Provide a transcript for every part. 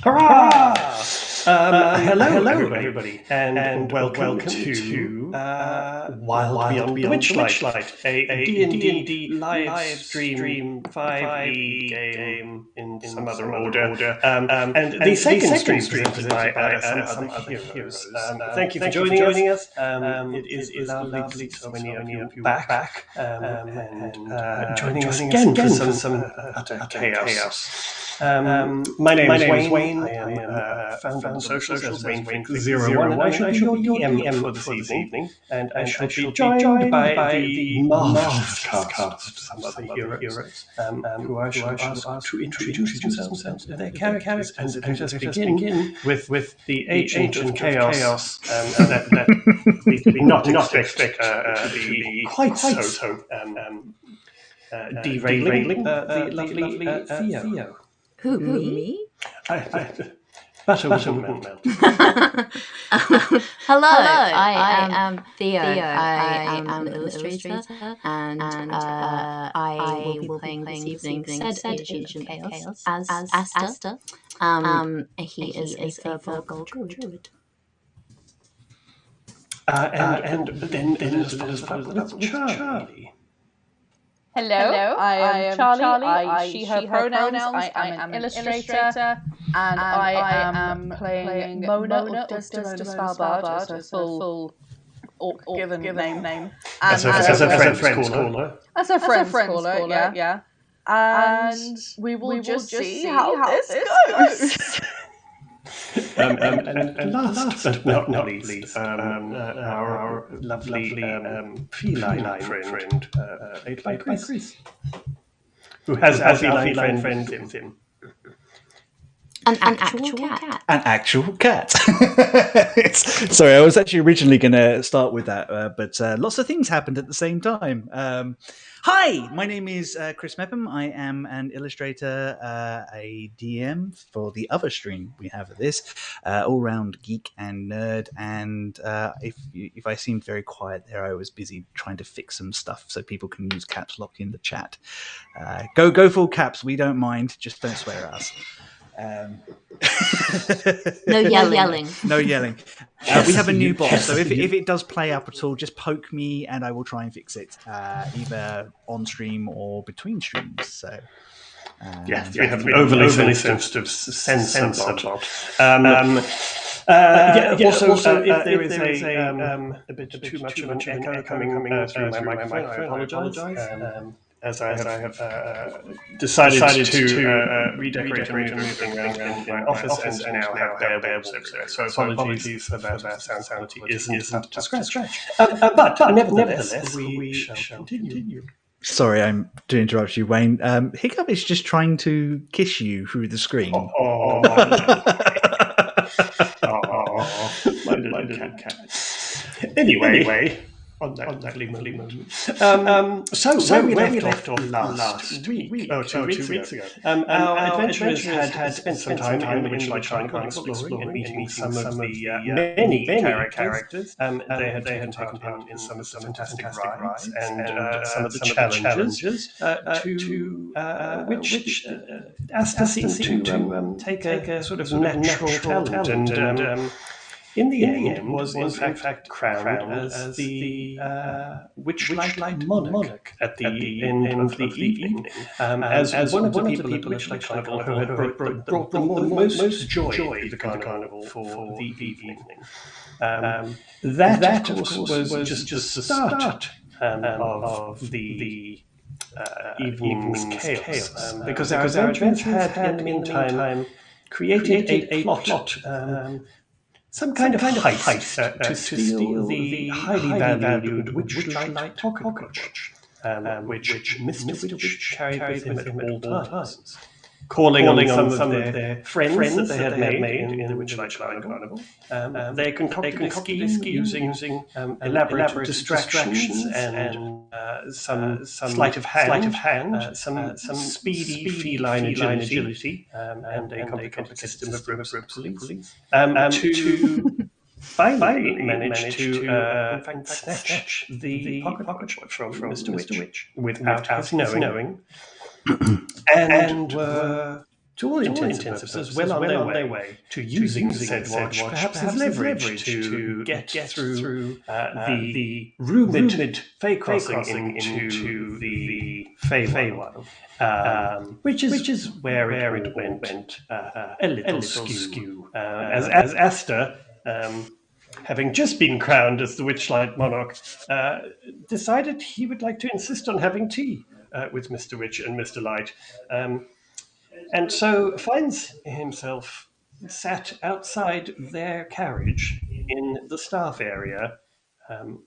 Hurrah! Hello, everybody, and welcome to Wild Beyond the Witchlight, a D&D live stream 5e game in some other order. And the second stream is presented by some other heroes. Thank you for joining us. It is lovely to see so many of you back and joining us again for some utter chaos. My name is Wayne. I am found on socials as Wayne01, and I shall be your DM for this evening. And I shall be joined by the marvelous cast of some other heroes, who I shall ask to introduce themselves and their characters. And let us begin with the ancient chaos that we did not expect to be quite so derailing the lovely Theo. Who, me? Butter wouldn't melt. Hello, I am Theo. I am an illustrator, and I will be playing this evening said Ancient Chaos as Aster. He is a Virgo druid. And then as far as Charlie. Hello, I am Charlie. I she, her pronouns. I am an illustrator, and I am playing Mona of Distance to Svalbard. It's a full given name. As a friend's caller. As a friend's caller, yeah. And we will just see how this goes. And last but not least, our lovely feline friend, played by Chris, who has a feline friend with him. An actual cat. An actual cat. Sorry, I was actually originally going to start with that, but lots of things happened at the same time. Hi, my name is Chris Mepham. I am an illustrator, a DM for the other stream we have of this, all-round geek and nerd. And if I seemed very quiet there, I was busy trying to fix some stuff so people can use caps lock in the chat. Go full caps. We don't mind. Just don't swear at us. No yelling. No yelling. We have a new boss, so if it does play up at all, just poke me and I will try and fix it, either on stream or between streams. So yes, we have an overly sensitive sensor bot. Also, if there is a bit too much of an echo coming through my microphone, I apologise. As I have decided to redecorate and move around in my office and now have bare walls everywhere. So apologies for that sound quality isn't up to scratch. But nevertheless, we shall continue. Sorry, I'm to interrupt you, Wayne. Hiccup is just trying to kiss you through the screen. My little cat. Anyway. On that moment. So where we left off last week, 2 weeks ago, our adventurers had spent some time in the Witchlight Shrine exploring and meeting some of the many characters. They had taken part in some of the fantastic rides and some of the challenges to which Aster seemed to take a sort of natural talent and in the end, was in fact crowned as the Witchlight Monarch at the end of the evening, as one of the people at the Witchlight Carnival who had brought them the most joy to the carnival for the evening. That, of course, was just the start of the evening's chaos, because our adventurers had in the meantime created a plot. Some kind of heist to steal the highly valued Witchlight pocket watch, which Mr. Witch carried with him at all times. Calling on some of their friends that they had made in the Witchlight Carnival, they concocted a scheme using elaborate distractions and some sleight of hand, some speedy feline agility, and a complicated system of rope police to finally manage to in fact snatch the pocket watch from Mr. Witch without his knowing. And were to all intents and purposes, well on their way to using said watch perhaps as leverage to get through the rumoured Fey crossing into the Fey one, which is where it went a little skew. As Aster, having just been crowned as the Witchlight monarch, decided he would like to insist on having tea with Mr. Witch and Mr. Light. And so finds himself sat outside their carriage in the staff area,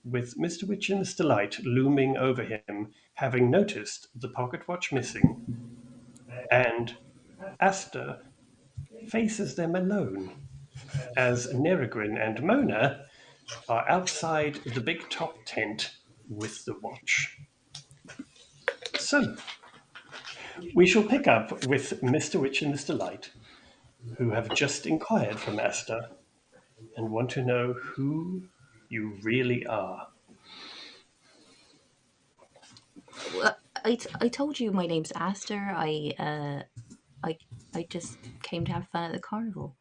with Mr. Witch and Mr. Light looming over him, having noticed the pocket watch missing. And Aster faces them alone, as Nerigrin and Mona are outside the big top tent with the watch. So, we shall pick up with Mr. Witch and Mr. Light, who have just inquired from Aster and want to know who you really are. Well, I told you my name's Aster. I just came to have fun at the carnival.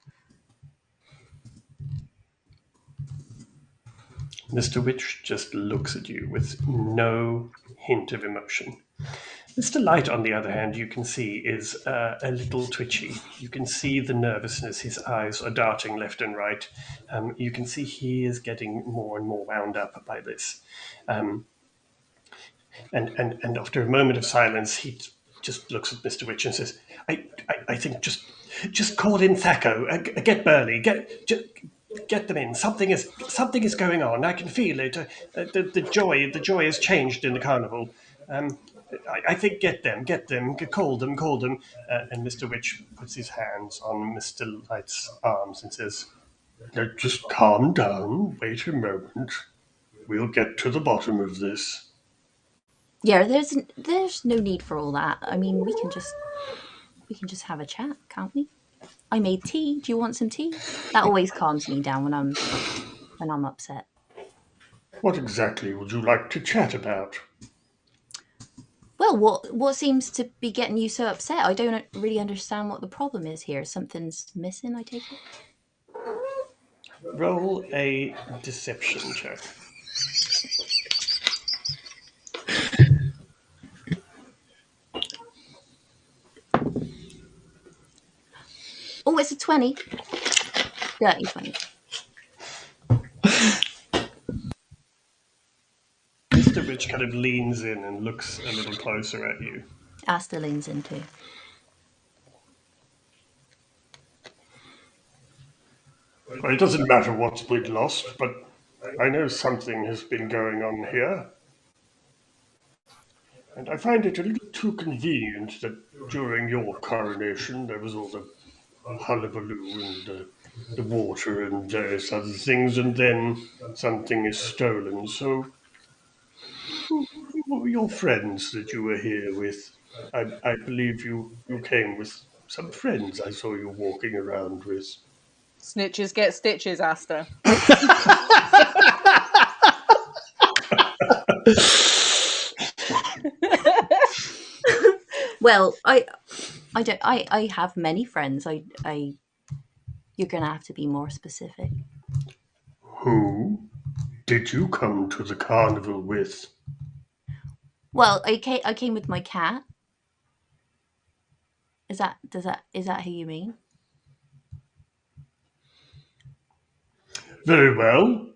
Mr. Witch just looks at you with no hint of emotion. Mr. Light, on the other hand, you can see is a little twitchy. You can see the nervousness. His eyes are darting left and right. You can see he is getting more and more wound up by this. And after a moment of silence, he just looks at Mr. Witch and says, I think just call in Thaco. Get Burley. Get them in. Something is going on. I can feel it. The joy has changed in the carnival. I think get them, call them. And Mr. Witch puts his hands on Mr. Light's arms and says, just calm down, wait a moment. We'll get to the bottom of this. Yeah, there's no need for all that. I mean, we can just have a chat, can't we? I made tea. Do you want some tea? That always calms me down when I'm upset. What exactly would you like to chat about? Well, what seems to be getting you so upset? I don't really understand what the problem is here. Something's missing, I take it? Roll a deception check. Oh, it's a 20. Dirty 20. Mr. Witch kind of leans in and looks a little closer at you. Aster leans in too. Well, it doesn't matter what's been lost, but I know something has been going on here. And I find it a little too convenient that during your coronation there was all the hullabaloo and the water and various other things, and then something is stolen. So, who were your friends that you were here with? I believe you came with some friends I saw you walking around with. Snitches get stitches, Aster. Well, I have many friends. You're gonna have to be more specific. Who did you come to the carnival with? Well, I came with my cat. Is that who you mean? Very well.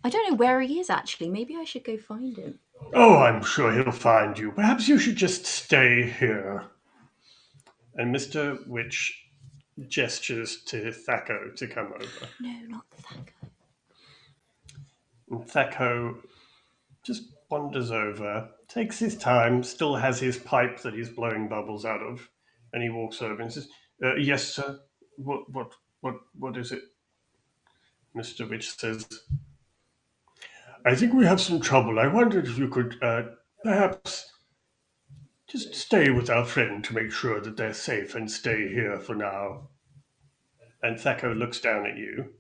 I don't know where he is actually. Maybe I should go find him. Oh, I'm sure he'll find you. Perhaps you should just stay here. And Mr. Witch gestures to Thaco to come over. No, not Thaco. And Thaco just wanders over, takes his time, still has his pipe that he's blowing bubbles out of, and he walks over and says, "Yes, sir. What is it?" Mr. Witch says, "I think we have some trouble. I wondered if you could perhaps just stay with our friend to make sure that they're safe and stay here for now." And Thaco looks down at you,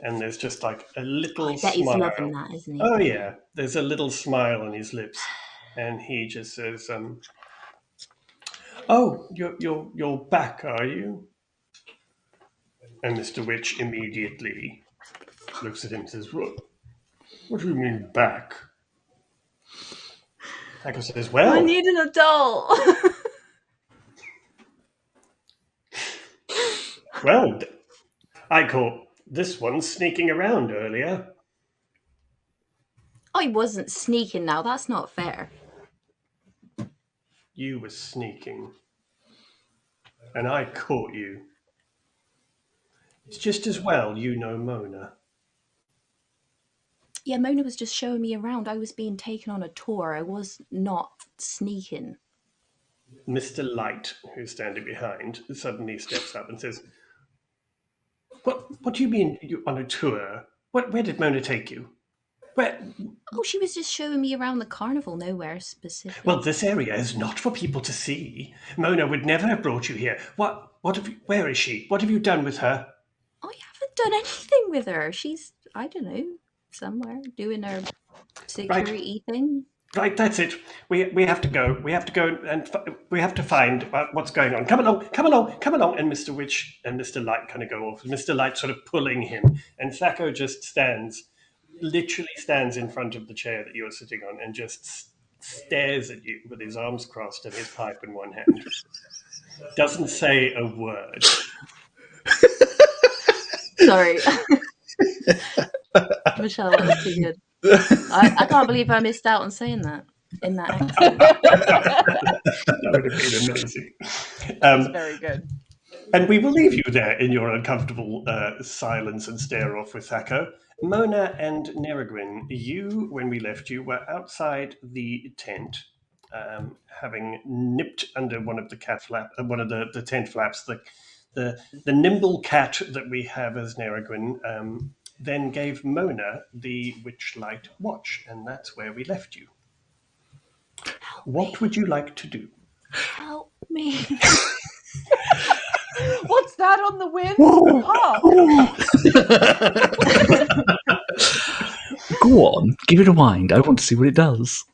and there's just like a little I bet smile. he's loving that, isn't he? Oh yeah, there's a little smile on his lips, and he just says, Oh, you're back, are you? And Mr. Witch immediately looks at him and says, What do you mean back? Thacker says, I well, need an adult. well, I caught this one sneaking around earlier. I wasn't sneaking now. That's not fair. You were sneaking. And I caught you. It's just as well you know Mona. Yeah, Mona was just showing me around. I was being taken on a tour. I was not sneaking. Mr. Light, who's standing behind, suddenly steps up and says, What do you mean you on a tour? Where did Mona take you? Where? Oh, she was just showing me around the carnival, nowhere specific. Well, this area is not for people to see. Mona would never have brought you here. What have you, where is she? What have you done with her? I haven't done anything with her. She's, I don't know, somewhere doing her security thing. Right, that's it. We have to go. We have to go and we have to find what's going on. Come along, come along, come along. And Mr. Witch and Mr. Light kind of go off. Mr. Light sort of pulling him, and Thacker just literally stands in front of the chair that you're sitting on, and just stares at you with his arms crossed and his pipe in one hand. Doesn't say a word. Sorry. Michelle, that was too good. I can't believe I missed out on saying that in that accent. That would have been amazing. That's very good. And we will leave you there in your uncomfortable silence and stare off with Thacker. Mona and Neragwin, you, when we left you, were outside the tent, having nipped under one of the one of the tent flaps. The nimble cat that we have as Neragwin then gave Mona the Witchlight watch, and that's where we left you. What would you like to do? Help me. What's that on the wind? Go on, give it a wind. I want to see what it does.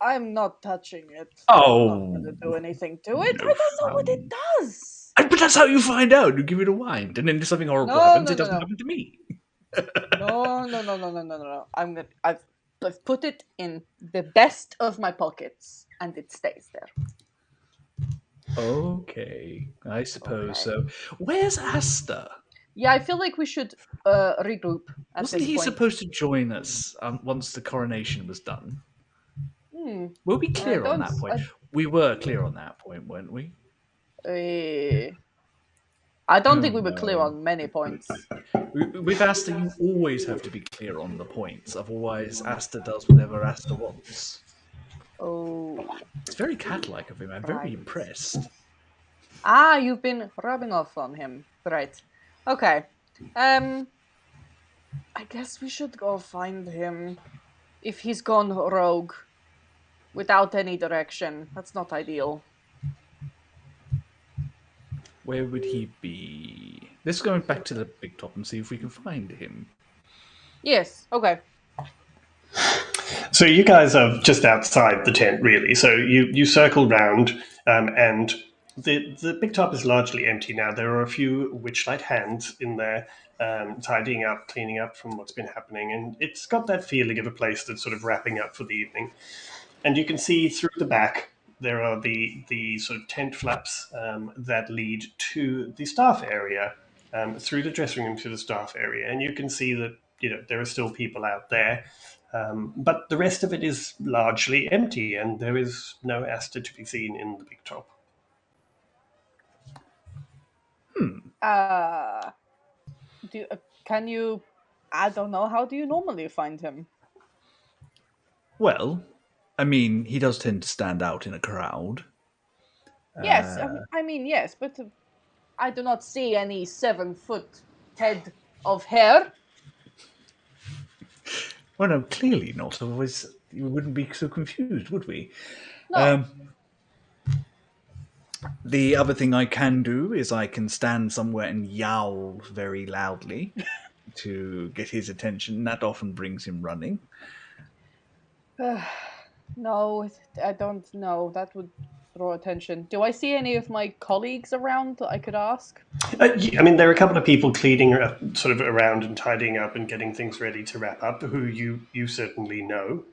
I'm not touching it. Oh. I'm not going to do anything to it. I don't know what it does. But that's how you find out. You give it a wind, and then if something horrible happens, it doesn't happen to me. No. I've put it in the best of my pockets, and it stays there. Okay, I suppose so. Where's Aster? Yeah, I feel like we should regroup. Wasn't he supposed to join us once the coronation was done? We'll be clear on that point. We were clear on that point, weren't we? I don't think we were clear on many points. With Aster, you always have to be clear on the points. Otherwise, Aster does whatever Aster wants. Oh. It's very cat-like of him. I'm very impressed. Ah, you've been rubbing off on him. Right. Okay. I guess we should go find him. If he's gone rogue without any direction, that's not ideal. Where would he be? Let's go back to the big top and see if we can find him. Yes, okay. So you guys are just outside the tent, really. So you circle round, and the big top is largely empty now. There are a few Witchlight hands in there, tidying up, cleaning up from what's been happening, and it's got that feeling of a place that's sort of wrapping up for the evening. And you can see through the back there are the sort of tent flaps that lead to the staff area, through the dressing room to the staff area, and you can see that there are still people out there. But the rest of it is largely empty, and there is no Aster to be seen in the big top. Can you? I don't know. How do you normally find him? Well, I mean, he does tend to stand out in a crowd. Yes, yes, but I do not see any 7-foot head of hair. Well, no, clearly not. Otherwise, we wouldn't be so confused, would we? No. The other thing I can do is I can stand somewhere and yowl very loudly to get his attention. That often brings him running. No, I don't know. That would draw attention. Do I see any of my colleagues around that I could ask? I mean, there are a couple of people cleaning sort of around and tidying up and getting things ready to wrap up, who you certainly know.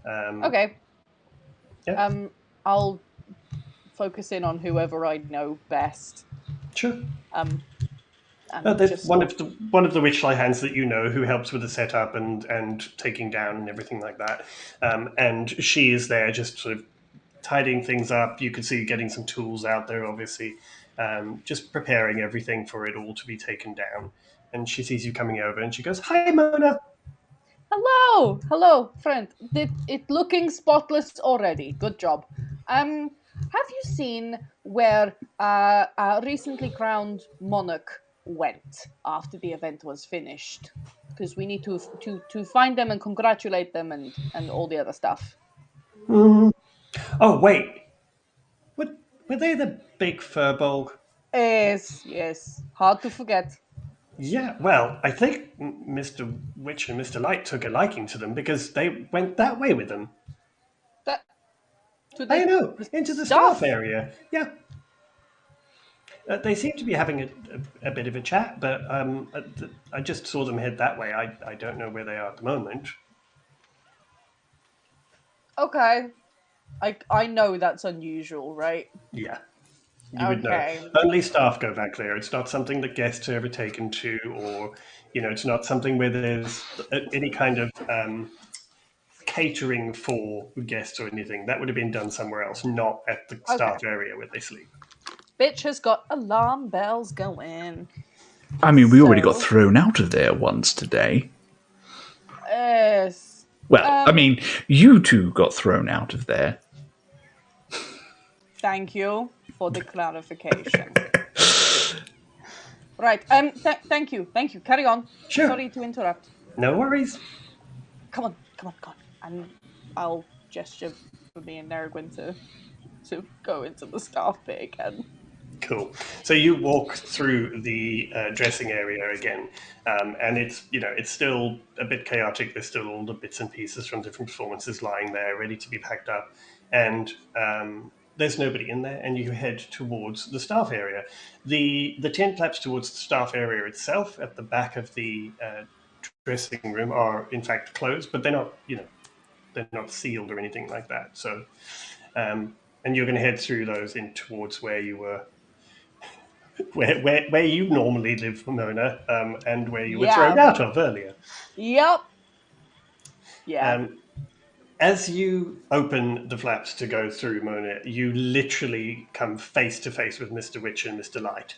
Okay. Yeah. I'll focus in on whoever I know best. Sure. And There's just one of the Witchlight hands that you know who helps with the setup and taking down and everything like that. And she is there just sort of tidying things up. You can see getting some tools out there, obviously, just preparing everything for it all to be taken down. And she sees you coming over and she goes, "Hi, Mona." Hello, friend. It looking spotless already. Good job. Have you seen where a recently crowned monarch went after the event was finished? Because we need to find them and congratulate them and all the other stuff. Oh, wait. Were they the big furbolg? Yes. Hard to forget. Yeah, well, I think Mr. Witch and Mr. Light took a liking to them because they went that way with them. That to I the know, into the staff stuff. area. Yeah. They seem to be having a bit of a chat, but I just saw them head that way. I don't know where they are at the moment. Okay. I know that's unusual, right? Yeah, you would know. Okay. Only staff go back there. It's not something that guests are ever taken to, or it's not something where there's any kind of catering for guests or anything. That would have been done somewhere else, not at the Okay. staff area where they sleep. Bitch has got alarm bells going. I mean, we already got So, thrown out of there once today. yes. Well, I mean, you two got thrown out of there. Thank you for the clarification. Right. Thank you. Carry on. Sure. Sorry to interrupt. No worries. Come on. And I'll gesture for me and Narragwin to go into the staff bit again. Cool. So you walk through the dressing area again, and it's still a bit chaotic. There's still all the bits and pieces from different performances lying there, ready to be packed up, and there's nobody in there. And you head towards the staff area. The tent flaps towards the staff area itself. At the back of the dressing room are in fact closed, but they're not sealed or anything like that. So, and you're going to head through those in towards where you were. Where you normally live, Mona, and where you were thrown out of earlier. Yep. Yeah. As you open the flaps to go through, Mona, you literally come face to face with Mr. Witch and Mr. Light,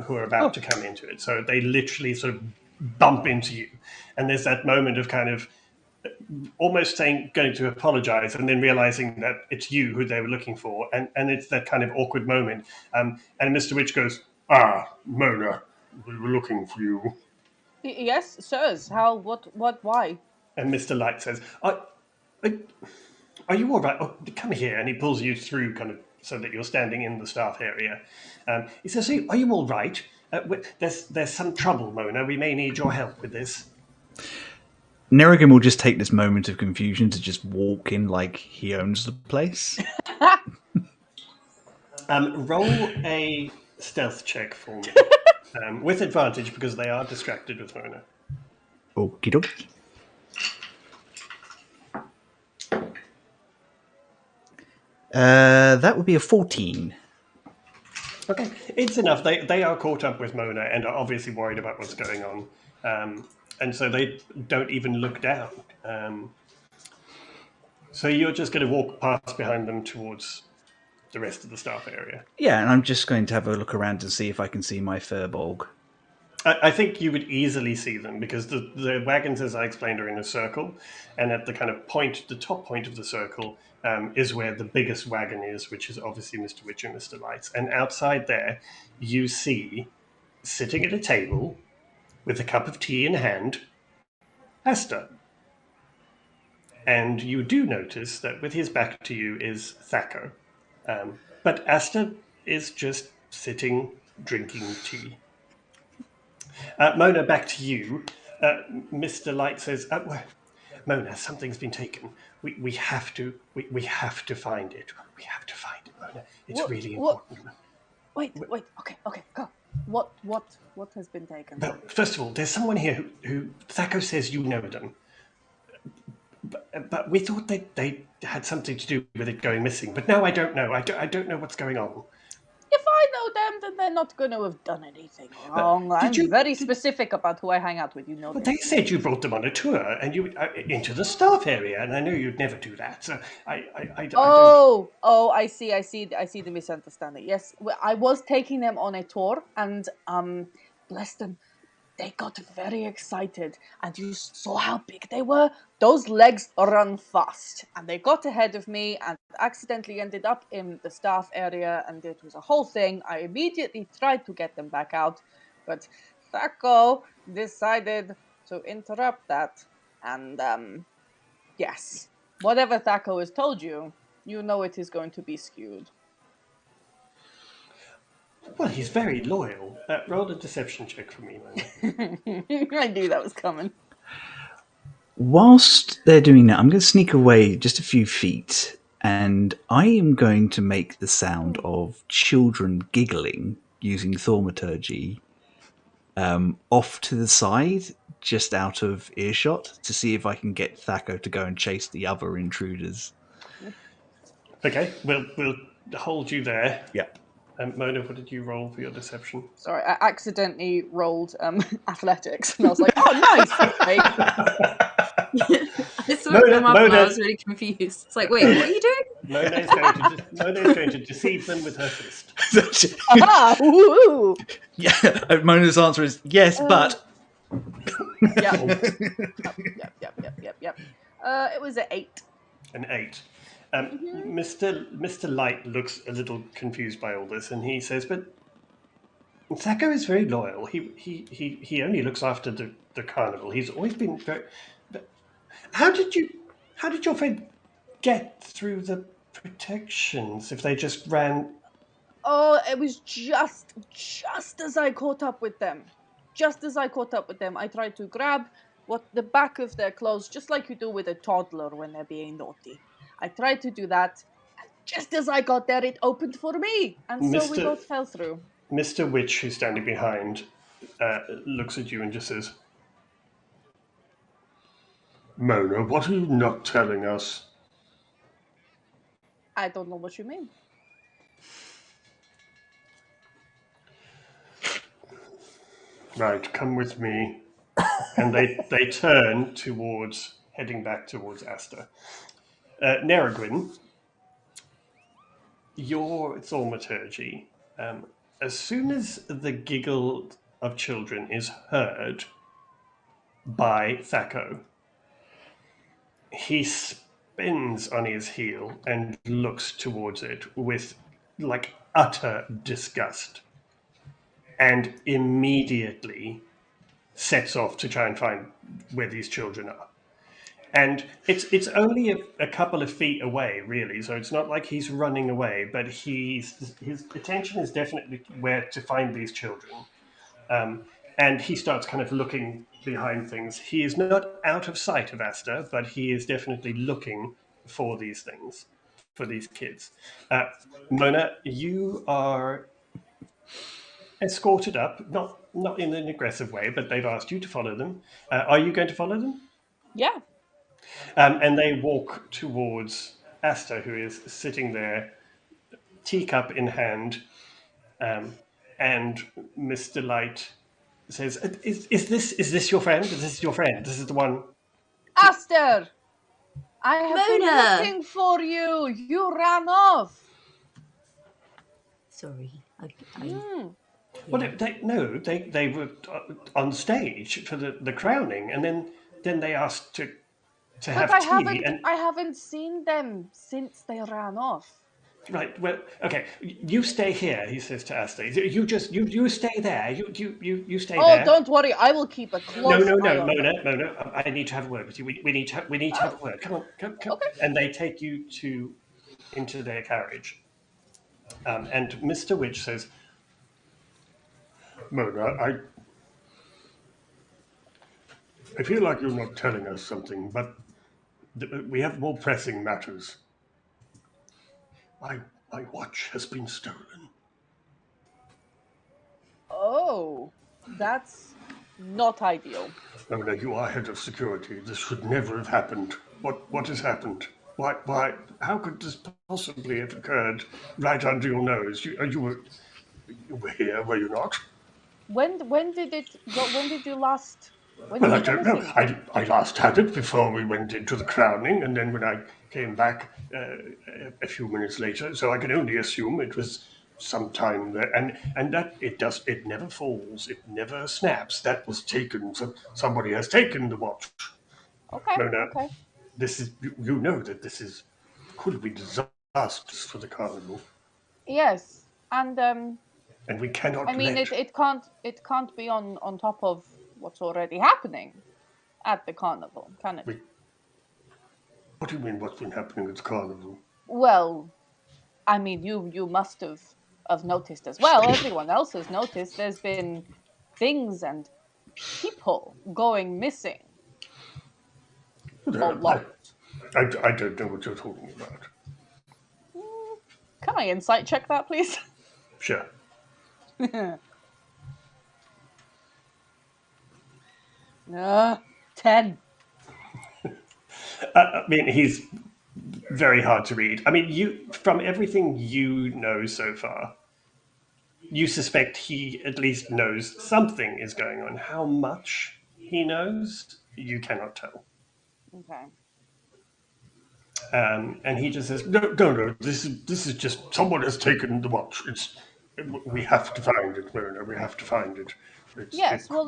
who are about to come into it. So they literally sort of bump into you. And there's that moment of kind of almost going to apologize and then realizing that it's you who they were looking for. And it's that kind of awkward moment. And Mr. Witch goes, "Ah, Mona, we were looking for you." Yes, sirs. How? What? Why? And Mr. Light says, "Are you all right? Oh, come here." And he pulls you through kind of so that you're standing in the staff area. He says, "Are you all right? There's some trouble, Mona. We may need your help with this." Nerrigan will just take this moment of confusion to just walk in like he owns the place. Roll a stealth check for me. With advantage because they are distracted with Mona. Okie dokie. That would be a 14. Okay, it's enough. They are caught up with Mona and are obviously worried about what's going on. And so they don't even look down. So you're just going to walk past behind them towards the rest of the staff area. Yeah, and I'm just going to have a look around to see if I can see my furbolg. I think you would easily see them because the wagons, as I explained, are in a circle, and at the kind of the top point of the circle, is where the biggest wagon is, which is obviously Mr. Witch and Mr. Lights. And outside there, you see, sitting at a table with a cup of tea in hand, Aster. And you do notice that with his back to you is Thacker. But Aster is just sitting, drinking tea. Mona, back to you. Mr. Light says, "Mona, something's been taken. We have to find it. We have to find it." It's really important. Wait. Okay, go. What has been taken? Well, first of all, there's someone here who Thaco says you know them. But we thought they had something to do with it going missing. But now I don't know. I don't know what's going on. If I know them, then they're not going to have done anything wrong. I'm very specific about who I hang out with. You know. But they said you brought them on a tour and you into the staff area, and I know you'd never do that. So I don't. Oh, I see the misunderstanding. Yes, I was taking them on a tour, and bless them, they got very excited, and you saw how big they were. Those legs run fast, and they got ahead of me and accidentally ended up in the staff area, and it was a whole thing. I immediately tried to get them back out, but Thaco decided to interrupt that, and yes, whatever Thaco has told you, you know it is going to be skewed. Well, he's very loyal. Roll a deception check for me, man. I knew that was coming. Whilst they're doing that, I'm going to sneak away just a few feet, and I am going to make the sound of children giggling using thaumaturgy off to the side, just out of earshot, to see if I can get Thaco to go and chase the other intruders. Okay, we'll hold you there. Yeah. Mona, what did you roll for your deception? Sorry, I accidentally rolled athletics, and I was like, "Oh, nice!" Okay. I saw it come up, and I was really confused. It's like, wait, what are you doing? Mona's going to deceive them with her fist. Woo! Yeah, Mona's answer is yes, but. Yep. It was an 8. An 8. Mr. Light looks a little confused by all this, and he says, "But Thaco is very loyal. He only looks after the carnival. He's always been very. But how did your friend get through the protections if they just ran?" Oh, it was just as I caught up with them. I tried to grab the back of their clothes, just like you do with a toddler when they're being naughty. I tried to do that, and just as I got there, it opened for me, and so we both fell through. Mr. Witch, who's standing behind, looks at you and just says, "Mona, what are you not telling us?" I don't know what you mean. Right, come with me. And they turn heading back towards Aster. Neragwin, your thaumaturgy, as soon as the giggle of children is heard by Thaco, he spins on his heel and looks towards it with utter disgust, and immediately sets off to try and find where these children are. And it's only a couple of feet away, really, so it's not like he's running away, but his attention is definitely where to find these children. And he starts kind of looking behind things. He is not out of sight of Aster, but he is definitely looking for these things, for these kids. Mona, you are escorted up, not in an aggressive way, but they've asked you to follow them. Are you going to follow them? Yeah. And they walk towards Aster, who is sitting there, teacup in hand, and Mr. Light says, "Is this your friend? Is this your friend? This is the one." Aster, I have been looking for you. You ran off. Sorry. Well, they were on stage for the crowning, and then they asked to have tea. I haven't seen them since they ran off. Right. Well, okay. You stay here, he says to Aster. You stay there. You stay there. Oh, don't worry. I will keep a close eye on them. Mona. I need to have a word with you. We need to have a word. Come on. Okay. And they take you into their carriage. And Mr. Witch says, "Mona, I feel like you're not telling us something, but we have more pressing matters. My watch has been stolen. Oh, that's not ideal. No, you are head of security. This should never have happened. What has happened? Why? How could this possibly have occurred right under your nose? You were here, were you not? When did it go? When did you last? When Well, did I you go don't know. missing? I last had it before we went into the crowning, and then when I came back a few minutes later, so I can only assume it was sometime there. And that it never falls, it never snaps. That was taken. So somebody has taken the watch. Okay, Mona, okay. this is you know that this is could be disastrous for the carnival, Yes, and and we I cannot mean let. it can't be on top of what's already happening at the carnival, can it? We, what do you mean? What's been happening at the carnival? Well, I mean you must have noticed as well. Everyone else has noticed. There's been things and people going missing a I, lot. I don't know what you're talking about. Can I insight check that, please? Sure. 10. I mean, he's very hard to read. I mean, from everything you know so far, you suspect he at least knows something is going on. How much he knows, you cannot tell. Okay. And he just says, "No. This is just someone has taken the watch. We have to find it, Mona. We have to find it. Yes, well,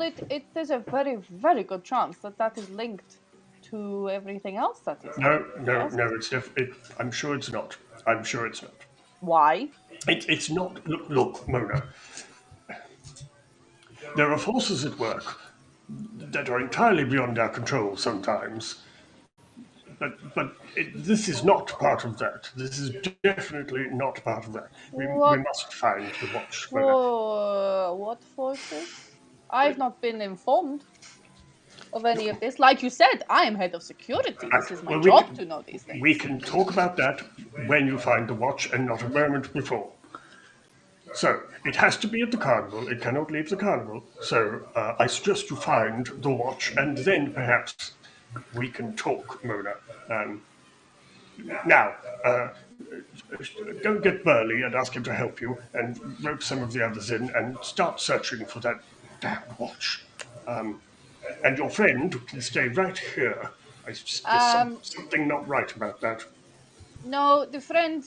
there's a very, very good chance that that is linked to everything else that is no, happening. no, Yes. no. I'm sure it's not. I'm sure it's not. Why? It's not. Look, Mona. There are forces at work that are entirely beyond our control sometimes. But this is not part of that. This is definitely not part of that. We What must find the watch. Mona. for what forces? I've not been informed of any of this. Like you said, I am head of security. This is my Well, job to know these we things. can talk about that when you find the watch and not a moment before. So, it has to be at the carnival. It cannot leave the carnival. So, I suggest you find the watch and then perhaps we can talk, Mona. Now, go get Burley and ask him to help you and rope some of the others in and start searching for that damn watch. And your friend can stay right here. There's Um, something not right about that. no, the friend,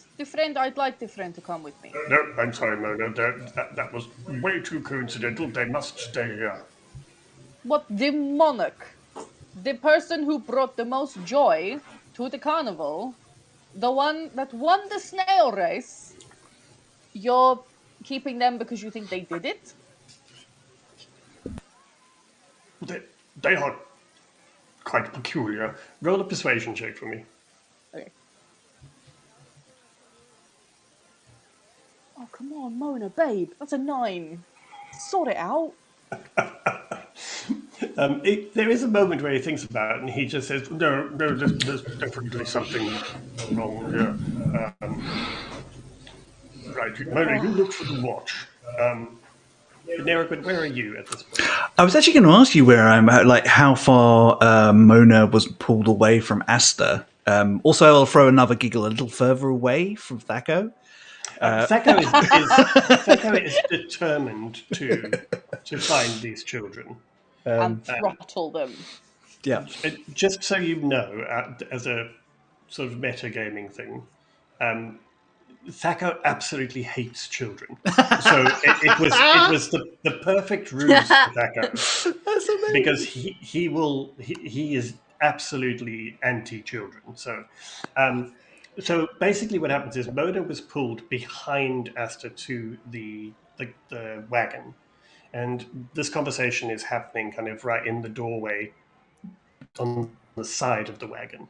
I'd like the friend to come with me. No, I'm sorry, Mona. That was way too coincidental. They must stay here. What the monarch, the person who brought the most joy to the carnival, the one that won the snail race, you're keeping them because you think they did it? They, they are quite peculiar. Roll a persuasion check for me. Okay. Oh, come on, Mona, babe. That's a 9. Sort it out. There is a moment where he thinks about it and he just says, no, there's definitely something wrong here. Right, Mona, you look for the watch. Nerrigan, where are you at this point? I was actually going to ask you where I'm at, like how far Mona was pulled away from Aster. Also, I'll throw another giggle a little further away from Thaco. Thaco is determined to find these children. And throttle them. Yeah. Just so you know, as a sort of metagaming thing, Thaco absolutely hates children. So it was the perfect ruse for Thaco because he is absolutely anti-children. So basically, what happens is Mona was pulled behind Aster to the wagon, and this conversation is happening kind of right in the doorway on the side of the wagon.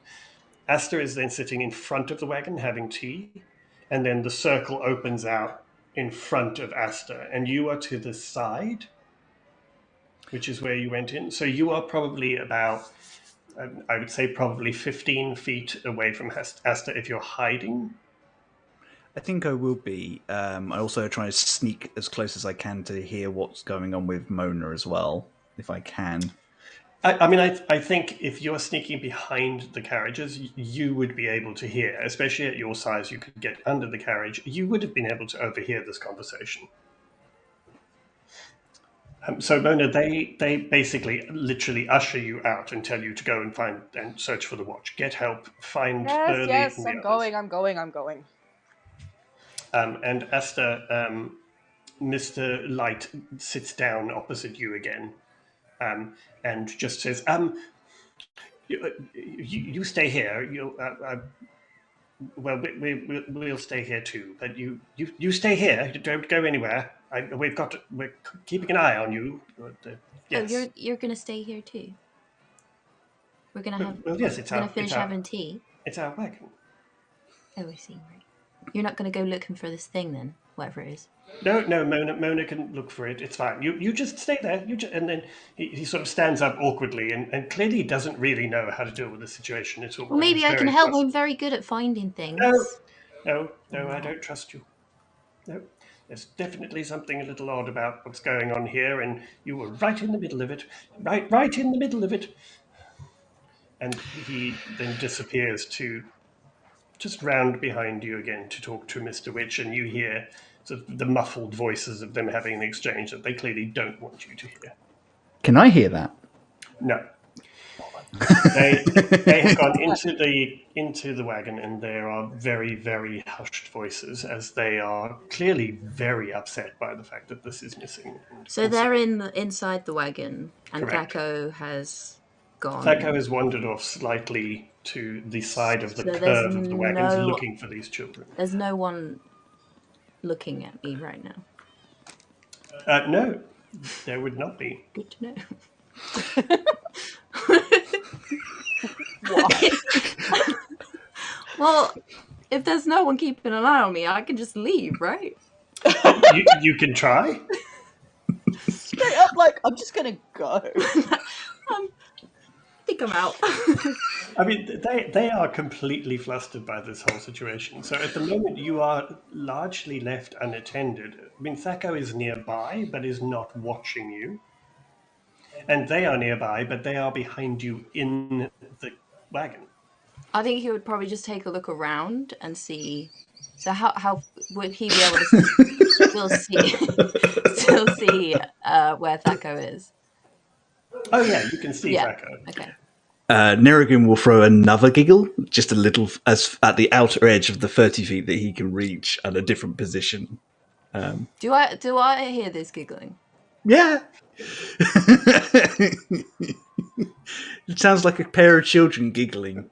Aster is then sitting in front of the wagon having tea, and then the circle opens out in front of Aster, and you are to the side, which is where you went in. So you are probably about, I would say, probably 15 feet away from Aster if you're hiding. I think I will be. I also try to sneak as close as I can to hear what's going on with Mona as well, if I can. I think if you're sneaking behind the carriages, you would be able to hear, especially at your size, you could get under the carriage. You would have been able to overhear this conversation. So Mona, they basically literally usher you out and tell you to go and find and search for the watch. Get help, find Burley. Yes, and the I'm others. I'm going. And Aster, Mr. Light sits down opposite you again, and just says, you stay here. We'll stay here too. But you stay here. Don't go anywhere. We're keeping an eye on you. Yes. Oh, you're gonna stay here too. We're gonna have. Well, yes, we're gonna finish having tea. It's our wagon. Oh, I see. Right. You're not gonna go looking for this thing then, whatever it is. No, Mona can look for it. It's fine. You just stay there. And then he sort of stands up awkwardly and clearly doesn't really know how to deal with the situation at all. Well, maybe I can help. I'm very good at finding things. No, I don't trust you. No, there's definitely something a little odd about what's going on here, and you were right in the middle of it. Right in the middle of it. And he then disappears to just round behind you again to talk to Mr. Witch, and you hear sort of the muffled voices of them having an exchange that they clearly don't want you to hear. Can I hear that? No. They have gone into the wagon, and there are very, very hushed voices as they are clearly very upset by the fact that this is missing. So they're inside the wagon, and Correct. Thaco has gone. Thaco has wandered off slightly to the side of the curve of the wagons, looking for these children. There's no one looking at me right now. No, there would not be. Good to know. Well, if there's no one keeping an eye on me, I can just leave, right? You can try. Straight up, like, I'm just gonna go. I think I'm out. I mean, they are completely flustered by this whole situation. So at the moment, you are largely left unattended. I mean, Thaco is nearby, but is not watching you. And they are nearby, but they are behind you in the wagon. I think he would probably just take a look around and see. So how would he be able to still see where Thaco is? Oh yeah, you can see Thaco. Okay. Nerrigan will throw another giggle, just a little as at the outer edge of the 30 feet that he can reach at a different position. Do I hear this giggling? Yeah. It sounds like a pair of children giggling.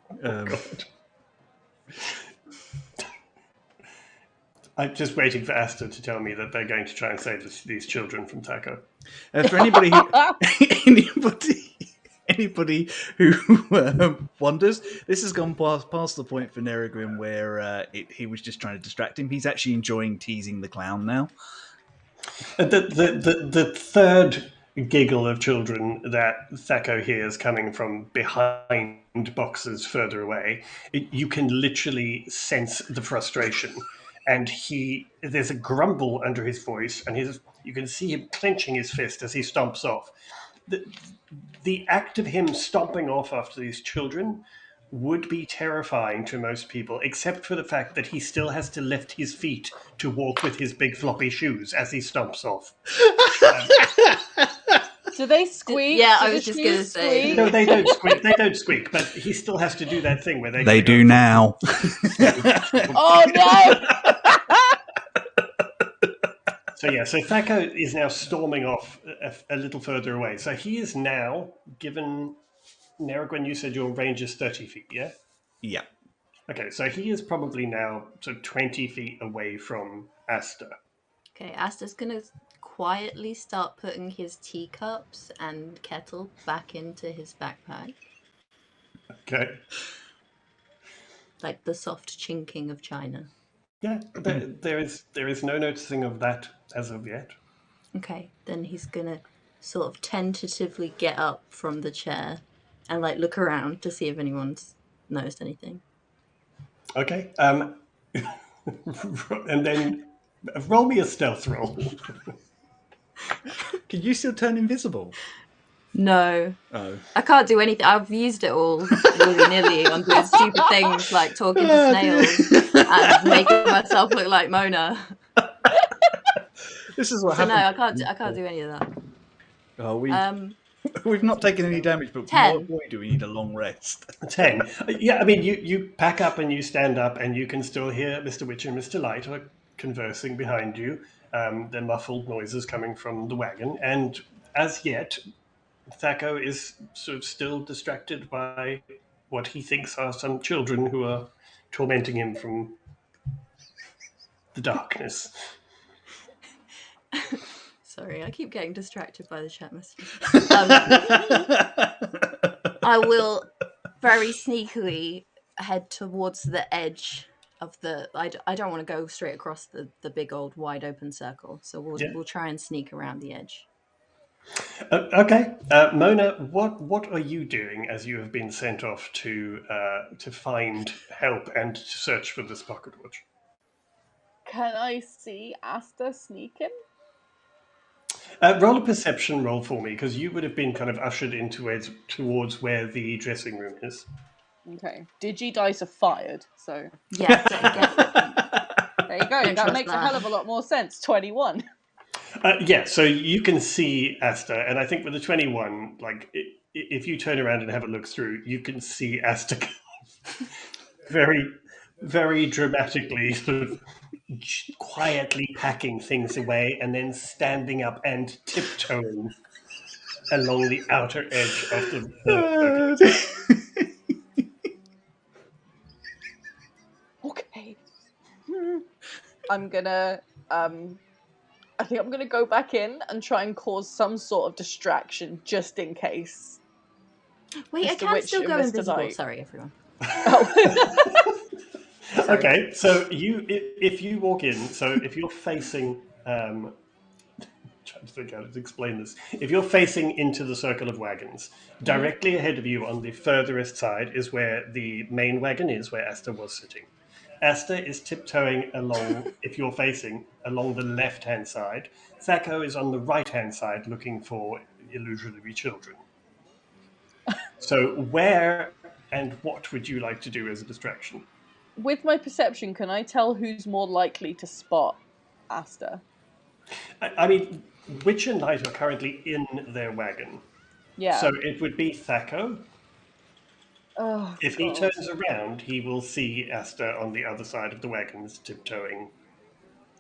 I'm just waiting for Aster to tell me that they're going to try and save these children from Thaco. For anybody who wonders, this has gone past the point for Nerrigan where he was just trying to distract him. He's actually enjoying teasing the clown now. The third giggle of children that Thaco hears coming from behind boxes further away, you can literally sense the frustration. And there's a grumble under his voice, and you can see him clenching his fist as he stomps off. The act of him stomping off after these children would be terrifying to most people, except for the fact that he still has to lift his feet to walk with his big floppy shoes as he stomps off. Do they squeak? Yeah, I was just going to say. No, they don't squeak. They don't squeak, but he still has to do that thing where they do now. Oh no! So Thaco is now storming off a little further away. So he is now, given Nerrigan, you said your range is 30 feet, yeah? Yeah. Okay, so he is probably now 20 feet away from Aster. Okay, Aster's going to quietly start putting his teacups and kettle back into his backpack. Okay. Like the soft chinking of china. Yeah, there is no noticing of that as of yet. Okay, then he's going to sort of tentatively get up from the chair and look around to see if anyone's noticed anything. Okay. And then roll me a stealth roll. Can you still turn invisible? No. Oh. I can't do anything. I've used it all willy-nilly on doing stupid things like talking to snails and making myself look like Mona. This is what So happens. no, I can't do any of that. Oh, we've not taken any damage, but 10. boy, do we need a long rest. 10. Yeah, I mean, you pack up and you stand up, and you can still hear Mr. Witch and Mr. Light are conversing behind you. They're muffled noises coming from the wagon, and as yet, Thaco is sort of still distracted by what he thinks are some children who are tormenting him from the darkness. Sorry, I keep getting distracted by the chat messages. I will very sneakily head towards the edge of the... I don't want to go straight across the big old wide open circle, so we'll try and sneak around the edge. Okay, Mona, what are you doing as you have been sent off to find help and to search for this pocket watch? Can I see Aster sneaking? Roll a perception roll for me, because you would have been kind of ushered into it towards where the dressing room is. Okay. Dice are fired, so... Yeah, so There you go, that makes a hell of a lot more sense. 21. Yeah, so you can see Aster, and I think with the 21, like, if you turn around and have a look through, you can see Aster very, very dramatically sort of quietly packing things away and then standing up and tiptoeing along the outer edge of the Okay. I'm gonna... I think I'm gonna go back in and try and cause some sort of distraction, just in case. Wait, Mr. I can Witch still and go Mr. invisible. Light. Sorry, everyone. Okay, so if you walk in, so if you're facing, trying to think how to explain this. If you're facing into the circle of wagons, directly ahead of you on the furthest side is where the main wagon is, where Aster was sitting. Aster is tiptoeing along, if you're facing, along the left-hand side. Thaco is on the right-hand side looking for illusory children. So where and what would you like to do as a distraction? With my perception, can I tell who's more likely to spot Aster? I mean, Witch and Light are currently in their wagon. Yeah. So it would be Thaco. Oh, If he God. turns around, he will see Aster on the other side of the wagons tiptoeing.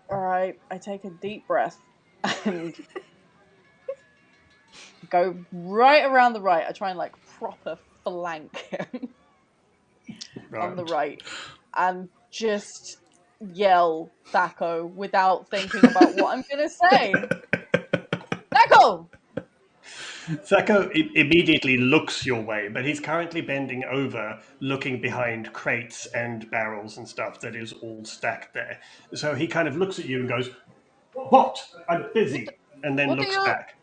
Alright, I take a deep breath and go right around the right. I try and like proper flank him on the right and just yell Thaco without thinking about what I'm gonna say. Thaco! Thaco immediately looks your way, but he's currently bending over, looking behind crates and barrels and stuff that is all stacked there. So he kind of looks at you and goes, "What? I'm busy," and then looks back.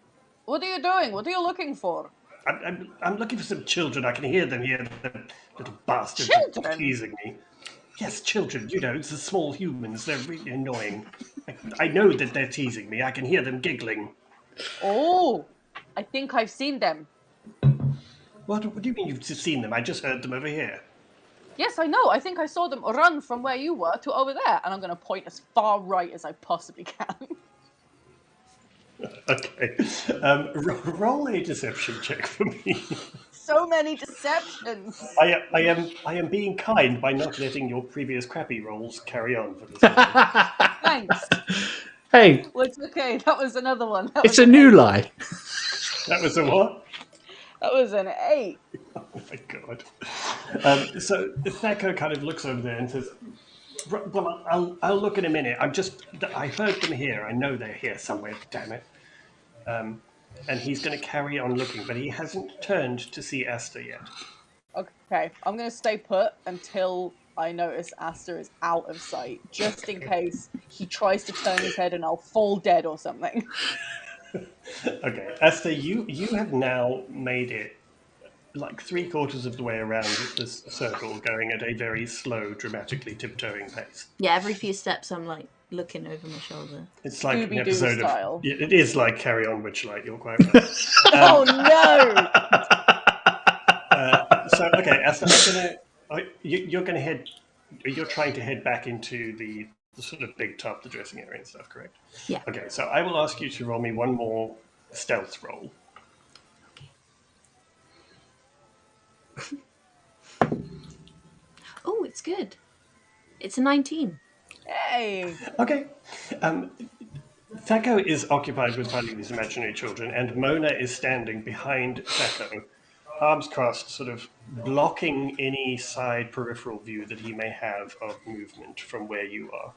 What are you doing? What are you looking for? I'm looking for some children. I can hear them here. The little bastards are teasing me. Yes, children. You know, it's the small humans. They're really annoying. I know that they're teasing me. I can hear them giggling. Oh, I think I've seen them. What do you mean you've seen them? I just heard them over here. Yes, I know. I think I saw them run from where you were to over there, and I'm going to point as far right as I possibly can. Okay. Roll a deception check for me. So many deceptions. I am being kind by not letting your previous crappy rolls carry on for this one. Thanks. Hey, Well, it's okay. That was another one. it's a new lie. That was a what? That was an 8. Oh my god. So Thaco kind of looks over there and says, "Well, I'll look in a minute. I heard them here. I know they're here somewhere. Damn it." And he's going to carry on looking, but he hasn't turned to see Aster yet. Okay, I'm going to stay put until I notice Aster is out of sight, just in case he tries to turn his head and I'll fall dead or something. Okay, Aster, you have now made it like 3/4 of the way around this circle, going at a very slow, dramatically tiptoeing pace. Yeah, every few steps I'm like looking over my shoulder. It's like an Scooby-Doo episode style. of... It is like Carry On Witchlight, you're quite right. Oh no! So, okay, Aster, you're going to head... You're trying to head back into the sort of big tub, the dressing area and stuff, correct? Yeah. Okay, so I will ask you to roll me one more stealth roll. Oh, it's good. It's a 19. Hey! Okay. Thaco is occupied with finding these imaginary children, and Mona is standing behind Thaco, arms crossed, sort of blocking any side peripheral view that he may have of movement from where you are.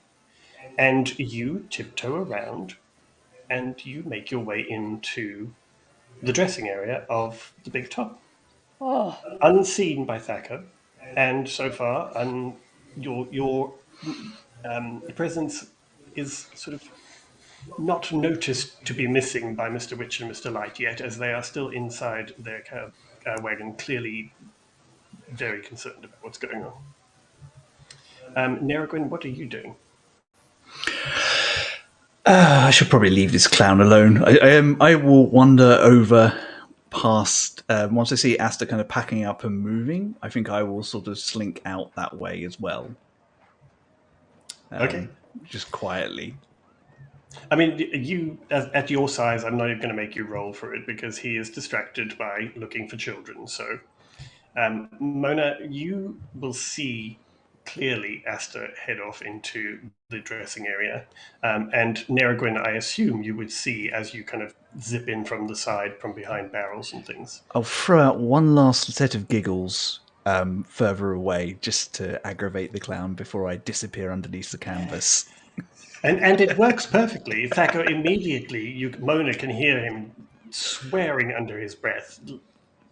And you tiptoe around, and you make your way into the dressing area of the big top, Oh, unseen by Thaco, and so far, your presence is sort of not noticed to be missing by Mr. Witch and Mr. Light yet, as they are still inside their wagon, clearly very concerned about what's going on. Neragwin, what are you doing? I should probably leave this clown alone. I will wander over past. Once I see Aster kind of packing up and moving, I think I will sort of slink out that way as well. Okay. Just quietly. I mean, you, at your size, I'm not even going to make you roll for it because he is distracted by looking for children. So, Mona, you will see clearly Aster head off into the dressing area. And Neragwin, I assume you would see as you kind of zip in from the side, from behind barrels and things. I'll throw out one last set of giggles further away just to aggravate the clown before I disappear underneath the canvas. And it works perfectly. Thaco immediately, Mona can hear him swearing under his breath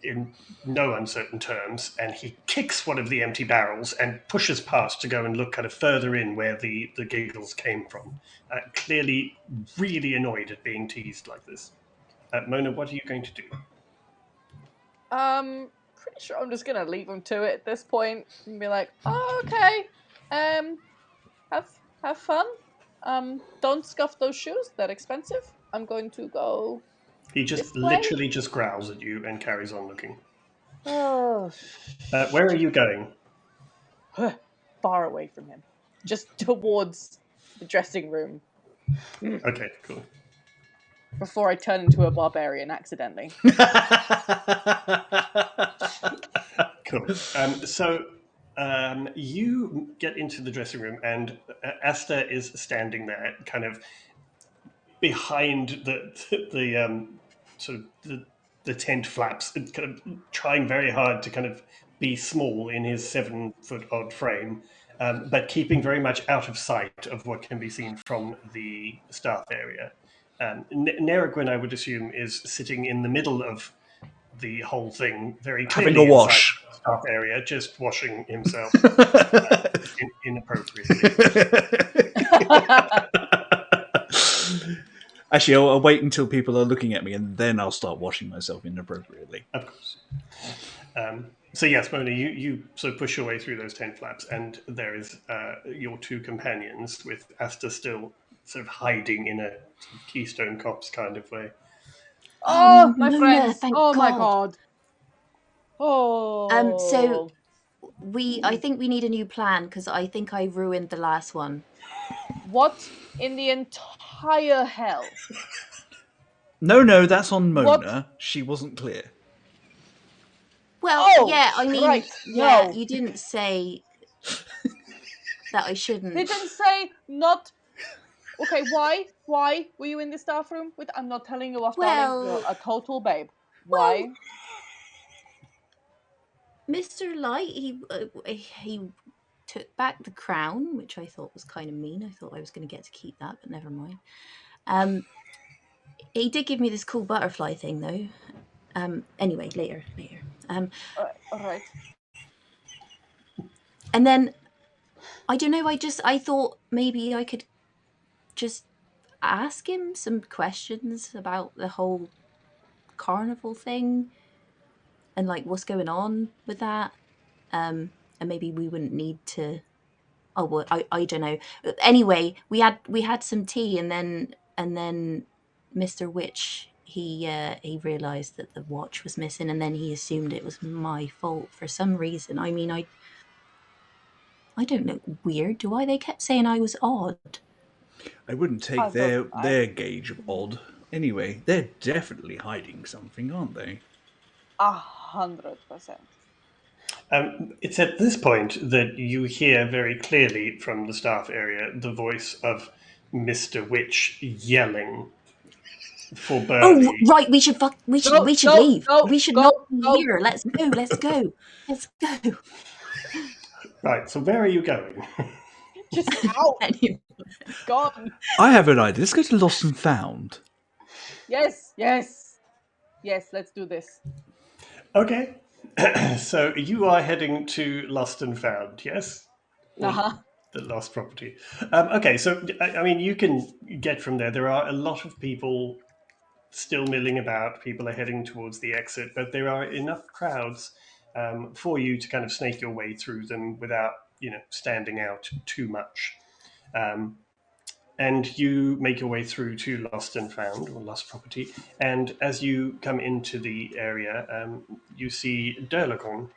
in no uncertain terms, and he kicks one of the empty barrels and pushes past to go and look kind of further in where the giggles came from. Clearly really annoyed at being teased like this. Mona, what are you going to do? Pretty sure I'm just gonna leave him to it at this point and be like, oh, okay, have fun. Don't scuff those shoes, they're expensive. I'm going to go. He just literally just growls at you and carries on looking. Oh. Where are you going? Far away from him. Just towards the dressing room. Okay, cool. Before I turn into a barbarian accidentally. Cool. So you get into the dressing room, and Aster is standing there, kind of behind the sort of the tent flaps, kind of trying very hard to kind of be small in his 7-foot odd frame, but keeping very much out of sight of what can be seen from the staff area. Neragwin, I would assume, is sitting in the middle of the whole thing, very clearly having a wash. inside the staff area, just washing himself inappropriately. Actually, I'll wait until people are looking at me, and then I'll start washing myself inappropriately. Of course. So yes, Mona, you sort of push your way through those tent flaps, and there is your two companions, with Aster still sort of hiding in a Keystone Cops kind of way. Oh, my Mona, friends! thank Oh my God. god! Oh. So I think we need a new plan because I think I ruined the last one. What in the entire hell? No, that's on Mona. What? She wasn't clear. Well, yeah, I mean, right, yeah, no. you didn't say that I shouldn't. They didn't say not. Okay, why? Why were you in the staff room? I'm not telling you off, darling. You're a total babe. Why? Mr. Light, he took back the crown, which I thought was kind of mean. I thought I was going to get to keep that, but never mind. He did give me this cool butterfly thing, though. Anyway, later. All right. And then, I don't know, I thought maybe I could just ask him some questions about the whole carnival thing. like what's going on with that. And maybe we wouldn't need to. Oh well, I don't know. Anyway, we had some tea, and then Mr. Witch he realised that the watch was missing, and then he assumed it was my fault for some reason. I mean, I don't look weird, do I? They kept saying I was odd. I wouldn't take their gauge of odd. Anyway, they're definitely hiding something, aren't they? 100%. It's at this point that you hear very clearly from the staff area the voice of Mr. Witch yelling for Bernie. Oh, right, we should leave. We should not be here. Let's go. Right, so where are you going? Just out. Anyway. Gone. I have an idea. Let's go to Lost and Found. Yes, let's do this. Okay. So you are heading to Lost and Found, yes? Uh-huh. The lost property. Okay, so I mean, you can get from there. There are a lot of people still milling about. People are heading towards the exit, but there are enough crowds for you to kind of snake your way through them without, standing out too much. And you make your way through to Lost and Found, or Lost Property. And as you come into the area, you see Durlagon,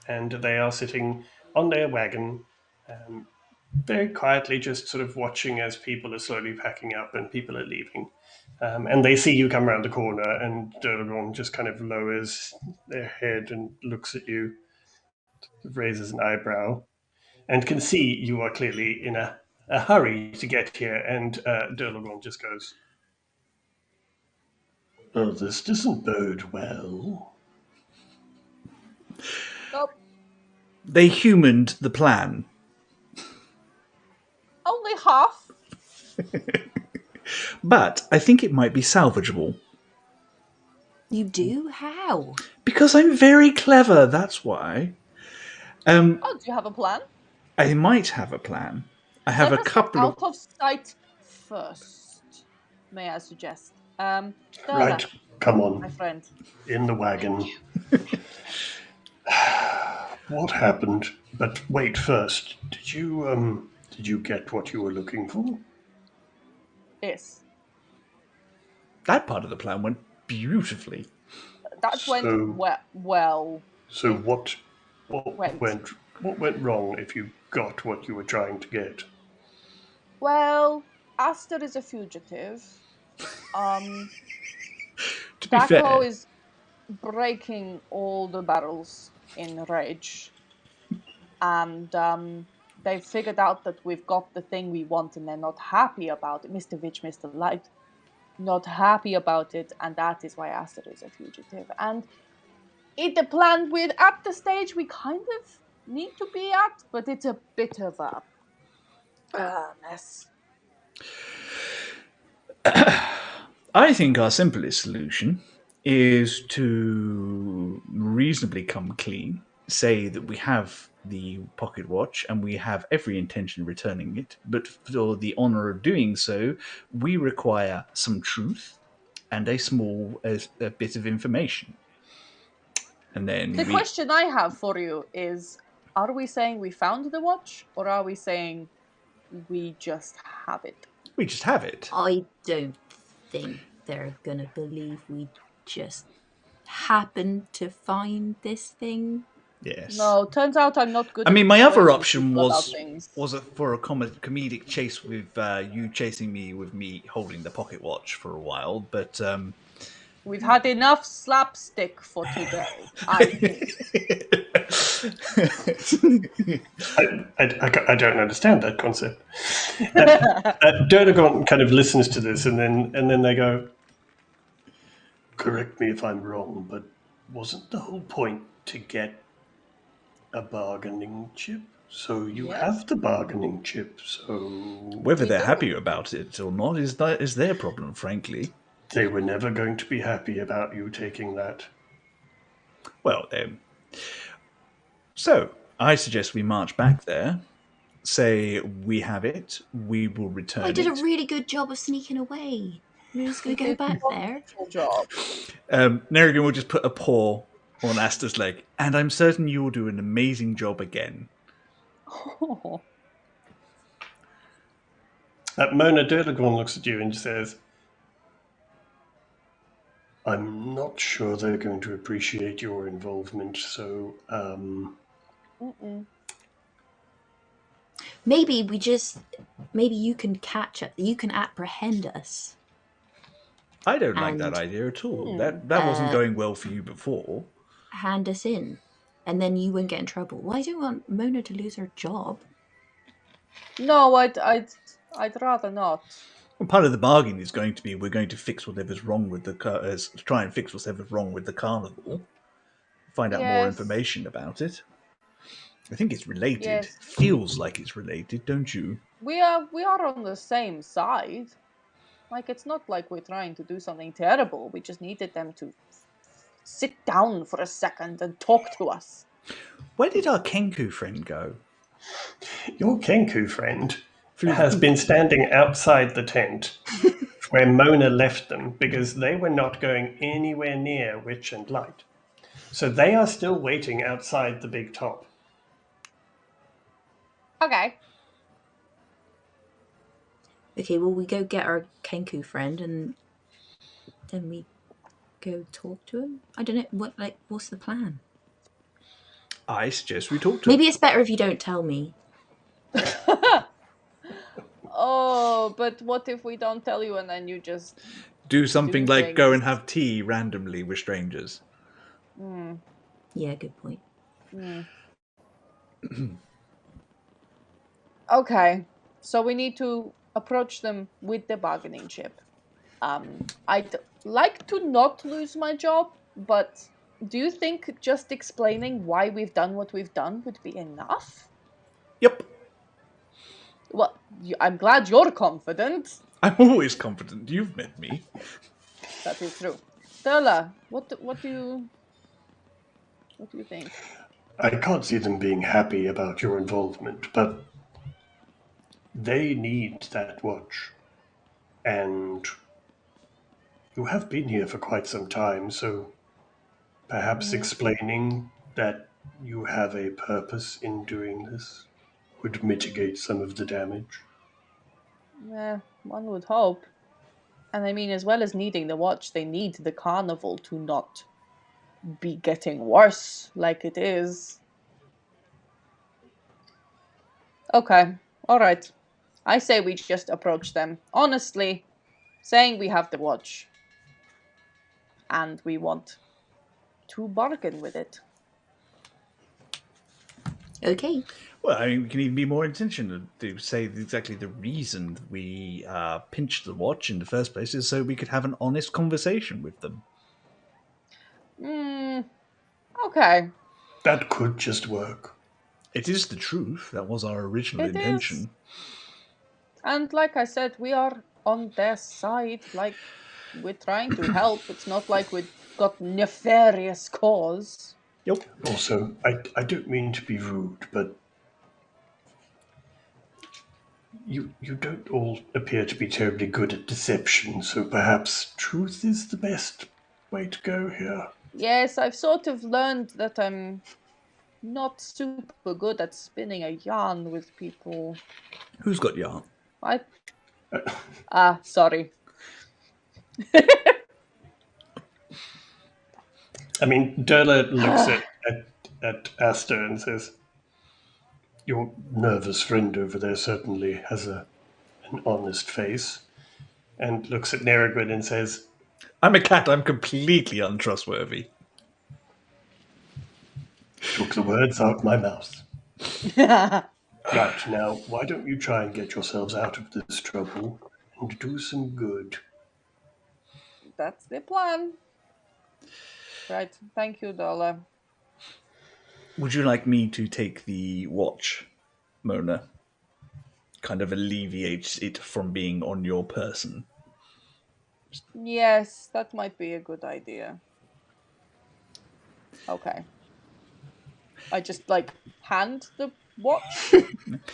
and they are sitting on their wagon, very quietly, just sort of watching as people are slowly packing up and people are leaving. And they see you come around the corner, and Durlagon just kind of lowers their head and looks at you, raises an eyebrow, and can see you are clearly in a hurry to get here. And Durlagon just goes, "Oh, this doesn't bode well." Nope. They humaned the plan. Only half. But I think it might be salvageable. You do? How? Because I'm very clever, that's why. Do you have a plan? I might have a plan. I have Let a us couple get out of sight first, may I suggest? Right, Darla, come on, my friend. in the wagon. What happened? But wait, first, did you get what you were looking for? Yes. That part of the plan went beautifully. That went well. So what Went. went wrong if you got what you were trying to get? Well, Aster is a fugitive. To be Daco fair, is breaking all the barrels in rage. And they've figured out that we've got the thing we want and they're not happy about it. Mr. Witch, Mr. Light, not happy about it, and that is why Aster is a fugitive. And the plan we're at the stage we kind of need to be at, but it's a bit of a mess. I think our simplest solution is to reasonably come clean, say that we have the pocket watch and we have every intention of returning it, but for the honour of doing so, we require some truth and a small a bit of information. And then the question I have for you is, are we saying we found the watch, or are we saying we just have it? We just have it. I don't think they're gonna believe we just happened to find this thing. Yes. No, turns out I'm not good. I mean, my other option was things. for a comedic chase with you chasing me with me holding the pocket watch for a while, but we've had enough slapstick for today, I think. I don't understand that concept. Durlagon kind of listens to this, and then they go, "Correct me if I'm wrong, but wasn't the whole point to get a bargaining chip? So you have the bargaining chip, so..." Whether they're happy about it or not is their problem, frankly. They were never going to be happy about you taking that. Well, so I suggest we march back there, say we have it, we will return it. I did a really good job of sneaking away. We're just going to go back there. Job. Nerrigan will just put a paw on Aster's leg, and I'm certain you will do an amazing job again. Oh. Mona Durlagorn looks at you and says, I'm not sure they're going to appreciate your involvement, so, Maybe you can catch it. You can apprehend us. I don't like that idea at all. That wasn't going well for you before. Hand us in, and then you won't get in trouble. Well, I don't want Mona to lose her job. No, I'd rather not. Well, part of the bargain is going to be we're going to fix whatever's wrong with the try and fix whatever's wrong with the carnival. Find out more information about it. I think it's related. Yes. Feels like it's related, don't you? We are on the same side. Like, it's not like we're trying to do something terrible. We just needed them to sit down for a second and talk to us. Where did our Kenku friend go? Your Kenku friend has been standing outside the tent where Mona left them because they were not going anywhere near Witch and Light. So they are still waiting outside the big top. Okay. Okay, well, we go get our Kenku friend and then we go talk to him. I don't know, what's the plan? I suggest we talk to him. Maybe it's better if you don't tell me. Oh, but what if we don't tell you and then you just do something like go and have tea randomly with strangers? Yeah, good point. Okay, so we need to approach them with the bargaining chip. I'd like to not lose my job, but do you think just explaining why we've done what we've done would be enough? Yep. Well, I'm glad you're confident. I'm always confident. You've met me. That is true. Stella, what do you think? I can't see them being happy about your involvement, but they need that watch. And you have been here for quite some time, so perhaps explaining that you have a purpose in doing this would mitigate some of the damage. Yeah, one would hope. And I mean, as well as needing the watch, they need the carnival to not be getting worse like it is. Okay, alright. I say we just approach them honestly, saying we have the watch. And we want to bargain with it. Okay. Well, I mean, we can even be more intentional to say exactly the reason we pinched the watch in the first place is so we could have an honest conversation with them. Okay. That could just work. It is the truth. That was our original intention. Is. And like I said, we are on their side. Like, we're trying to help. It's not like we've got nefarious cause. Yep. Also, I don't mean to be rude, but you don't all appear to be terribly good at deception, so perhaps truth is the best way to go here. Yes, I've sort of learned that I'm not super good at spinning a yarn with people. Who's got yarn? Sorry. I mean, Durla looks at Aster and says, your nervous friend over there certainly has an honest face, and looks at Nerigrid and says, I'm a cat. I'm completely untrustworthy. Took the words out my mouth. Right, now, why don't you try and get yourselves out of this trouble and do some good? That's the plan. Right, thank you, Dola. Would you like me to take the watch, Mona? Kind of alleviates it from being on your person. Yes, that might be a good idea. Okay. I just, hand the watch to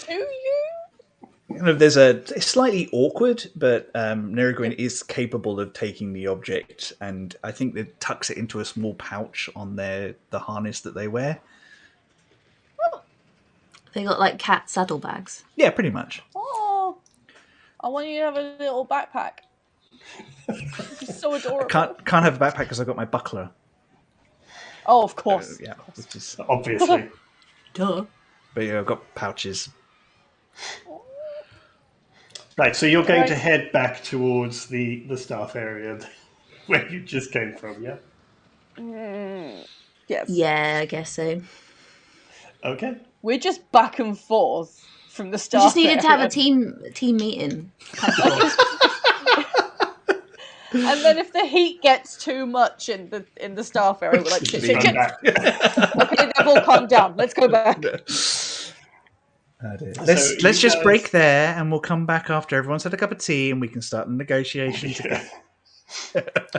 you? there's it's slightly awkward, but Nerigwin is capable of taking the object, and I think it tucks it into a small pouch on the harness that they wear. They got like cat saddlebags. Yeah, pretty much. Oh, I want you to have a little backpack. It's so adorable. Can't have a backpack because I've got my buckler. Oh, of course. Yeah, which is Obviously. Duh. But yeah, I've got pouches. Right, so you're going to head back towards the staff area where you just came from, yeah? Yes. Yeah, I guess so. Okay. We're just back and forth from the We start. just needed to have a team meeting. And then if the heat gets too much in the staff area, we're like, shit. Come back. Okay, they've all calmed down. Let's go back. Let's just break there, and we'll come back after everyone's had a cup of tea, and we can start the negotiations again.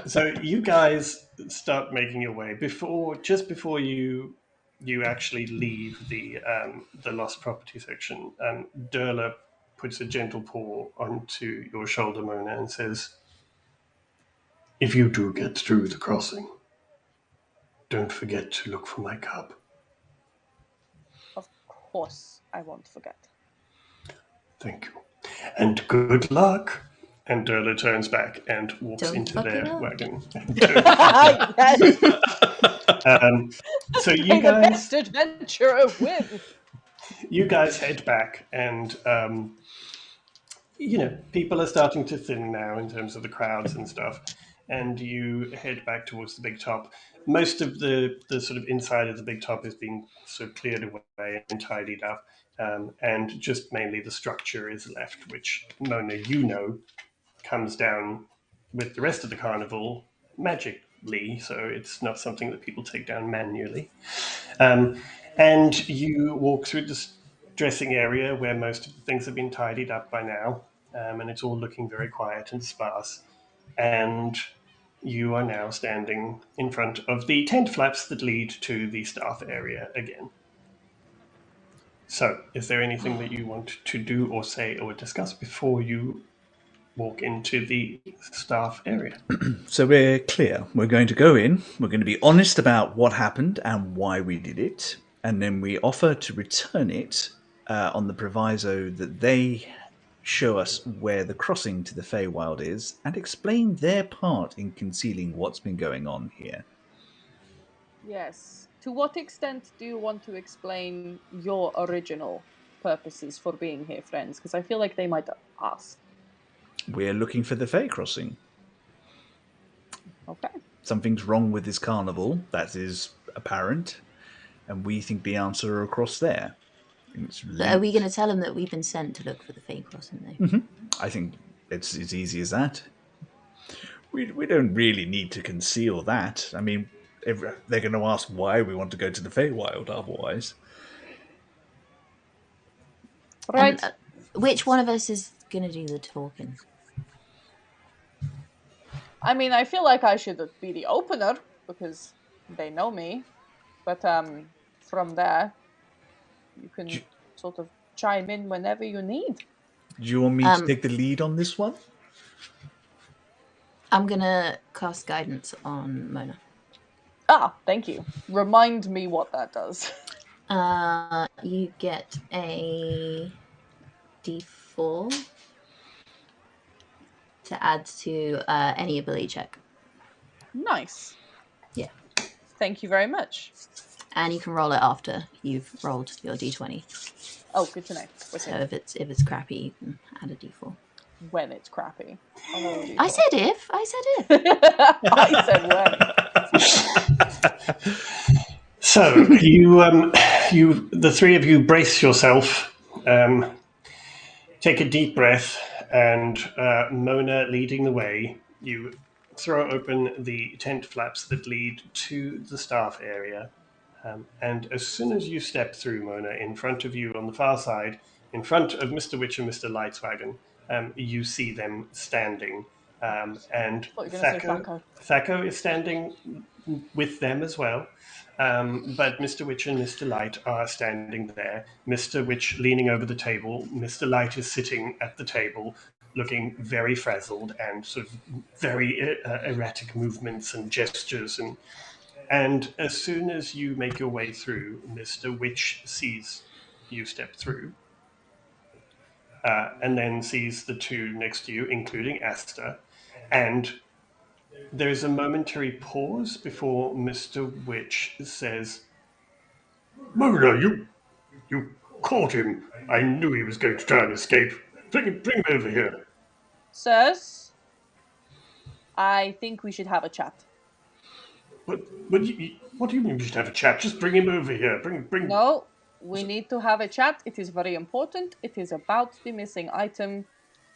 So you guys start making your way just before you actually leave the lost property section. Durla puts a gentle paw onto your shoulder, Mona, and says, "If you do get through the crossing, don't forget to look for my cub." Of course, I won't forget. Thank you. And good luck. And Durla turns back and walks into their wagon. Yes. So you May the guys, best adventurer win. you guys head back, and people are starting to thin now in terms of the crowds and stuff. And you head back towards the big top. Most of the sort of inside of the big top is being sort of cleared away and tidied up, and just mainly the structure is left, which Mona, comes down with the rest of the carnival magically, so it's not something that people take down manually. And you walk through this dressing area where most of the things have been tidied up by now, and it's all looking very quiet and sparse. And you are now standing in front of the tent flaps that lead to the staff area again. So, is there anything that you want to do or say or discuss before you walk into the staff area? So we're clear. We're going to go in. We're going to be honest about what happened and why we did it. And then we offer to return it on the proviso that they show us where the crossing to the Feywild is and explain their part in concealing what's been going on here. Yes. To what extent do you want to explain your original purposes for being here, friends? Because I feel like they might ask. We're looking for the Fey crossing. Okay. Something's wrong with this carnival. That is apparent. And we think the answer are across there. But are we going to tell them that we've been sent to look for the Fey crossing, though? Mm-hmm. I think it's as easy as that. We don't really need to conceal that. I mean, if they're going to ask why we want to go to the Feywild otherwise. Right. And, which one of us is going to do the talking? I mean, I feel like I should be the opener because they know me. But from there, you can sort of chime in whenever you need. Do you want me to take the lead on this one? I'm going to cast guidance on Mona. Ah, thank you. Remind me what that does. You get a D4 to add to any ability check. Nice. Yeah. Thank you very much. And you can roll it after you've rolled your D20. Oh, good to know. So if it's crappy, you can add a D4. When it's crappy. I said if. I said when. So you, the three of you, brace yourself. Take a deep breath, and Mona leading the way, you throw open the tent flaps that lead to the staff area. And as soon as you step through, Mona, in front of you on the far side, in front of Mr. Witch and Mr. Light's wagon, you see them standing. And thought you were gonna say Thaco. Thaco is standing with them as well. But Mr. Witch and Mr. Light are standing there. Mr. Witch leaning over the table. Mr. Light is sitting at the table, looking very frazzled and sort of very erratic movements and gestures. And as soon as you make your way through, Mr. Witch sees you step through, and then sees the two next to you, including Aster. And there's a momentary pause before Mr. Witch says, "Mona, you caught him. I knew he was going to try and escape. Bring him over here." Sirs, I think we should have a chat. What do you mean we should have a chat? Just bring him over here. Bring. No, we need to have a chat. It is very important. It is about the missing item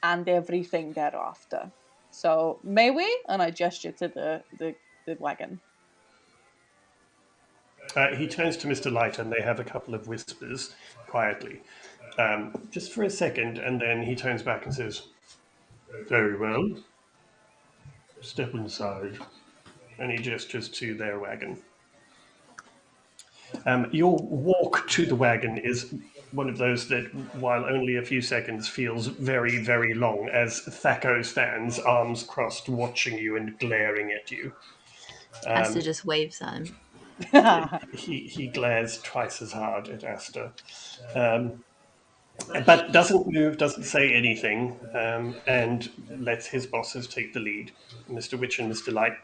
and everything thereafter. So, may we? And I gesture to the wagon. He turns to Mr. Light and they have a couple of whispers quietly, just for a second, and then he turns back and says, "Very well. Step inside." And he gestures to their wagon. Your walk to the wagon is one of those that, while only a few seconds, feels very, very long as Thaco stands, arms crossed, watching you and glaring at you. Aster just waves at him. He glares twice as hard at Aster. But doesn't move, doesn't say anything, and lets his bosses take the lead. Mr. Witch and Mr. Light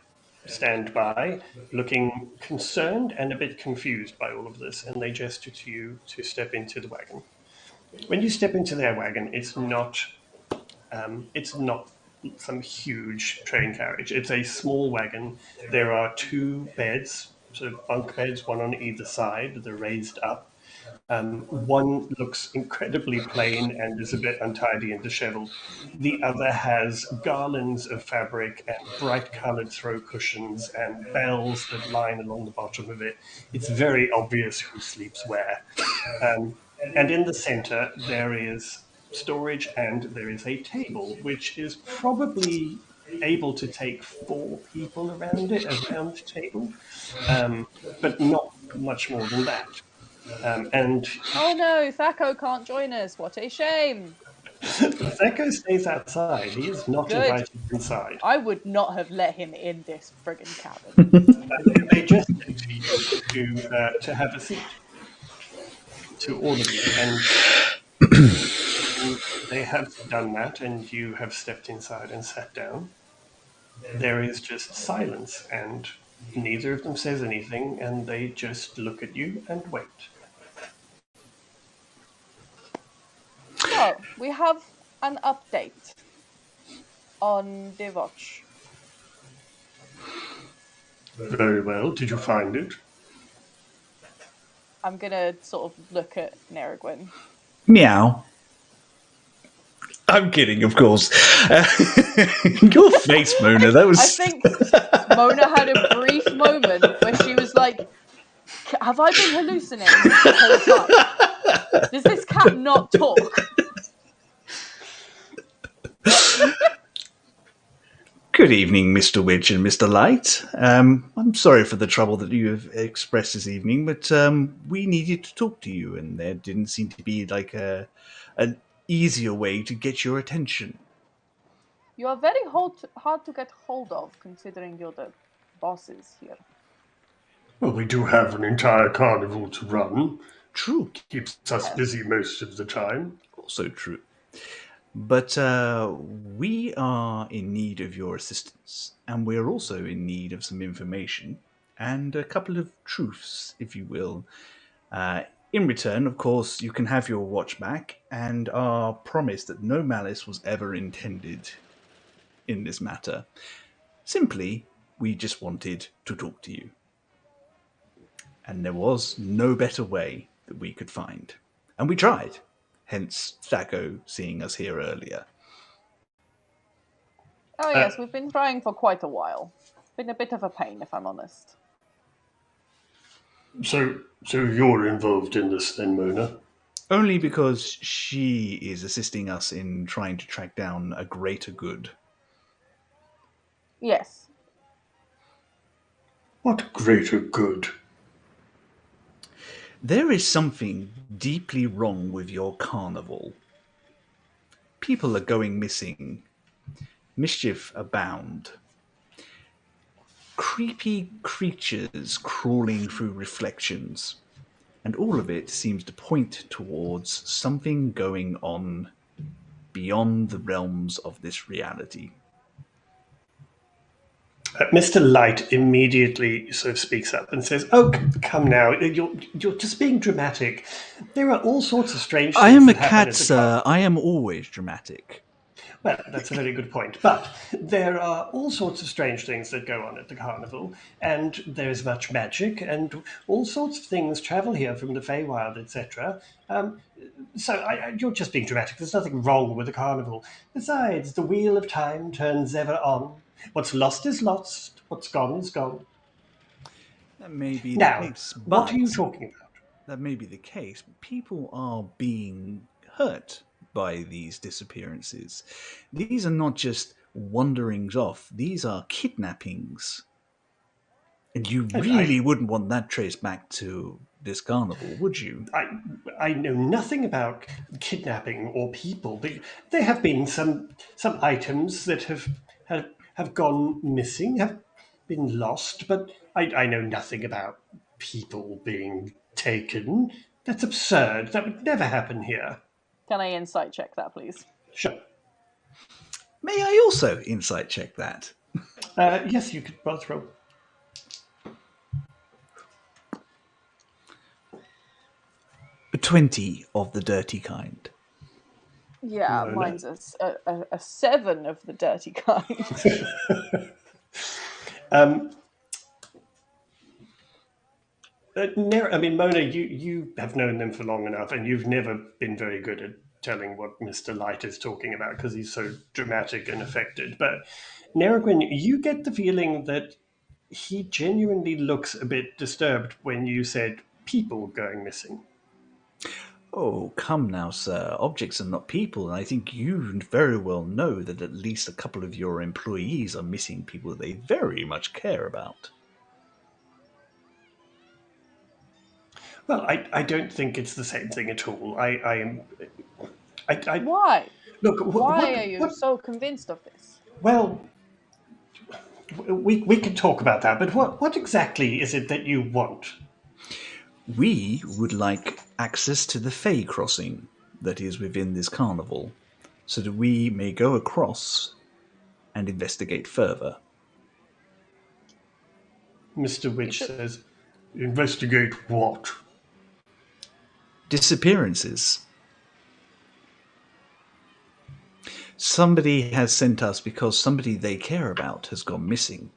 stand by, looking concerned and a bit confused by all of this, and they gesture to you to step into the wagon. When you step into their wagon, it's not some huge train carriage. It's a small wagon. There are two beds, sort of bunk beds, one on either side. They're raised up. One looks incredibly plain and is a bit untidy and disheveled. The other has garlands of fabric and bright-colored throw cushions and bells that line along the bottom of it. It's very obvious who sleeps where. And in the center, there is storage and there is a table, which is probably able to take 4 people around it, a round table, but not much more than that. And oh no, Thaco can't join us. What a shame. Thaco stays outside. He is not invited inside. I would not have let him in this friggin' cabin. They just need you to have a seat. To all of you. And they have done that, and you have stepped inside and sat down. There is just silence, and neither of them says anything, and they just look at you and wait. So, we have an update on the watch. Very well. Did you find it? I'm gonna sort of look at Nerigwin. Meow. I'm kidding, of course. Your face, Mona, that was... I think Mona had a brief moment where she was like, have I been hallucinating the whole time? Does this cat not talk? Good evening, Mr. Witch and Mr. Light. I'm sorry for the trouble that you have expressed this evening, but we needed to talk to you, and there didn't seem to be like an easier way to get your attention. You are very hard to get hold of, considering you're the bosses here. Well, we do have an entire carnival to run. True. Keeps us busy most of the time. Also true. But we are in need of your assistance, and we're also in need of some information and a couple of truths, if you will. In return, of course, you can have your watch back and our promise that no malice was ever intended in this matter. Simply, we just wanted to talk to you. And there was no better way that we could find. And we tried. Hence, Thaco seeing us here earlier. Oh yes, we've been trying for quite a while. Been a bit of a pain, if I'm honest. So you're involved in this then, Mona? Only because she is assisting us in trying to track down a greater good. Yes. What greater good? There is something deeply wrong with your carnival. People are going missing. Mischief abound. Creepy creatures crawling through reflections. And all of it seems to point towards something going on beyond the realms of this reality. Mr. Light immediately sort of speaks up and says, "Oh, come now, you're just being dramatic. There are all sorts of strange things I am a that happen cat, at the sir. carnival." I am always dramatic. Well, that's a very good point. But there are all sorts of strange things that go on at the carnival, and there's much magic, and all sorts of things travel here from the Feywild, etc. You're just being dramatic. There's nothing wrong with the carnival. Besides, the wheel of time turns ever on. What's lost is lost. What's gone is gone. That may be the Now, case, what but are you talking about? that may be the case. People are being hurt by these disappearances. These are not just wanderings off, these are kidnappings. And you really wouldn't want that traced back to this carnival, would you? I know nothing about kidnapping or people. There have been some items that have gone missing, have been lost, but I know nothing about people being taken. That's absurd. That would never happen here. Can I insight check that, please? Sure. May I also insight check that? Yes, you could both roll. A 20 of the dirty kind. Yeah, No. mine's a 7 of the dirty kind. Mona, you have known them for long enough, and you've never been very good at telling what Mr. Light is talking about because he's so dramatic and affected. But Narragwin, you get the feeling that he genuinely looks a bit disturbed when you said people going missing. Oh, come now, sir. Objects are not people, and I think you very well know that at least a couple of your employees are missing people they very much care about. Well, I don't think it's the same thing at all. Why? Look. Why are you so convinced of this? Well, we can talk about that. But what exactly is it that you want? We would like access to the Fey crossing that is within this carnival, so that we may go across and investigate further. Mr. Witch says, "Investigate what?" Disappearances. Somebody has sent us because somebody they care about has gone missing.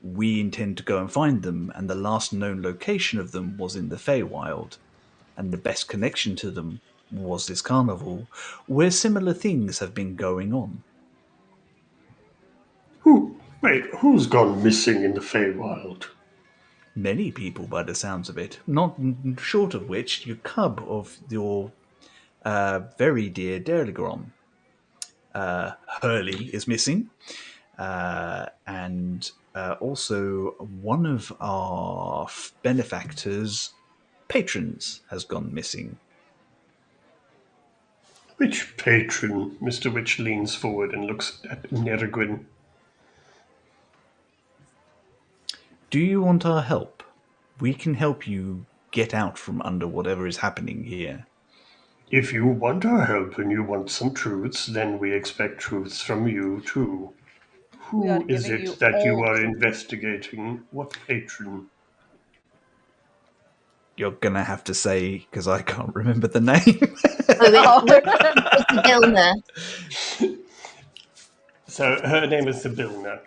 We intend to go and find them, and the last known location of them was in the Feywild, and the best connection to them was this carnival, where similar things have been going on. Who's gone missing in the Feywild? Many people, by the sounds of it, not short of which your cub of your very dear Derligron. Hurley is missing, and also one of our benefactors' patrons has gone missing. Which patron? Mr. Witch leans forward and looks at Nergwin. Do you want our help? We can help you get out from under whatever is happening here. If you want our help and you want some truths, then we expect truths from you too. Who is it that you are investigating? What patron? You're gonna have to say, because I can't remember the name. Vilna. So her name is Sibilna.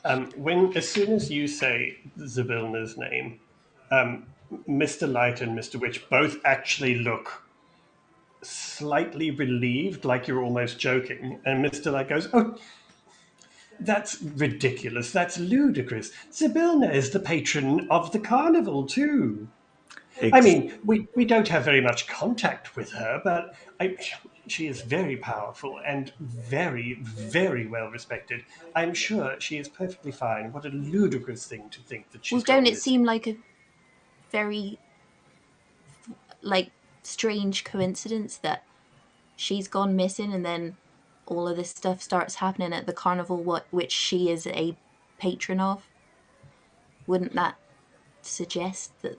As soon as you say Sibilna's name, Mr. Light and Mr. Witch both actually look slightly relieved, like you're almost joking. And Mr. Light goes, "Oh, that's ridiculous. That's ludicrous. Sibilna is the patron of the carnival too. I mean, we don't have very much contact with her, but she is very powerful and very, very well respected. I'm sure she is perfectly fine. What a ludicrous thing to think that she's Don't gone it missing. seem like a very strange coincidence that she's gone missing and then all of this stuff starts happening at the carnival, which she is a patron of? Wouldn't that suggest that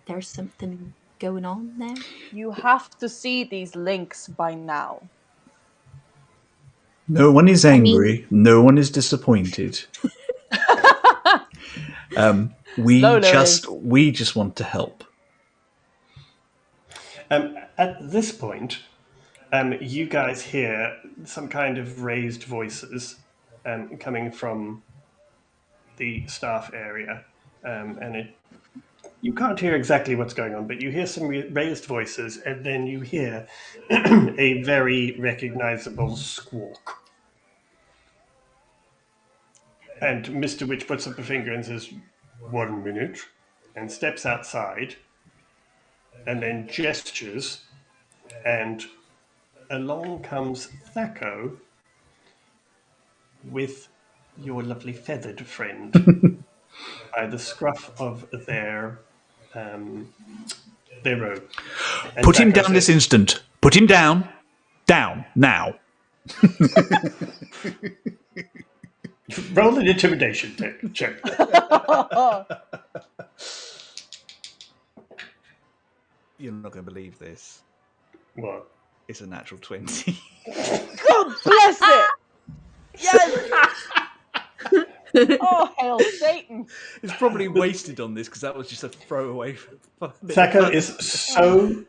there's something going on there? You have to see these links by now. No one is angry. No one is disappointed. We just want to help. At this point, you guys hear some kind of raised voices coming from the staff area, and you can't hear exactly what's going on, but you hear some raised voices, and then you hear a very recognizable squawk. And Mr. Witch puts up a finger and says, 1 minute, and steps outside, and then gestures, and along comes Thaco with your lovely feathered friend by the scruff of their robe. And Put him Thaco down says, this instant. Put him down. Down now. Roll an intimidation check. You're not going to believe this. What? It's a natural 20. God bless it! Yes! Oh, hail Satan! It's probably wasted on this because that was just a throwaway. Thaco is so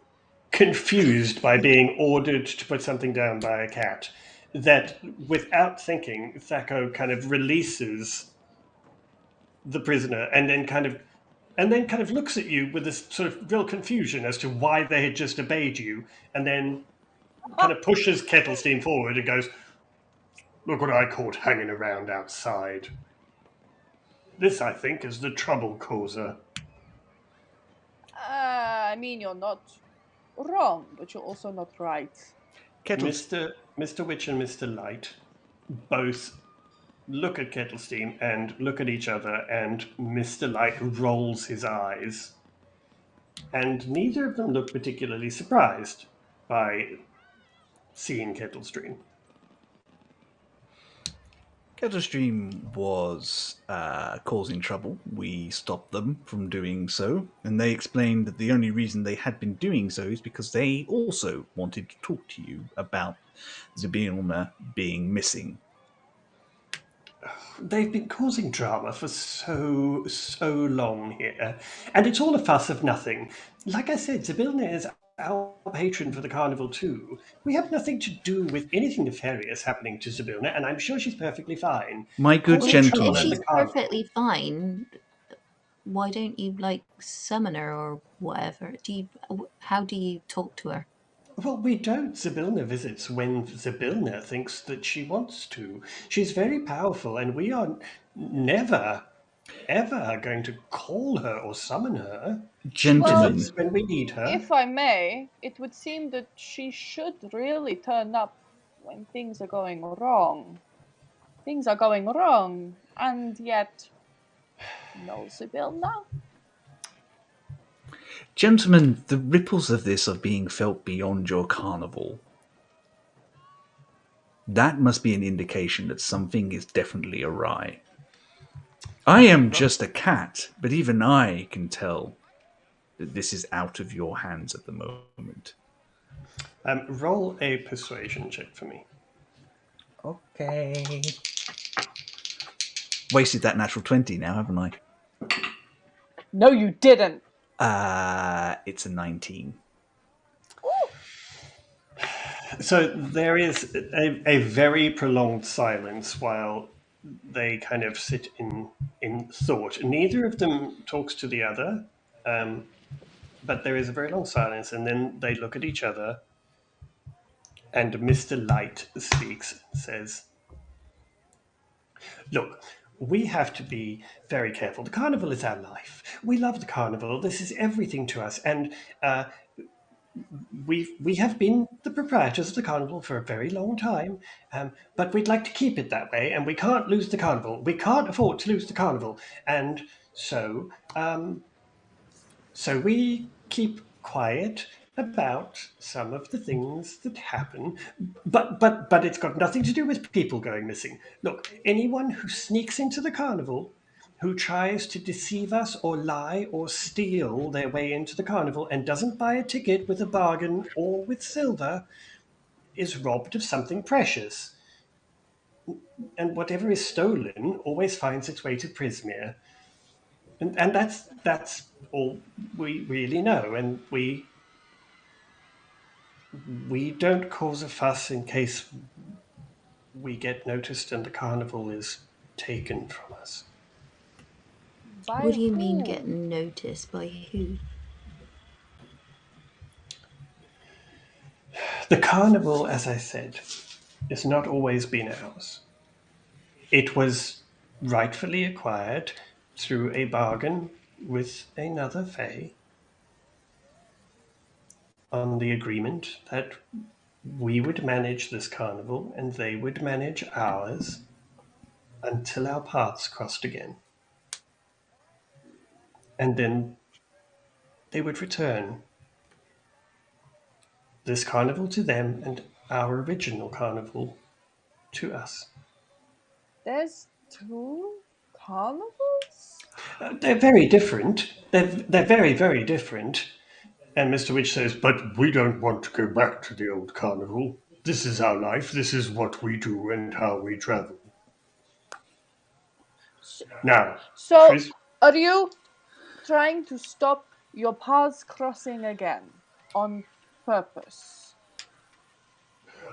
confused by being ordered to put something down by a cat that without thinking, Thaco kind of releases the prisoner and then kind of looks at you with this sort of real confusion as to why they had just obeyed you, and then kind of pushes Kettlestein forward and goes, "Look what I caught hanging around outside. This, I think, is the trouble causer." I mean, you're not wrong, but you're also not right. Mr. Witch and Mr. Light both look at Kettlestein and look at each other, and Mr. Light rolls his eyes. And neither of them look particularly surprised by seeing Kettlestein. Kettlestream was causing trouble. We stopped them from doing so, and they explained that the only reason they had been doing so is because they also wanted to talk to you about Zabilna being missing. They've been causing drama for so long here, and it's all a fuss of nothing. Like I said, Zabilna is our patron for the carnival too. We have nothing to do with anything nefarious happening to Zabilna, and I'm sure she's perfectly fine. My good gentleman. If she's perfectly fine, why don't you summon her or whatever? How do you talk to her? Well, we don't. Zabilna visits when Zabilna thinks that she wants to. She's very powerful, and we are never, ever going to call her or summon her. Gentlemen. When we need her. If I may, it would seem that she should really turn up when things are going wrong. Things are going wrong, and yet, no Zabilna. Gentlemen, the ripples of this are being felt beyond your carnival. That must be an indication that something is definitely awry. I am just a cat, but even I can tell that this is out of your hands at the moment. Roll a persuasion check for me. Okay. Wasted that natural 20 now, haven't I? No, you didn't. It's a 19. So there is a very prolonged silence while they kind of sit in thought. Neither of them talks to the other, but there is a very long silence, and then they look at each other, and Mr. Light speaks, says, "Look, we have to be very careful. The carnival is our life. We love the carnival. This is everything to us. And we have been the proprietors of the carnival for a very long time, but we'd like to keep it that way, and we can't lose the carnival. We can't afford to lose the carnival, and so so we keep quiet about some of the things that happen, but it's got nothing to do with people going missing. Look, anyone who sneaks into the carnival, who tries to deceive us or lie or steal their way into the carnival and doesn't buy a ticket with a bargain or with silver, is robbed of something precious. And whatever is stolen always finds its way to Prismere. And that's all we really know. And we don't cause a fuss in case we get noticed and the carnival is taken from us. By What do you who? mean get noticed? By who? The carnival, as I said, has not always been ours. It was rightfully acquired through a bargain with another fae on the agreement that we would manage this carnival and they would manage ours until our paths crossed again. And then they would return this carnival to them and our original carnival to us. There's 2 carnivals? They're very different. They're very, very different. And Mr. Witch says, but we don't want to go back to the old carnival. This is our life. This is what we do and how we travel. Now, So, Chris, are you trying to stop your paths crossing again on purpose?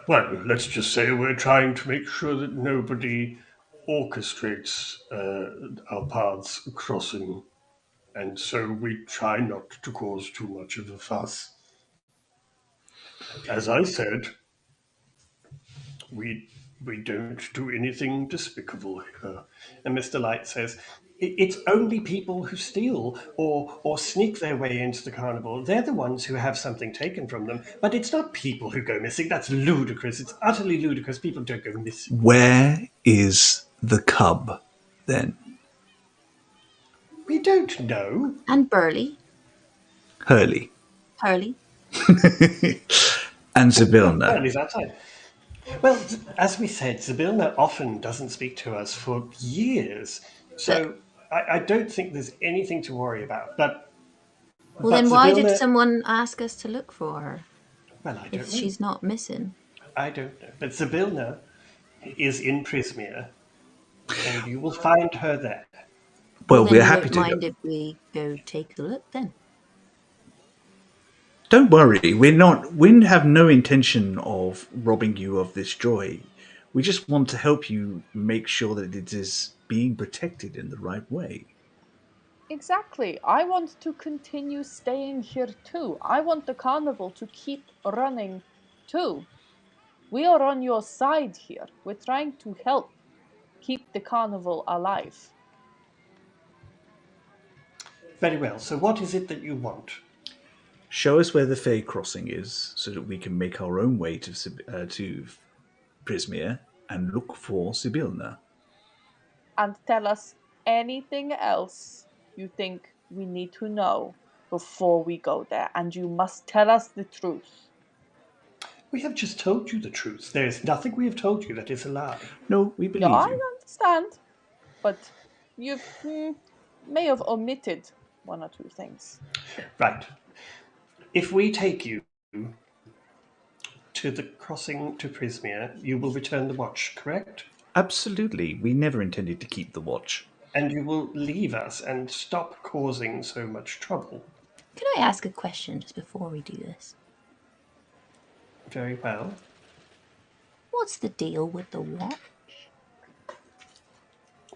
well, let's just say we're trying to make sure that nobody orchestrates our paths crossing, and so we try not to cause too much of a fuss. As I said, we we don't do anything despicable here. And Mr. Light says, It's only people who steal or sneak their way into the carnival. They're the ones who have something taken from them. But it's not people who go missing. That's ludicrous. It's utterly ludicrous. People don't go missing. Where is the cub then? We don't know. And Burley. Hurley. Hurley. And Zybilna. Apparently outside. Well, as we said, Zybilna often doesn't speak to us for years. So I don't think there's anything to worry about. But then why Zybilna, did someone ask us to look for her well, I don't if know. she's not missing? I don't know. But Zybilna is in Prismere, and you will find her there. Well, then we're you happy won't to mind go. if we go take a look then. Don't worry, we have no intention of robbing you of this joy. We just want to help you make sure that it is being protected in the right way. Exactly. I want to continue staying here too. I want the carnival to keep running too. We are on your side here. We're trying to help keep the carnival alive. Very well. So what is it that you want? Show us where the Fey crossing is, so that we can make our own way to Prismere and look for Zybilna. And tell us anything else you think we need to know before we go there. And you must tell us the truth. We have just told you the truth. There is nothing we have told you that is a lie. No, we No, believe I you. understand. But you may have omitted 1 or 2 things. Right. If we take you to the crossing to Prismere, you will return the watch, correct? Absolutely. We never intended to keep the watch. And you will leave us and stop causing so much trouble. Can I ask a question just before we do this? Very well. What's the deal with the watch?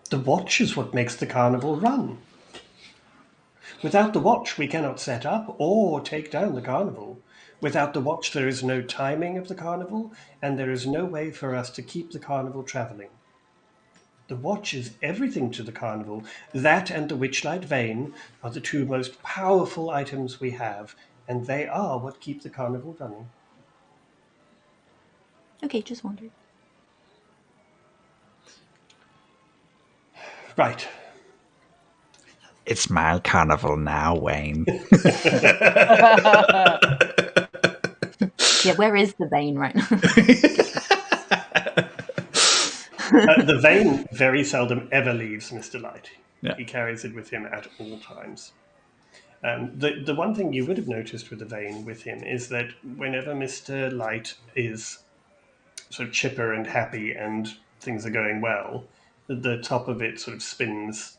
The watch is what makes the carnival run. Without the watch, we cannot set up or take down the carnival. Without the watch, there is no timing of the carnival, and there is no way for us to keep the carnival traveling. The watch is everything to the carnival. That and the Witchlight vein are the 2 most powerful items we have, and they are what keep the carnival running. Okay, just wondered. Right. It's my carnival now, Wayne. Yeah, where is the vein right now? The vein very seldom ever leaves Mr. Light. Yeah. He carries it with him at all times. The one thing you would have noticed with the vein with him is that whenever Mr. Light is sort of chipper and happy and things are going well, the top of it sort of spins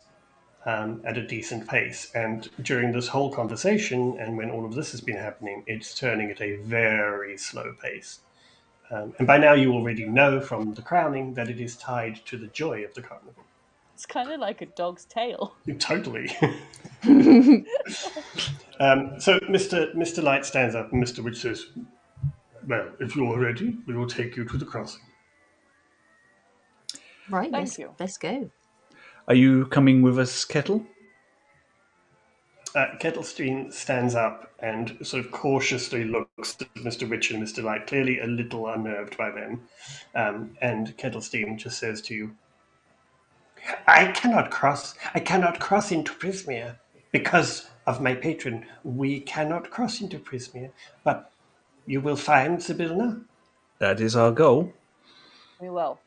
at a decent pace. And during this whole conversation, and when all of this has been happening, it's turning at a very slow pace. And by now you already know from the crowning that it is tied to the joy of the carnival. It's kind of like a dog's tail. Totally. So Mr. Light stands up and Mr. Witch says, well, if you're ready, we will take you to the crossing. Right, Thank you. let's go. Are you coming with us, Kettle? Kettlestein stands up and sort of cautiously looks at Mr. Witch and Mr. Light, clearly a little unnerved by them. And Kettlestein just says to you, I cannot cross into Prismere because of my patron. We cannot cross into Prismere, but you will find Sibylla. That is our goal. We will.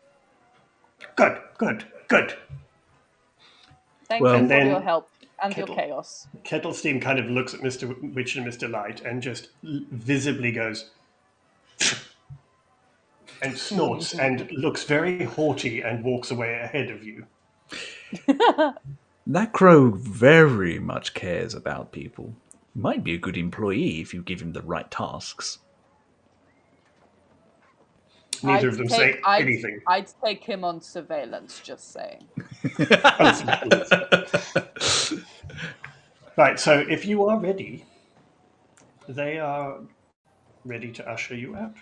Good. Thank Well- you And for then your help and Kettle- your chaos. Kettlestein kind of looks at Mr. Witch and Mr. Light and just visibly goes and snorts and looks very haughty and walks away ahead of you. That crow very much cares about people. He might be a good employee if you give him the right tasks. Neither of them say anything. I'd take him on surveillance, just saying. Right, so if you are ready, they are ready to usher you out.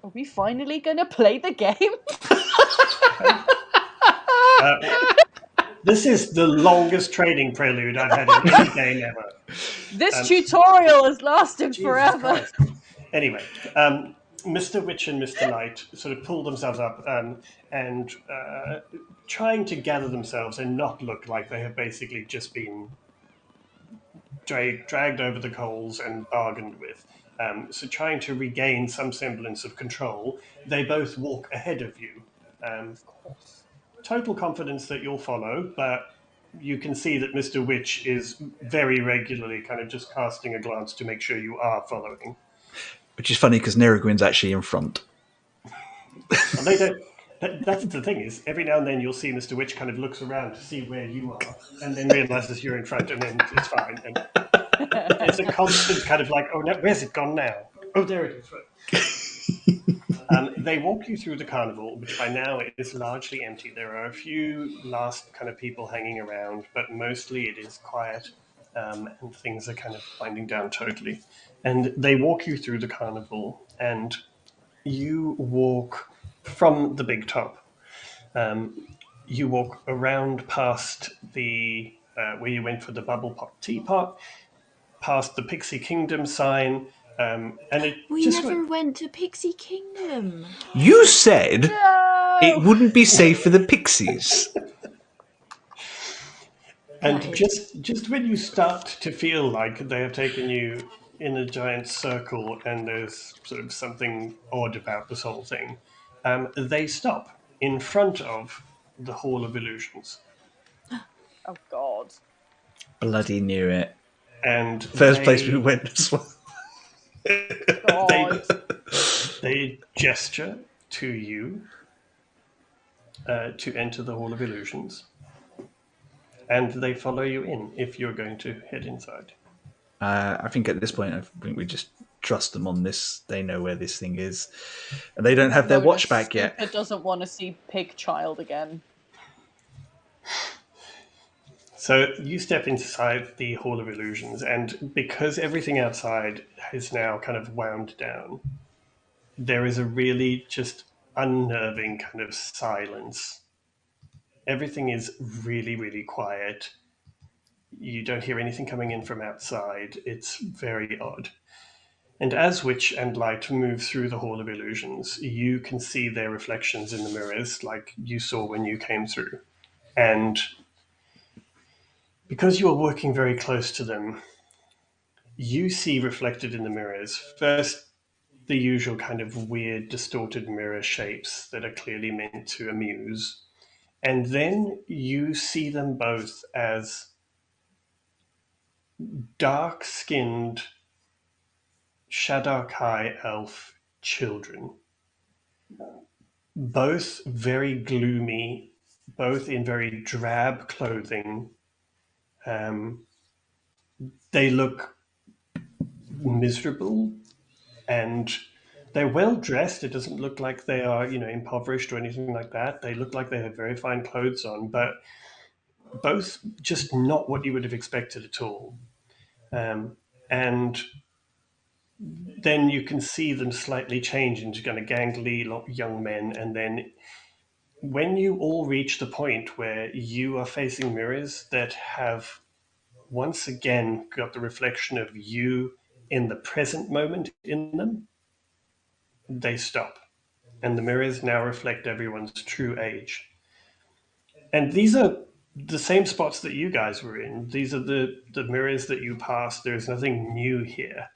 Are we finally going to play the game? This is the longest training prelude I've had in any game ever. This tutorial has lasted Jesus forever. Christ. Anyway, Mr. Witch and Mr. Light sort of pull themselves up and trying to gather themselves and not look like they have basically just been dragged over the coals and bargained with. So trying to regain some semblance of control, they both walk ahead of you. Total confidence that you'll follow, but you can see that Mr. Witch is very regularly kind of just casting a glance to make sure you are following. Which is funny because Nerigwin's actually in front. And they don't. That's the thing is, every now and then you'll see Mr. Witch kind of looks around to see where you are, and then realizes you're in front, and then it's fine. And it's a constant kind of like, oh, no, where's it gone now? Oh, there it is. They walk you through the carnival, which by now is largely empty. There are a few last kind of people hanging around, but mostly it is quiet, and things are kind of winding down totally. And they walk you through the carnival, and you walk from the big top. You walk around past the where you went for the bubble pop teapot, past the Pixie Kingdom sign, and it We just never went to Pixie Kingdom. You said No! it wouldn't be safe for the pixies. And That just when you start to feel like they have taken you in a giant circle and there's sort of something odd about this whole thing, they stop in front of the Hall of Illusions. Oh, God. Bloody knew it. And First place we went as well. God. They gesture to you to enter the Hall of Illusions. And they follow you in if you're going to head inside. I think at this point, I think we just trust them on this. They know where this thing is. And they don't have their watch back yet. That doesn't want to see Pig Child again. So you step inside the Hall of Illusions, and because everything outside is now kind of wound down, there is a really just unnerving kind of silence. Everything is really, really quiet. You don't hear anything coming in from outside. It's very odd. And as Witch and Light move through the Hall of Illusions, you can see their reflections in the mirrors like you saw when you came through. And because you are working very close to them, you see reflected in the mirrors, first, the usual kind of weird, distorted mirror shapes that are clearly meant to amuse. And then you see them both as dark-skinned Shadar High elf children, both very gloomy, both in very drab clothing. They look miserable, and they're well dressed. It doesn't look like they are, impoverished or anything like that. They look like they have very fine clothes on, but both just not what you would have expected at all. And then you can see them slightly change into kind of gangly young men. And then when you all reach the point where you are facing mirrors that have once again got the reflection of you in the present moment in them, they stop. And the mirrors now reflect everyone's true age. And these are the same spots that you guys were in. These are the mirrors that you passed. There's nothing new here.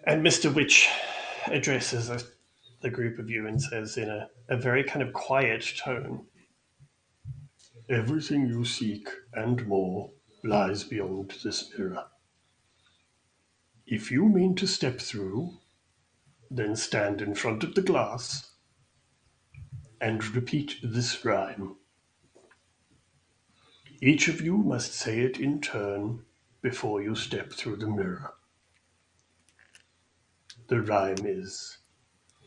And Mr. Witch addresses the group of you and says in a very kind of quiet tone, "Everything you seek and more lies beyond this mirror. If you mean to step through, then stand in front of the glass and repeat this rhyme. Each of you must say it in turn before you step through the mirror. The rhyme is,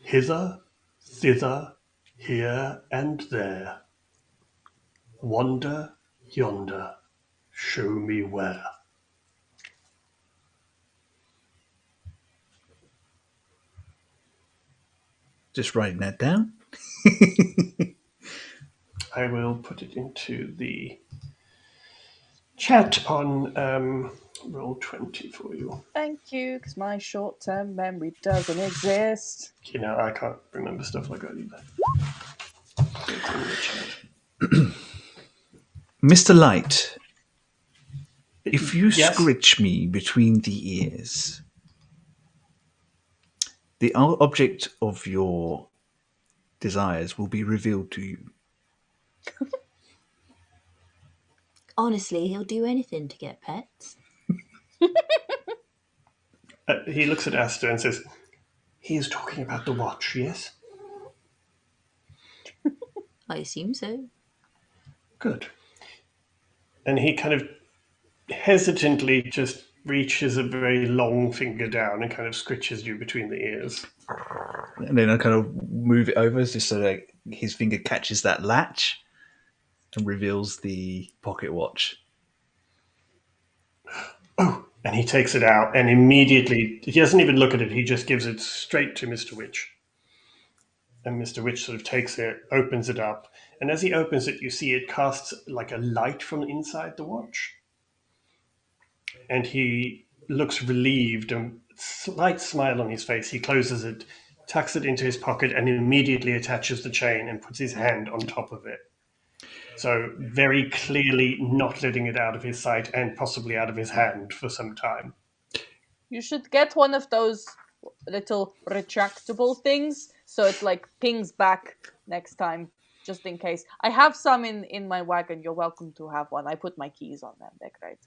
hither, thither, here and there. Wander, yonder, show me where." Just writing that down. I will put it into the chat on Roll20 for you. Thank you, because my short-term memory doesn't exist. I can't remember stuff like that either. It's in the chat. Mr. Light, if you Yes? scritch me between the ears, the object of your desires will be revealed to you. Honestly, he'll do anything to get pets. He looks at Aster and says, "He is talking about the watch, yes?" I assume so. Good. And he kind of hesitantly just reaches a very long finger down and kind of scritches you between the ears. And then I kind of move it over just so that his finger catches that latch and reveals the pocket watch. Oh, and he takes it out and immediately, he doesn't even look at it, he just gives it straight to Mr. Witch. And Mr. Witch sort of takes it, opens it up, and as he opens it, you see it casts like a light from inside the watch. And he looks relieved and slight smile on his face. He closes it, tucks it into his pocket, and immediately attaches the chain and puts his hand on top of it. So very clearly not letting it out of his sight and possibly out of his hand for some time. You should get one of those little retractable things so it like pings back next time, just in case. I have some in my wagon. You're welcome to have one. I put my keys on them. They're great.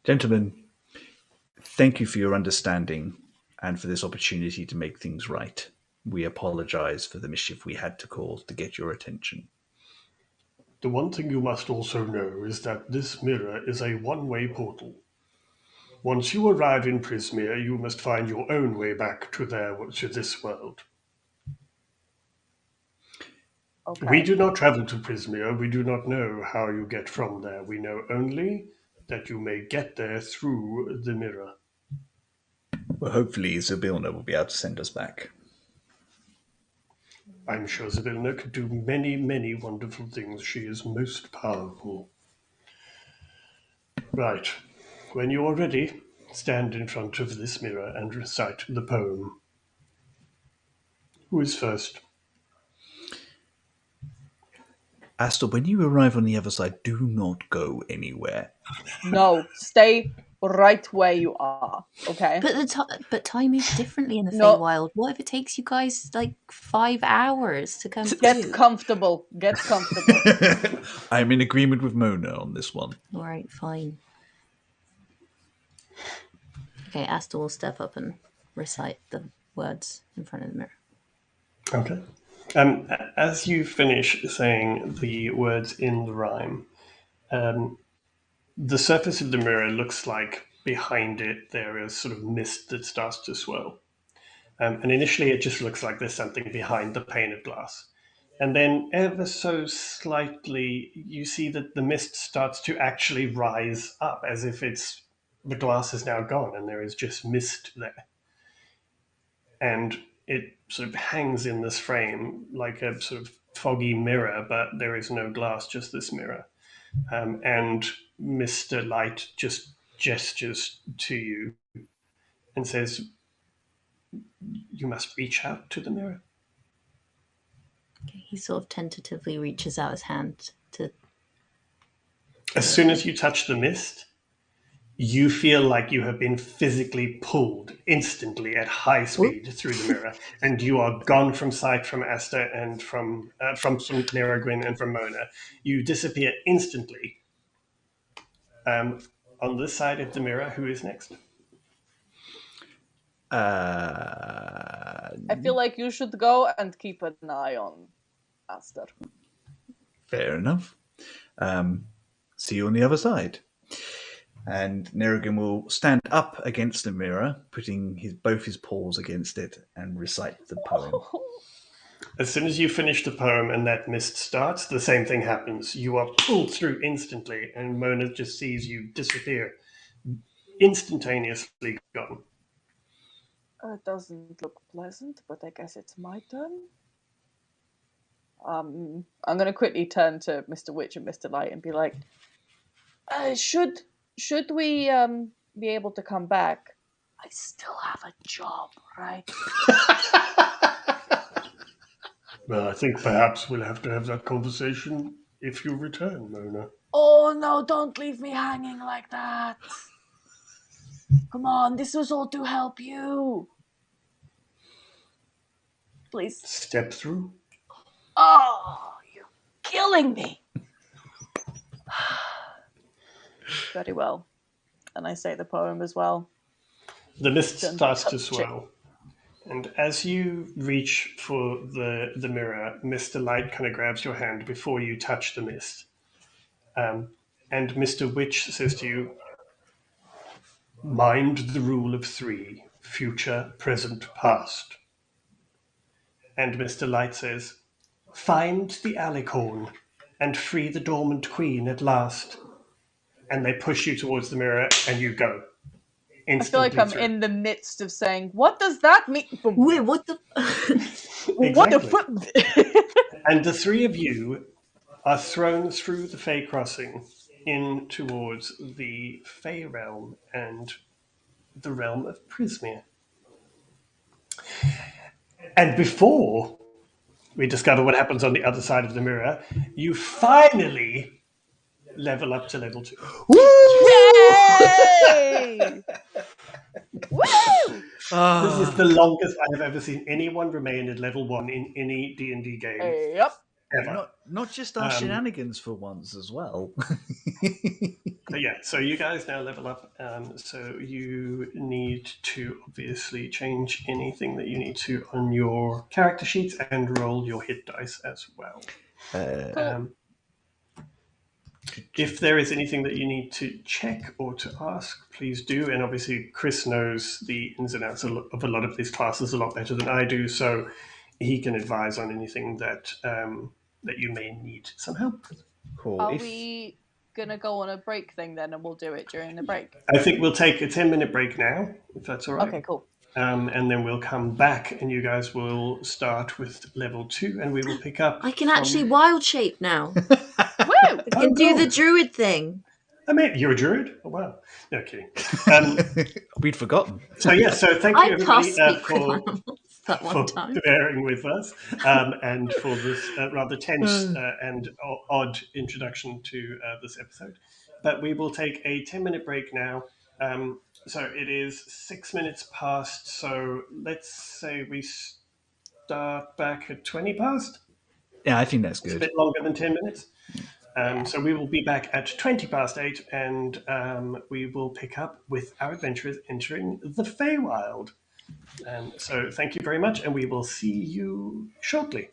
Gentlemen, thank you for your understanding and for this opportunity to make things right. We apologize for the mischief we had to cause to get your attention. The one thing you must also know is that this mirror is a one-way portal. Once you arrive in Prismere, you must find your own way back to this world. Okay. We do not travel to Prismere. We do not know how you get from there. We know only that you may get there through the mirror. Well, hopefully Zabilna will be able to send us back. I'm sure Zybilna could do many, many wonderful things. She is most powerful. Right. When you are ready, stand in front of this mirror and recite the poem. Who is first? Aster, when you arrive on the other side, do not go anywhere. No, stay right where you are. Okay. But time moves differently in the No. Feywild. What if it takes you guys like 5 hours to come Get through? comfortable. Get comfortable. I'm in agreement with Mona on this one. All right, fine. Okay, Aster will step up and recite the words in front of the mirror. Okay. As you finish saying the words in the rhyme, the surface of the mirror looks like behind it there is sort of mist that starts to swirl. And initially it just looks like there's something behind the pane of glass. And then ever so slightly, you see that the mist starts to actually rise up as if the glass is now gone and there is just mist there. And it sort of hangs in this frame like a sort of foggy mirror, but there is no glass, just this mirror. And Mr. Light just gestures to you and says, "You must reach out to the mirror." Okay, he sort of tentatively reaches out his hand to. As soon as you touch the mist, you feel like you have been physically pulled instantly at high speed through the mirror, and you are gone from sight from Aster and from Neragwin and from Mona. You disappear instantly. On this side of the mirror, who is next? I feel like you should go and keep an eye on Aster. Fair enough. See you on the other side. And Nerrigan will stand up against the mirror, putting both his paws against it, and recite the poem. As soon as you finish the poem and that mist starts, the same thing happens. You are pulled through instantly, and Mona just sees you disappear. Instantaneously gone. It doesn't look pleasant, but I guess it's my turn. I'm going to quickly turn to Mr. Witch and Mr. Light and be like, should we be able to come back? I still have a job, right? Well, I think perhaps we'll have to have that conversation if you return, Mona. Oh no, don't leave me hanging like that. Come on, this was all to help you. Please. Step through. Oh, you're killing me. Very well. And I say the poem as well. The mist starts to swirl. And as you reach for the mirror, Mr. Light kind of grabs your hand before you touch the mist. And Mr. Witch says to you, "Mind the rule of 3, future, present, past." And Mr. Light says, "Find the alicorn and free the dormant queen at last." And they push you towards the mirror and you go. I feel like I'm in the midst of saying, what does that mean? Wait, what the? Exactly. What the And the 3 of you are thrown through the Fey Crossing in towards the Fey realm and the realm of Prismere. And before we discover what happens on the other side of the mirror, you finally level up to level 2. Yay! Woo! This is the longest I have ever seen anyone remain at level 1 in any D&D game. Yep. Ever. Not just our shenanigans for once as well. But yeah, so you guys now level up. So you need to obviously change anything that you need to on your character sheets and roll your hit dice as well. If there is anything that you need to check or to ask, please do. And obviously, Chris knows the ins and outs of a lot of these classes a lot better than I do, so he can advise on anything that that you may need some help with. Cool. Are we going to go on a break thing then, and we'll do it during the break? I think we'll take a 10-minute break now, if that's all right. Okay, cool. and then we'll come back, and you guys will start with level 2, and we will pick up. I can actually wild shape now. Woo! I can do the cool. druid thing. I mean, you're a druid? Oh, wow. No kidding. We'd forgotten. So thank you I everybody can't speak with for animals that one for time. bearing with us, and for this rather tense and odd introduction to this episode. But we will take a 10-minute break now. So it is 6 minutes past. So let's say we start back at 20 past. Yeah, I think that's It's a good. bit longer than 10 minutes. So we will be back at 20 past 8, and we will pick up with our adventurers entering the Feywild. So thank you very much, and we will see you shortly.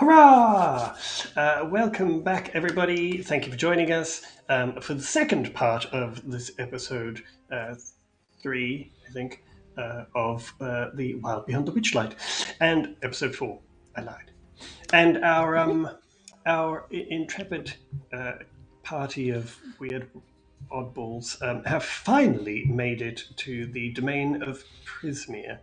Hurrah! Welcome back, everybody. Thank you for joining us for the second part of this episode 3, I think, of The Wild Beyond the Witchlight. And episode 4, I lied. And our intrepid party of weird oddballs have finally made it to the domain of Prismere.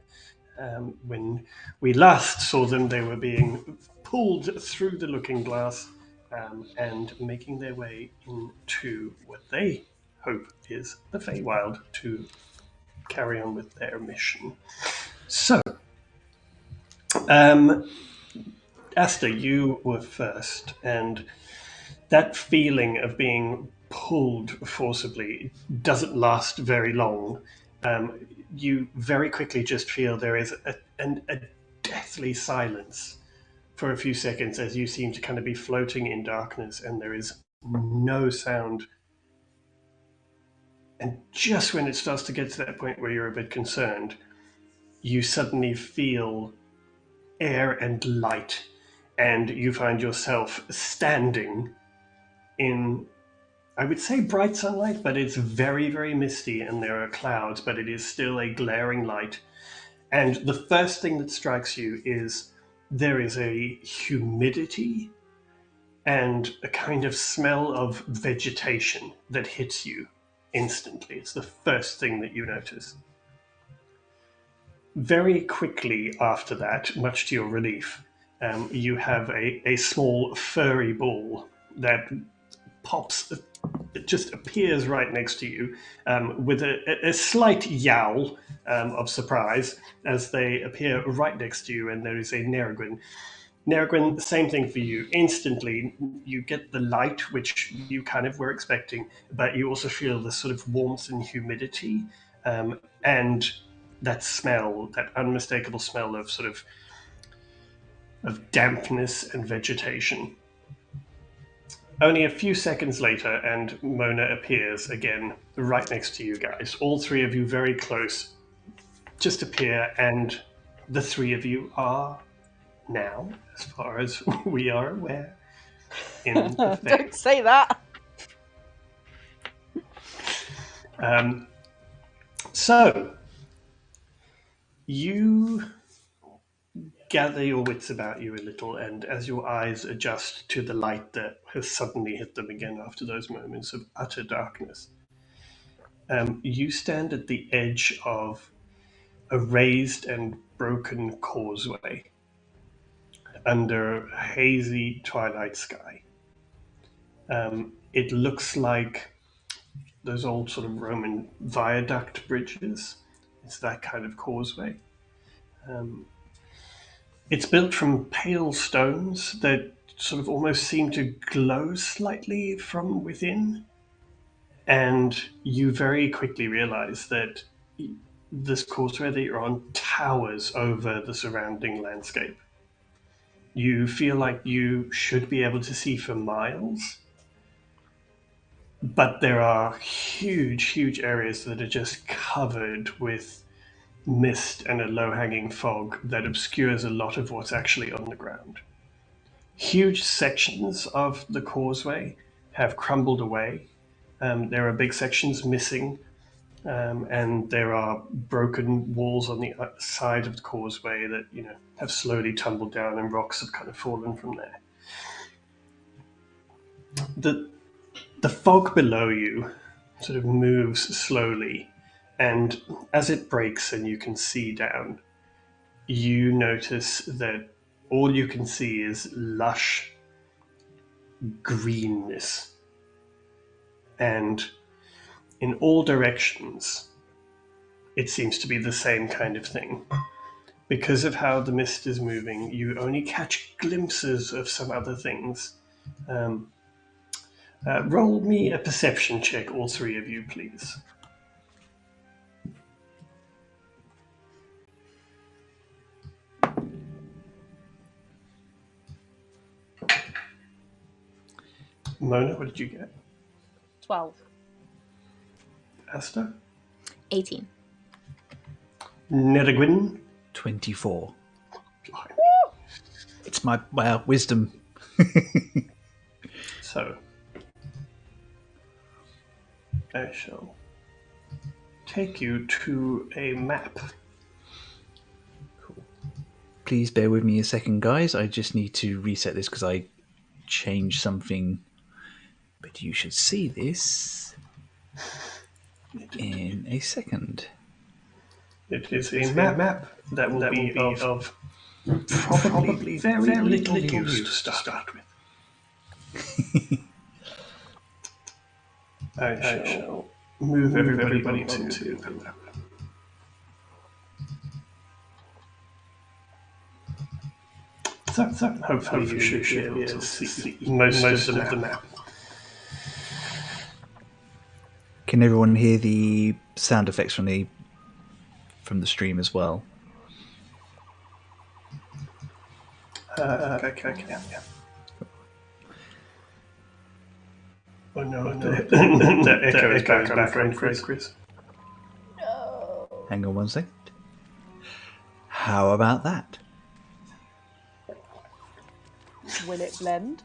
When we last saw them, they were being pulled through the looking glass and making their way into what they hope is the Feywild to carry on with their mission. So, Aster, you were first, and that feeling of being pulled forcibly doesn't last very long. You very quickly just feel there is a deathly silence for a few seconds as you seem to kind of be floating in darkness and there is no sound. And just when it starts to get to that point where you're a bit concerned, you suddenly feel air and light, and you find yourself standing in, I would say, bright sunlight, but it's very, very misty and there are clouds, but it is still a glaring light. And the first thing that strikes you is there is a humidity and a kind of smell of vegetation that hits you instantly. It's the first thing that you notice. Very quickly after that, much to your relief, you have a small furry ball that pops, it just appears right next to you with a slight yowl of surprise as they appear right next to you, and there is a Nergwin. Nergwin, same thing for you. Instantly, you get the light, which you kind of were expecting, but you also feel the sort of warmth and humidity, and that smell, that unmistakable smell of sort of dampness and vegetation. Only a few seconds later, and Mona appears again right next to you guys. All three of you very close just appear, and the three of you are now, as far as we are aware, in the Fae. Don't say that. So, you gather your wits about you a little, and as your eyes adjust to the light that has suddenly hit them again after those moments of utter darkness, you stand at the edge of a raised and broken causeway under a hazy twilight sky. It looks like those old sort of Roman viaduct bridges. It's that kind of causeway. It's built from pale stones that sort of almost seem to glow slightly from within. And you very quickly realize that this causeway that you're on towers over the surrounding landscape. You feel like you should be able to see for miles, but there are huge, huge areas that are just covered with mist and a low-hanging fog that obscures a lot of what's actually on the ground. Huge sections of the causeway have crumbled away. There are big sections missing, and there are broken walls on the side of the causeway that have slowly tumbled down, and rocks have kind of fallen from there. The fog below you sort of moves slowly, and as it breaks and you can see down, you notice that all you can see is lush greenness. And in all directions, it seems to be the same kind of thing. Because of how the mist is moving, you only catch glimpses of some other things. Roll me a perception check, all three of you, please. Mona, what did you get? 12. Aster? 18. Nedegwin? 24. Blimey. It's my wisdom. So, I shall take you to a map. Please bear with me a second, guys. I just need to reset this because I changed something. But you should see this in a second. It is a map that will be of probably very little use to start with. I shall move everybody onto the map. So hopefully you should be able to see most of the map. Can everyone hear the sound effects from the stream as well? Okay, yeah. Oh no, the echo is back, I'm afraid, Chris. Hang on one second. How about that? Will it blend?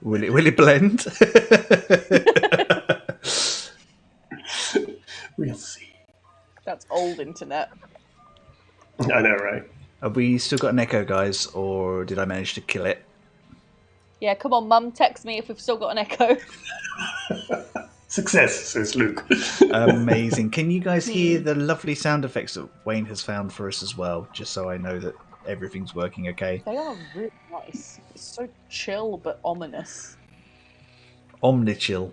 Will it blend? We'll see. That's old internet. I know, right? Have we still got an echo, guys, or did I manage to kill it? Yeah, come on, Mum, text me if we've still got an echo. Success, says Luke. Amazing. Can you guys hear the lovely sound effects that Wayne has found for us as well? Just so I know that everything's working okay. They are really nice. It's so chill but ominous. Omnichill.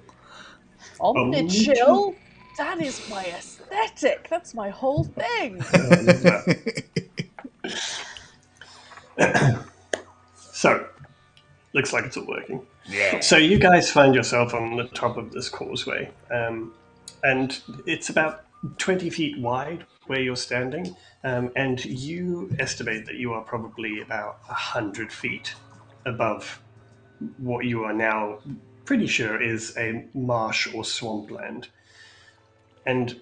Omnichill? That is my aesthetic. That's my whole thing. So, looks like it's all working. Yeah. So you guys find yourself on the top of this causeway, and it's about 20 feet wide where you're standing, and you estimate that you are probably about 100 feet above what you are now pretty sure is a marsh or swampland. And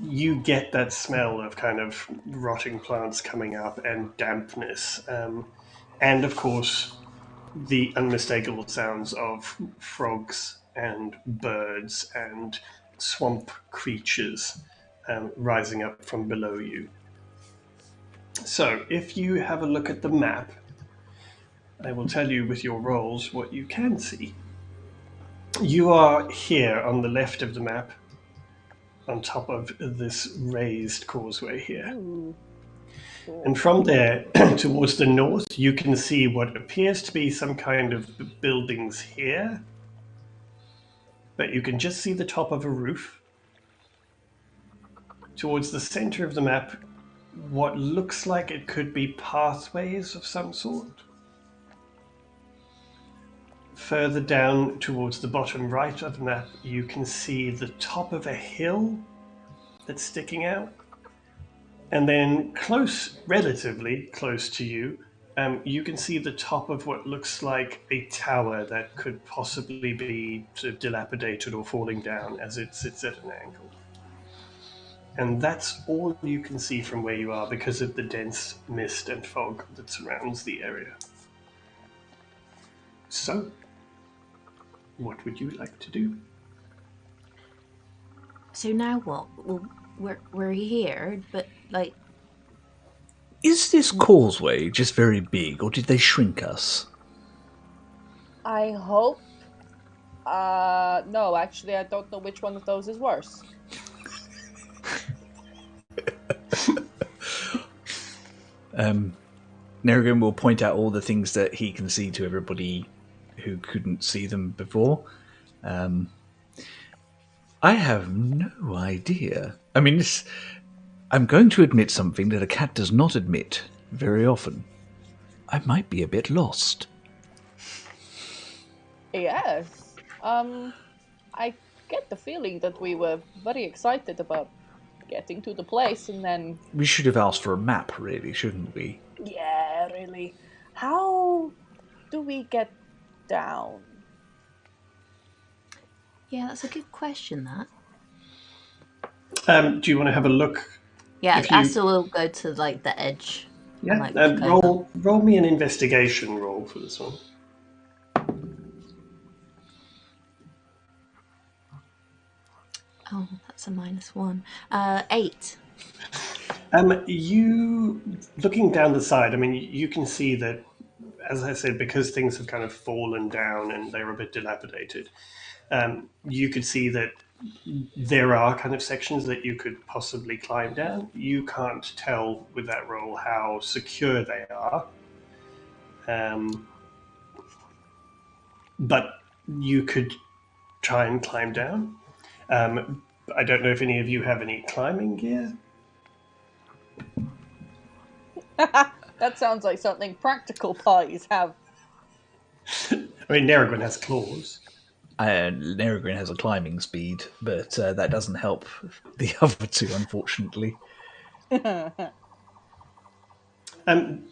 you get that smell of kind of rotting plants coming up and dampness, and of course the unmistakable sounds of frogs and birds and swamp creatures rising up from below you. So if you have a look at the map, I will tell you with your rolls what you can see. You are here on the left of the map, on top of this raised causeway here. Ooh, cool. And from there, towards the north, you can see what appears to be some kind of buildings here. But you can just see the top of a roof. Towards the center of the map, what looks like it could be pathways of some sort. Further down towards the bottom right of the map, you can see the top of a hill that's sticking out. And then relatively close to you, you can see the top of what looks like a tower that could possibly be sort of dilapidated or falling down as it sits at an angle. And that's all you can see from where you are because of the dense mist and fog that surrounds the area. So, what would you like to do? So now what? Well, we're here, but like, Is this causeway just very big, or did they shrink us? I hope. No, actually, I don't know which one of those is worse. Nerrigan will point out all the things that he can see to everybody who couldn't see them before. I have no idea. I mean, I'm going to admit something that a cat does not admit very often. I might be a bit lost. Yes. I get the feeling that we were very excited about getting to the place, and then... We should have asked for a map, really, shouldn't we? Yeah, really. How do we get down? yeah, that's a good question. That. Do you want to have a look? Yeah, If you- Aster will go to like the edge. Yeah. Like, what's going on? Roll me an investigation roll for this one. Oh, that's a -1. 8. You looking down the side. I mean, you can see that, as I said, because things have kind of fallen down and they're a bit dilapidated. You could see that there are kind of sections that you could possibly climb down. You can't tell with that roll how secure they are, but you could try and climb down. I don't know if any of you have any climbing gear. That sounds like something practical pies have. I mean, Neragwin has claws. Neragrin has a climbing speed, but that doesn't help the other two, unfortunately. I mean,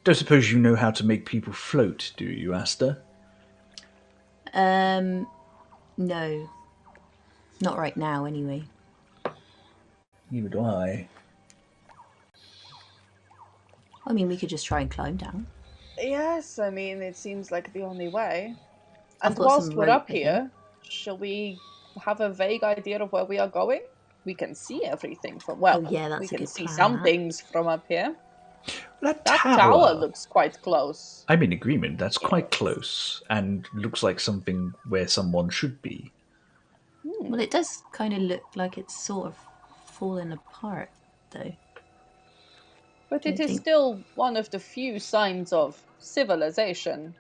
don't suppose you know how to make people float, do you, Aster? No. Not right now, anyway. Neither do I. I mean, we could just try and climb down. Yes, I mean, it seems like the only way. I've And got whilst some we're rope, up I think. here, shall we have a vague idea of where we are going? We can see everything from, well, Oh, yeah, that's we a can good see plan, some that. things from up here. That That tower looks quite close. I'm in agreement. That's quite close and looks like something where someone should be. Well, it does kind of look like it's sort of falling apart, though. But it I is think- still one of the few signs of civilization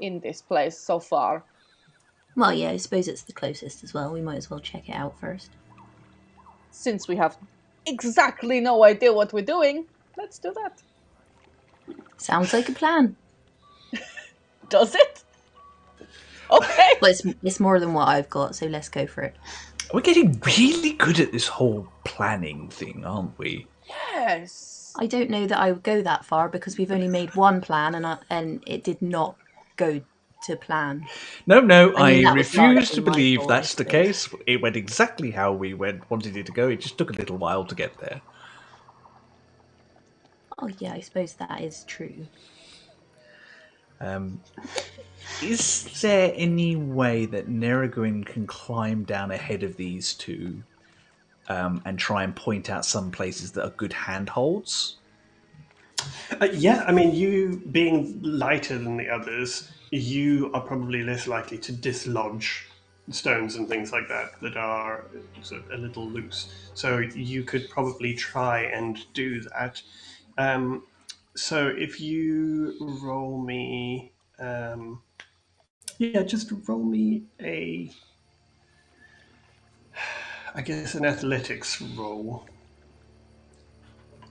in this place so far. Well, yeah, I suppose it's the closest as well. We might as well check it out first. Since we have exactly no idea what we're doing, let's do that. Sounds like a plan. Does it? Okay. But it's more than what I've got, so let's go for it. We're getting really good at this whole planning thing, aren't we? Yes. I don't know that I would go that far because we've only made one plan and it did not go to plan. No, I mean, I that was refuse largely to my believe fault, that's the I suppose. case. It went exactly how we wanted it to go. It just took a little while to get there. Oh, yeah, I suppose that is true. Is there any way that Neragwin can climb down ahead of these two and try and point out some places that are good handholds? Yeah, I mean, you being lighter than the others, you are probably less likely to dislodge stones and things like that are sort of a little loose. So you could probably try and do that. So if you roll me, just roll me an athletics roll.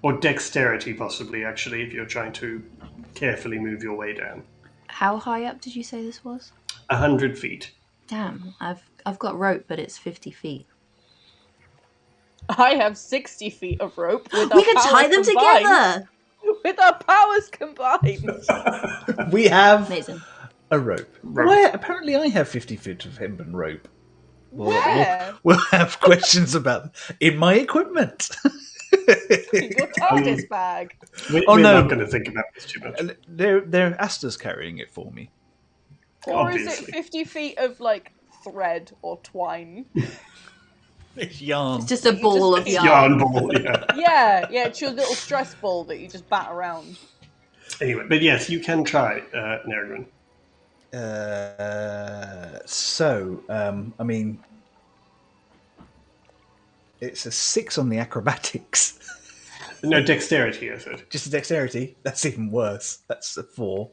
Or dexterity, possibly, actually, if you're trying to carefully move your way down. How high up did you say this was? 100 feet. Damn, I've got rope, but it's 50 feet. I have 60 feet of rope. With We our can tie powers them combined. together! With our powers combined. We have Amazing. a rope. Rope. Where? Apparently I have 50 feet of hemp and rope. Where? We'll have questions about in my equipment. Your TARDIS bag. We're no. not going to think about this too much. They're Aster's carrying it for me. Or Obviously. is it 50 feet of, like, thread or twine? It's yarn. It's just a You ball just- of yarn. Yarn ball, yeah. Yeah, it's your little stress ball that you just bat around. Anyway, but yes, you can try, Neragwin. I mean, it's a 6 on the acrobatics. No, dexterity, I said. Just a dexterity. That's even worse. That's a 4.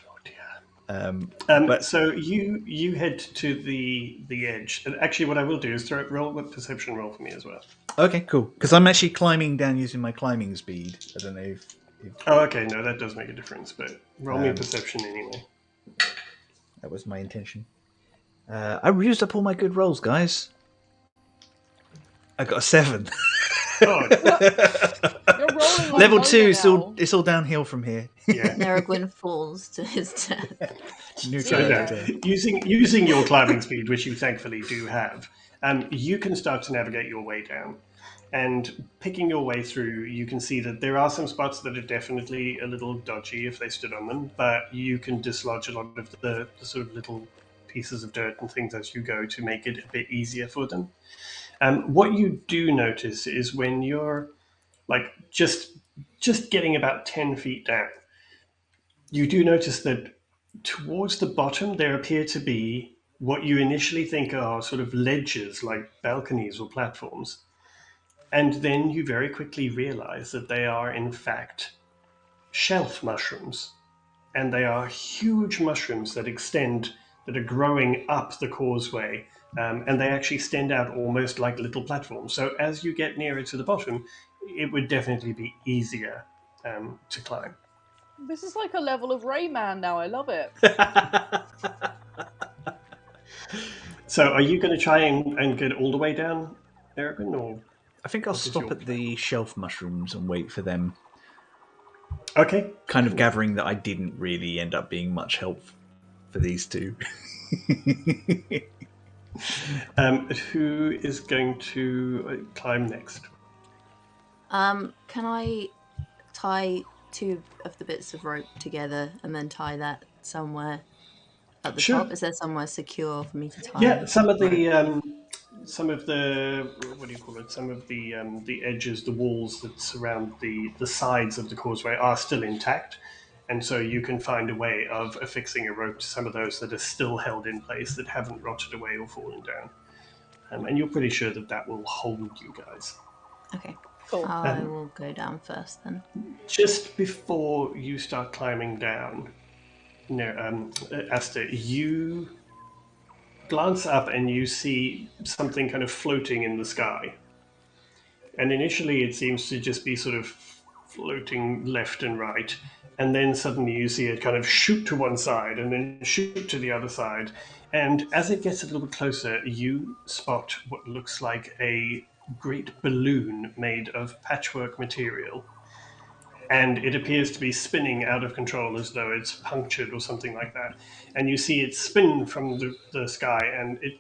Oh, dear. But So you head to the edge. And actually, what I will do is roll a perception roll for me as well. okay, cool. Because I'm actually climbing down using my climbing speed. I don't know if Oh, okay, no, that does make a difference, but roll me perception anyway. that was my intention. I used up all my good rolls, guys. I got a 7. Oh, You're rolling like Level Mono 2. now. It's all downhill from here. yeah. Neragwin falls to his death. New So, character. using your climbing speed, which you thankfully do have, you can start to navigate your way down. And picking your way through, you can see that there are some spots that are definitely a little dodgy if they stood on them, but you can dislodge a lot of the sort of little pieces of dirt and things as you go to make it a bit easier for them. What you do notice is when you're like just getting about 10 feet down, you do notice that towards the bottom there appear to be what you initially think are sort of ledges like balconies or platforms. And then you very quickly realize that they are, in fact, shelf mushrooms. And they are huge mushrooms that extend, that are growing up the causeway. And they actually extend out almost like little platforms. So as you get nearer to the bottom, it would definitely be easier to climb. This is like a level of Rayman now. I love it. So are you going to try and get all the way down, Erebin, or? I think I'll stop at the shelf mushrooms and wait for them. Okay. Kind of gathering that I didn't really end up being much help for these two. Who is going to climb next? Can I tie two of the bits of rope together and then tie that somewhere at the top? Is there somewhere secure for me to tie? Yeah, some of the what do you call it? Some of the edges, the walls that surround the sides of the causeway are still intact, and so you can find a way of affixing a rope to some of those that are still held in place that haven't rotted away or fallen down. And you're pretty sure that will hold you guys. Okay. Cool. I will go down first then. Just before you start climbing down, Aster, you glance up and you see something kind of floating in the sky. And initially it seems to just be sort of floating left and right. And then suddenly you see it kind of shoot to one side and then shoot to the other side. And as it gets a little bit closer, you spot what looks like a great balloon made of patchwork material. And it appears to be spinning out of control as though it's punctured or something like that. And you see it spin from the sky, and it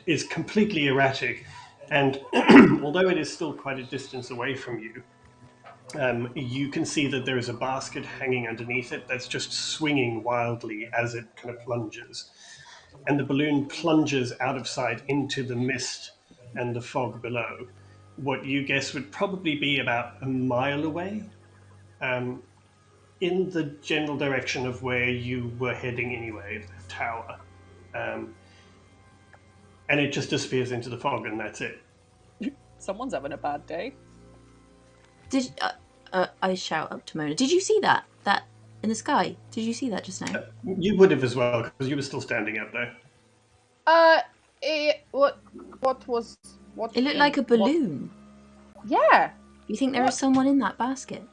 is completely erratic. And although it is still quite a distance away from you, you can see that there is a basket hanging underneath it that's just swinging wildly as it kind of plunges. And the balloon plunges out of sight into the mist and the fog below. What you guess would probably be about a mile away, in the general direction of where you were heading anyway, the tower. And it just disappears into the fog, and that's it. Someone's having a bad day. Did I shout up to Mona? Did you see that? That in the sky? Did you see that just now? You would have as well, because you were still standing up there. What was what? It looked like a balloon. Yeah. You think there is someone in that basket?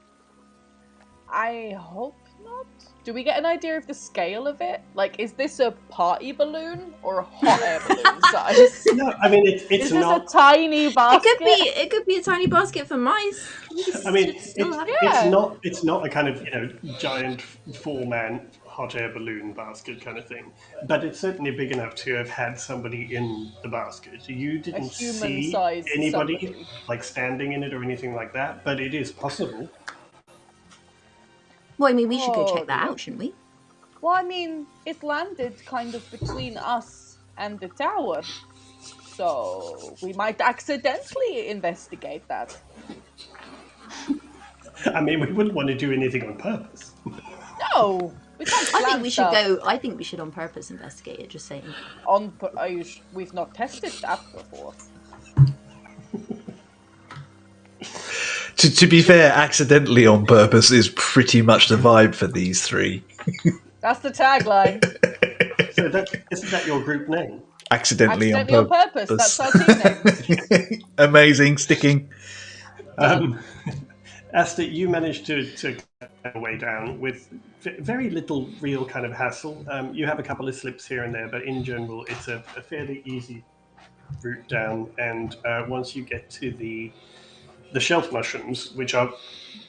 I hope not. Do we get an idea of the scale of it? Like, is this a party balloon or a hot air balloon size? No, I mean it's Is not. this a tiny basket? It could be a tiny basket for mice. I mean, it's not a kind of giant 4-man hot air balloon basket kind of thing, but it's certainly big enough to have had somebody in the basket. You didn't see anybody like standing in it or anything like that, but it is possible. Well, I mean, we should go check that out, shouldn't we? Well, I mean, it landed kind of between us and the tower, so we might accidentally investigate that. I mean, we wouldn't want to do anything on purpose. No, we can't plan I think we stuff. should go. I think we should on purpose investigate it. Just saying. We've not tested that before. To be fair, accidentally on purpose is pretty much the vibe for these three. That's the tagline. So isn't that your group name? Accidentally on purpose. That's our team name. Amazing, sticking. Aster, you managed to get your way down with very little real kind of hassle. You have a couple of slips here and there, but in general, it's a fairly easy route down. And once you get to the shelf mushrooms, which are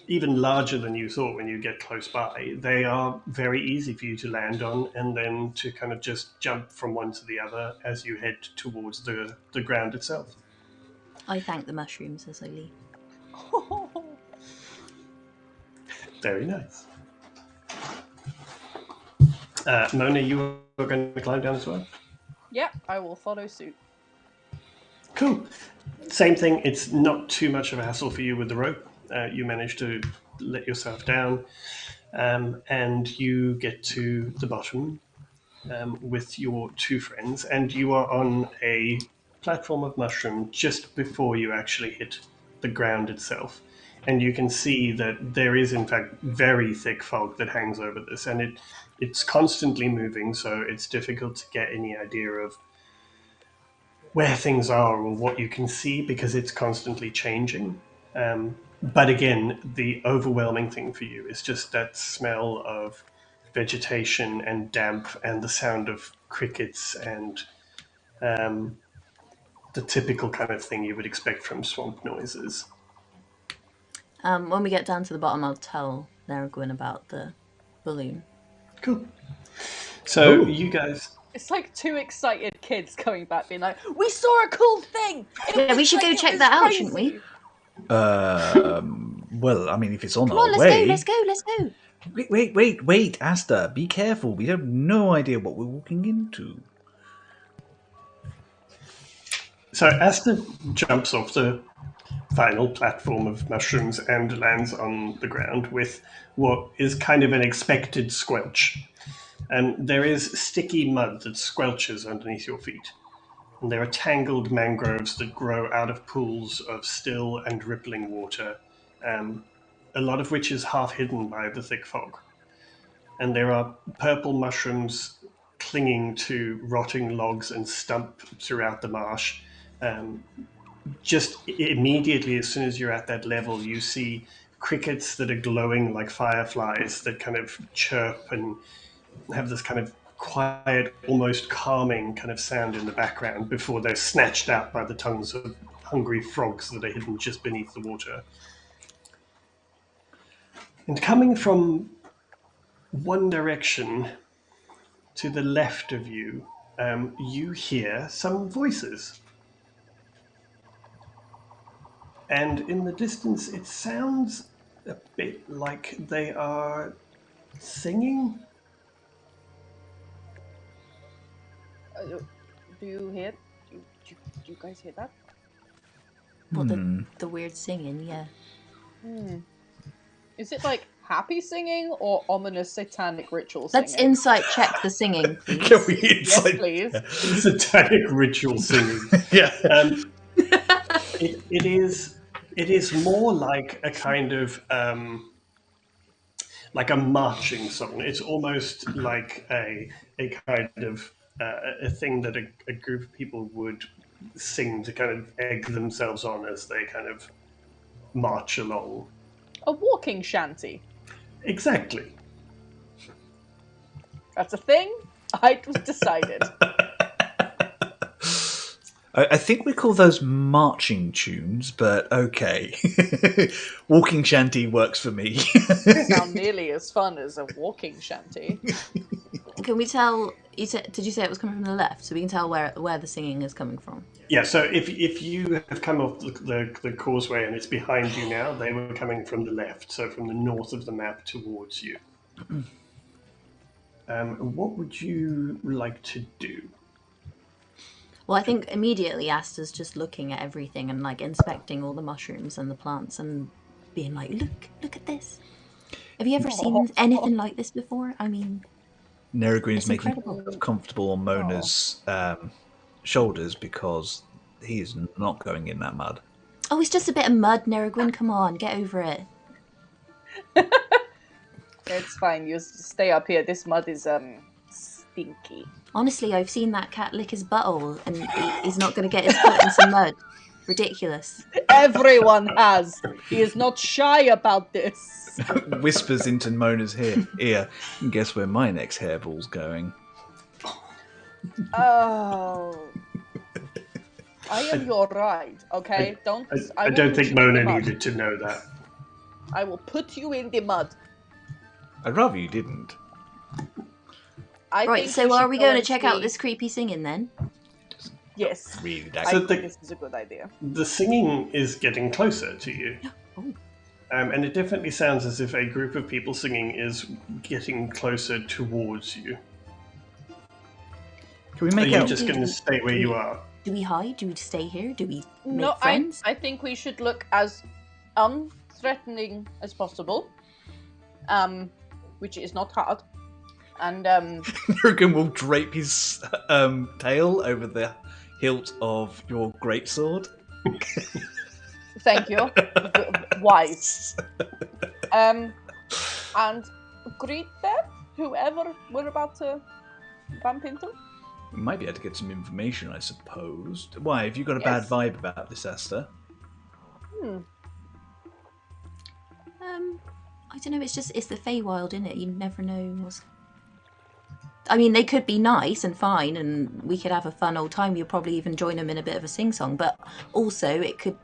even larger than you thought when you get close by, they are very easy for you to land on and then to kind of just jump from one to the other as you head towards the ground itself. I thank the mushrooms as I leave. Very nice. Mona, you are going to climb down as well? Yep, I will follow suit. Cool. Same thing. It's not too much of a hassle for you with the rope. You manage to let yourself down, and you get to the bottom with your two friends, and you are on a platform of mushroom just before you actually hit the ground itself. And you can see that there is, in fact, very thick fog that hangs over this, and it's constantly moving, so it's difficult to get any idea of where things are or what you can see because it's constantly changing. But again, the overwhelming thing for you is just that smell of vegetation and damp and the sound of crickets and the typical kind of thing you would expect from swamp noises. When we get down to the bottom, I'll tell Naragwin about the balloon. Cool. So you guys... It's like two excited kids coming back being like, we saw a cool thing! Yeah, we should go check that out, shouldn't we? Well, I mean, if it's on Come our on, let's way... go, let's go. Wait, Aster, be careful. We have no idea what we're walking into. So Aster jumps off the final platform of mushrooms and lands on the ground with what is kind of an expected squelch. There is sticky mud that squelches underneath your feet. And there are tangled mangroves that grow out of pools of still and rippling water, a lot of which is half hidden by the thick fog. And there are purple mushrooms clinging to rotting logs and stump throughout the marsh. Just immediately, as soon as you're at that level, you see crickets that are glowing like fireflies that kind of chirp and have this kind of quiet, almost calming kind of sound in the background before they're snatched out by the tongues of hungry frogs that are hidden just beneath the water. And coming from one direction to the left of you, you hear some voices. And in the distance, it sounds a bit like they are singing. Do you hear? Do you guys hear that? What, the weird singing, yeah. Is it like happy singing or ominous satanic ritual singing? Let's insight check the singing, please. Can we insight? Yes, please. Satanic ritual singing. Yeah. It is more like a kind of like a marching song. It's almost like a kind of a thing that a group of people would sing to kind of egg themselves on as they kind of march along. A walking shanty. Exactly. That's a thing. It was decided. I think we call those marching tunes, but okay. Walking shanty works for me. Not nearly as fun as a walking shanty. Can we tell? Did you say it was coming from the left? So we can tell where the singing is coming from. Yeah. So if you have come off the causeway and it's behind you now, they were coming from the left, so from the north of the map towards you. What would you like to do? Well, I think immediately Aster's just looking at everything and like inspecting all the mushrooms and the plants and being like, look at this. Have you ever seen anything like this before? I mean, Neragrin's making incredible. himself comfortable on Mona's shoulders because he is not going in that mud. Oh, it's just a bit of mud, Naragwin. Come on, get over it. It's fine. You stay up here. This mud is stinky. Honestly, I've seen that cat lick his butthole and he's not going to get his foot in some mud. Ridiculous. Everyone has. He is not shy about this. Whispers into Mona's ear. Guess where my next hairball's going? Oh. I am your ride, okay? I don't think Mona needed to know that. I will put you in the mud. I'd rather you didn't. Right, so are we going to check out this creepy singing then? Yes. Really, I So think this is a good idea. The singing is getting closer to you. Oh. And it definitely sounds as if a group of people singing is getting closer towards you. Can we Are make you out? just going to stay where you are? Do we hide? Do we stay here? Do we make No, friends? I think we should look as unthreatening as possible, which is not hard. And Jurgen will drape his tail over the hilt of your greatsword. thank you, wise. And greet them, whoever we're about to bump into. We might be able to get some information, I suppose. Why? Have you got a bad Yes. vibe about this, Aster? I don't know. It's the Feywild, isn't it? You never know what's. I mean, they could be nice and fine, and we could have a fun old time. You'll probably even join them in a bit of a sing-song, but also it could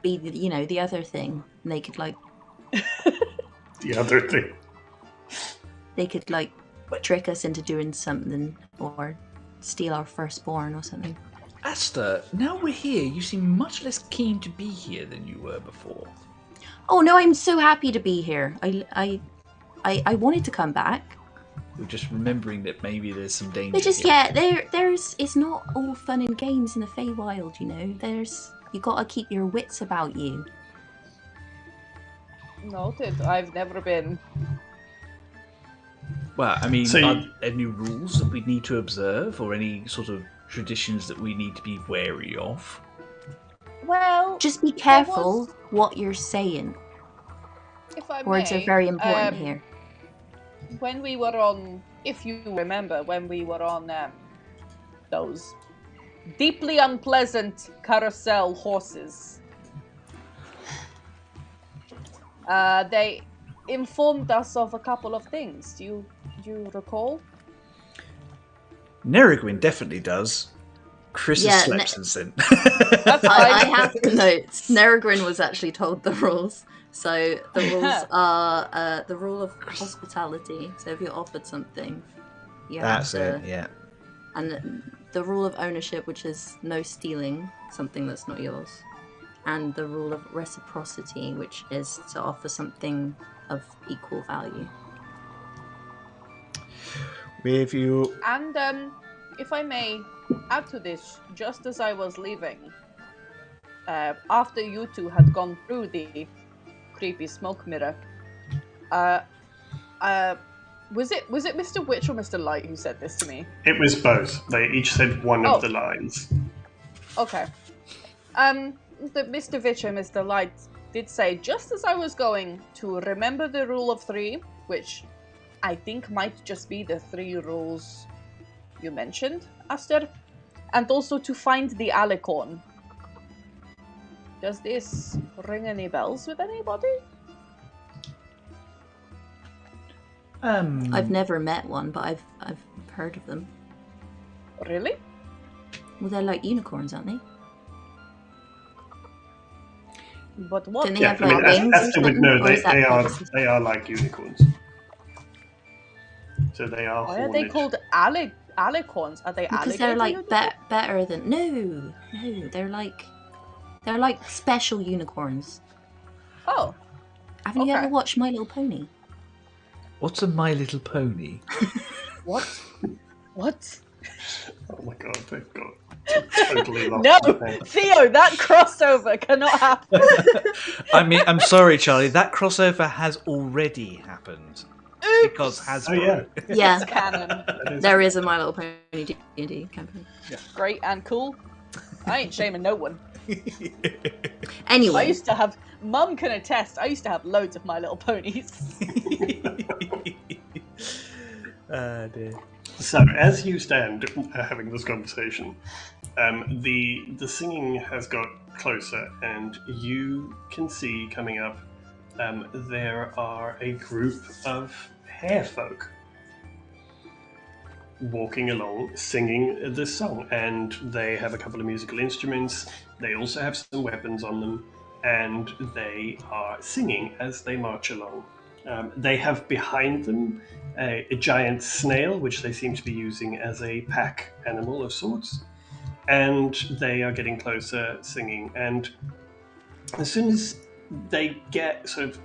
be, the other thing. And they could The other thing. trick us into doing something, or steal our firstborn or something. Aster, now we're here, you seem much less keen to be here than you were before. Oh no, I'm so happy to be here. I wanted to come back. We're just remembering that maybe there's some danger. But just here. there's it's not all fun and games in the Feywild, you gotta keep your wits about you. Noted. I've never been. Well, I mean, So are you- there any rules that we need to observe, or any sort of traditions that we need to be wary of? Well, Just be there careful was- what you're saying. if I Words may, are very important here. When we were on, if you remember, when we were on those deeply unpleasant carousel horses, they informed us of a couple of things. Do you recall? Nerigwin definitely does. Chris Yeah, has slept since then. That's I fine. have the notes. Nerigrin was actually told the rules. So the rules are the rule of hospitality. So if you're offered something, you have That's to. it, yeah. And the rule of ownership, which is no stealing something that's not yours. And the rule of reciprocity, which is to offer something of equal value. With you. And if I may add to this, just as I was leaving, after you two had gone through the creepy smoke mirror, was it Mr. Witch or Mr. Light who said this to me? It was both. They each said one Oh. of the lines. Okay. The Mr. Witch and Mr. Light did say, just as I was going to remember the rule of 3, which I think might just be the 3 rules you mentioned, Aster, and also to find the alicorn. Does this ring any bells with anybody? I've never met one, but I've heard of them. Really? Well, they're like unicorns, aren't they? But what? Don't they Yeah, have I mean, like wings or Aster would something? know Or is that they are like unicorns. So they are Why are they horned. called alicorns? Are they Because they're alligator like unicorns? better than no, they're like special unicorns. Oh, Haven't you Okay. ever watched My Little Pony? What's a My Little Pony? what? What? Oh my god, they've got totally lost. No, their head. Theo, that crossover cannot happen. I mean, I'm sorry, Charlie. That crossover has already happened. Because Hasbro. Oh yeah. Yeah, Canon. That is- there is a My Little Pony D&D campaign. Great and cool. I ain't shaming no one. I Anyway, used to have, Mum can attest, I used to have loads of My Little Ponies. Dear. So, as you stand having this conversation, the singing has got closer, and you can see coming up there are a group of hare folk walking along, singing this song, and they have a couple of musical instruments. They also have some weapons on them, and they are singing as they march along. They have behind them a giant snail, which they seem to be using as a pack animal of sorts. and they are getting closer, singing. And as soon as they get sort of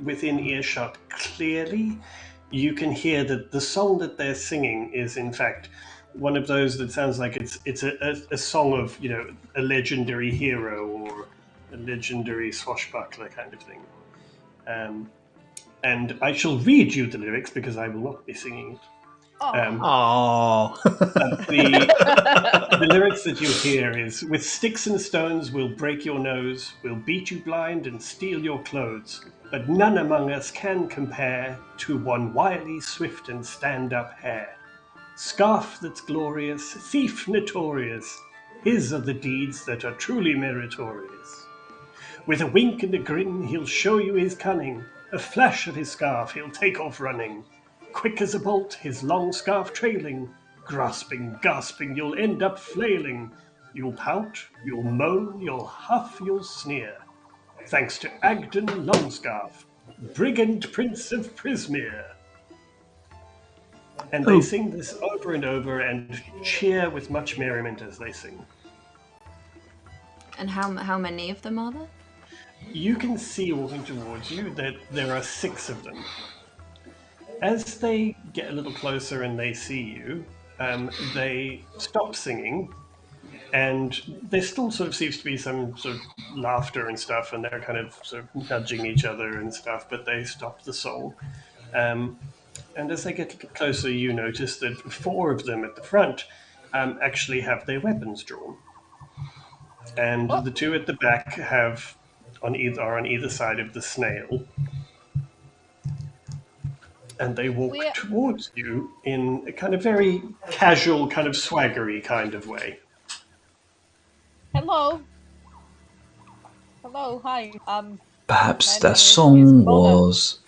within earshot clearly, you can hear that the song that they're singing is, in fact, one of those that sounds like it's a song of, you know, a legendary hero or a legendary swashbuckler kind of thing. And I shall read you the lyrics because I will not be singing it. The lyrics that you hear is, with sticks and stones we'll break your nose, we'll beat you blind and steal your clothes, but none among us can compare to one wily, swift and stand-up hare. Scarf that's glorious, thief notorious, his are the deeds that are truly meritorious. With a wink and a grin he'll show you his cunning, a flash of his scarf he'll take off running. Quick as a bolt, his long scarf trailing, grasping, gasping, you'll end up flailing. You'll pout, you'll moan, you'll huff, you'll sneer. Thanks to Agden Longscarf, brigand prince of Prismere. And they sing this over and over and cheer with much merriment as they sing. And how many of them are there? You can see walking towards you that there are 6 of them. As they get a little closer and they see you, they stop singing, and there still sort of seems to be some sort of laughter and stuff, and they're kind of sort of nudging each other and stuff, but they stop the song. And as they get a little closer, you notice that 4 of them at the front actually have their weapons drawn. And the 2 at the back are on either side of the snail. And they walk towards you in a kind of very casual, kind of swaggery kind of way. Hello. Hi. Perhaps that song was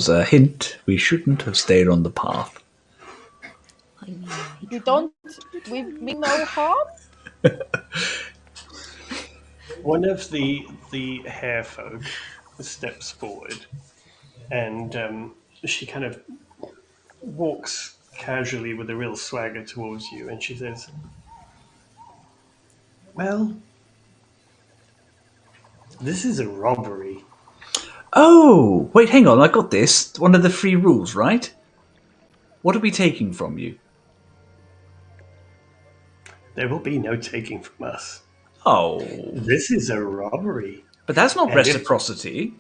a hint. We shouldn't have stayed on the path. We mean no harm? One of the hare folk steps forward, and she kind of walks casually with a real swagger towards you, and she says, "Well, this is a robbery." Oh, wait, hang on, I got this. One of the 3 rules, right? What are we taking from you? There will be no taking from us. Oh. This is a robbery. But that's not And reciprocity.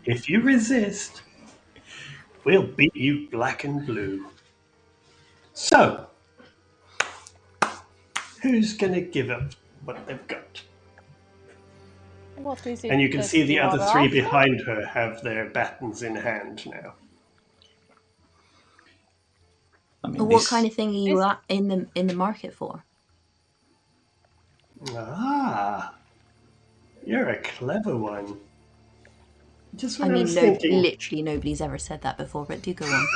If you resist, we'll beat you black and blue. So, who's going to give up what they've got? What is it? And you can see the other 3 after? behind her have their batons in hand now. I mean, But what kind of thing are you in the market for? Ah, you're a clever one. Just what I I mean, was thinking. literally nobody's ever said that before, but do go on.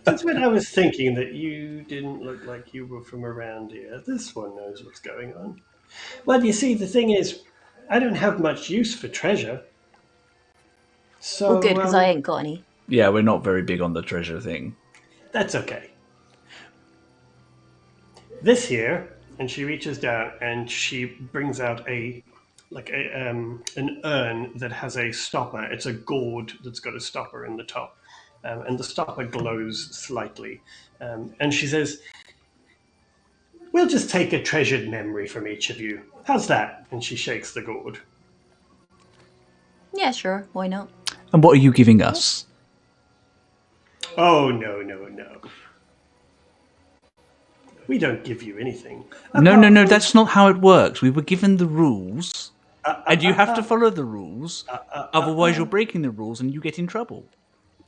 That's what I was thinking, that you didn't look like you were from around here. This one knows what's going on. Well, you see, the thing is, I don't have much use for treasure. So, Well, good, because I ain't got any. Yeah, we're not very big on the treasure thing. That's okay. This here, and she reaches down and she brings out an urn that has a stopper. It's a gourd that's got a stopper in the top, and the stopper glows slightly. And she says, "We'll just take a treasured memory from each of you. How's that?" And she shakes the gourd. Yeah, sure. Why not? And what are you giving us? Oh, no. We don't give you anything. No, that's not how it works. We were given the rules, and you have to follow the rules. Otherwise, you're breaking the rules and you get in trouble.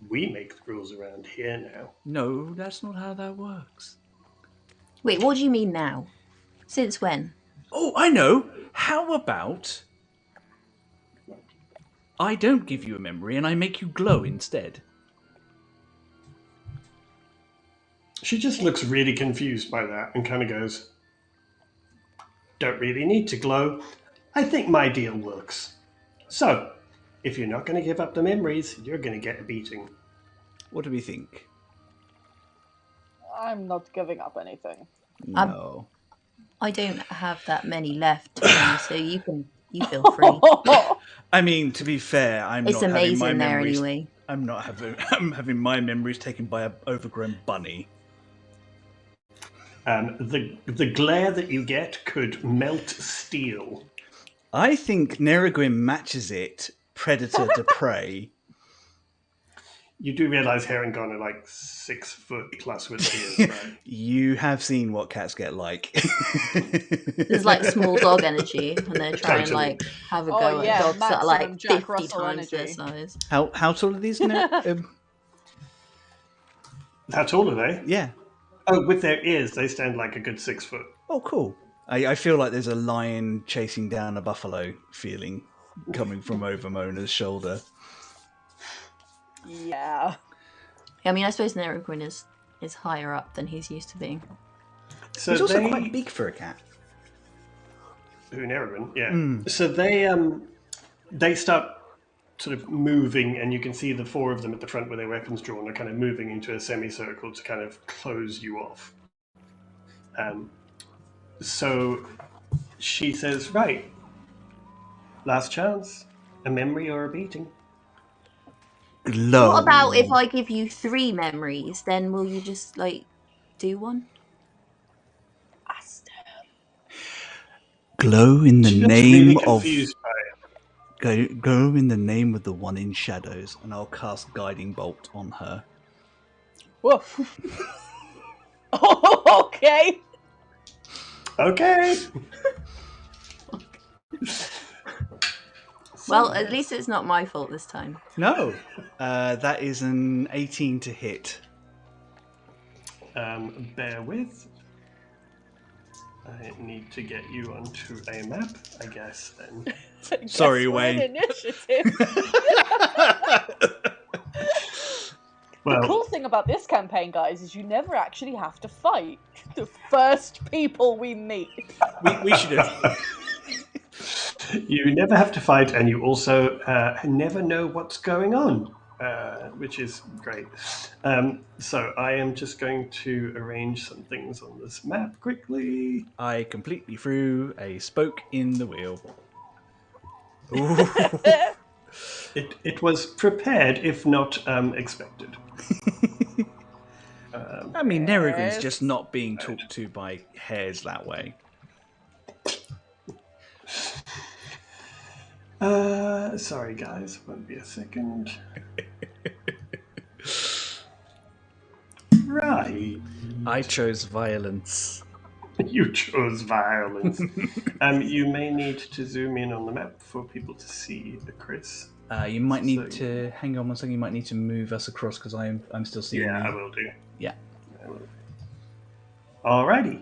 We make the rules around here now. No, that's not how that works. Wait, what do you mean now? Since when? Oh, I know. How about I don't give you a memory and I make you glow instead? She just looks really confused by that and kind of goes, "Don't really need to glow. I think my deal works. So, if you're not going to give up the memories, you're going to get a beating." What do we think? I'm not giving up anything. No. I don't have that many left, so you feel free. I mean, to be fair, I'm It's not having my amazing there memories. anyway. I'm having my memories taken by an overgrown bunny. The glare that you get could melt steel. I think Neragrim matches it, predator to prey. You do realise Herringon are like 6 foot plus with ears, right? You have seen what cats get like. There's like small dog energy when they're trying Totally. like have a go at dogs that are like 50 times their size. How tall are these? How tall are they? Yeah. Oh, with their ears, they stand like a good 6 foot. Oh, cool. I feel like there's a lion chasing down a buffalo feeling coming from over Mona's shoulder. Yeah. I mean, I suppose Neragrin is higher up than he's used to being. So He's also quite big for a cat. Who, Neragrin? Yeah. So they start sort of moving, and you can see the 4 of them at the front with their weapons drawn are kind of moving into a semicircle to kind of close you off. So she says, right, last chance, a memory or a beating. Glow. What about if I give you 3 memories? Then will you just like do one? Aster. Glow in the She looks name really of. confused by it. Go in the name of the one in shadows, and I'll cast Guiding Bolt on her. Whoa. Oh, okay. Okay. Well, at least it's not my fault this time. No, that is an 18 to hit. Bear with. I need to get you onto a map, I guess, then. Sorry, we're in Wayne. Initiative. Well, The cool thing about this campaign, guys, is you never actually have to fight the first people we meet. We should have. you never have to fight, and you also never know what's going on, which is great. So I am just going to arrange some things on this map quickly. I completely threw a spoke in the wheel. It was prepared, if not expected. I mean, Neragrin's just not being talked to by hares that way. Sorry, guys. Won't be a second. Right. I chose violence. You chose violence. You may need to zoom in on the map for people to see Chris. You might need to hang on one second. You might need to move us across because I'm still seeing. Yeah, you. I will do. Yeah. I will. Alrighty.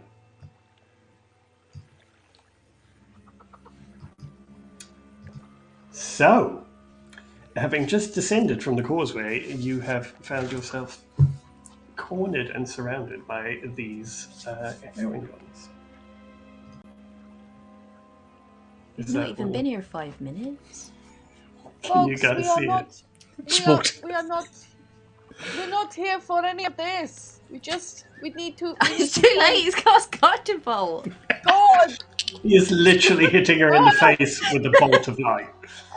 So, having just descended from the causeway, you have found yourself cornered and surrounded by these herringbons. You've not even been here 5 minutes. Folks, You gotta we are see not. it. We're not here for any of this. We need to. It's too late. He's cast Guiding Bolt. God, He is literally hitting her in the face with a bolt of light.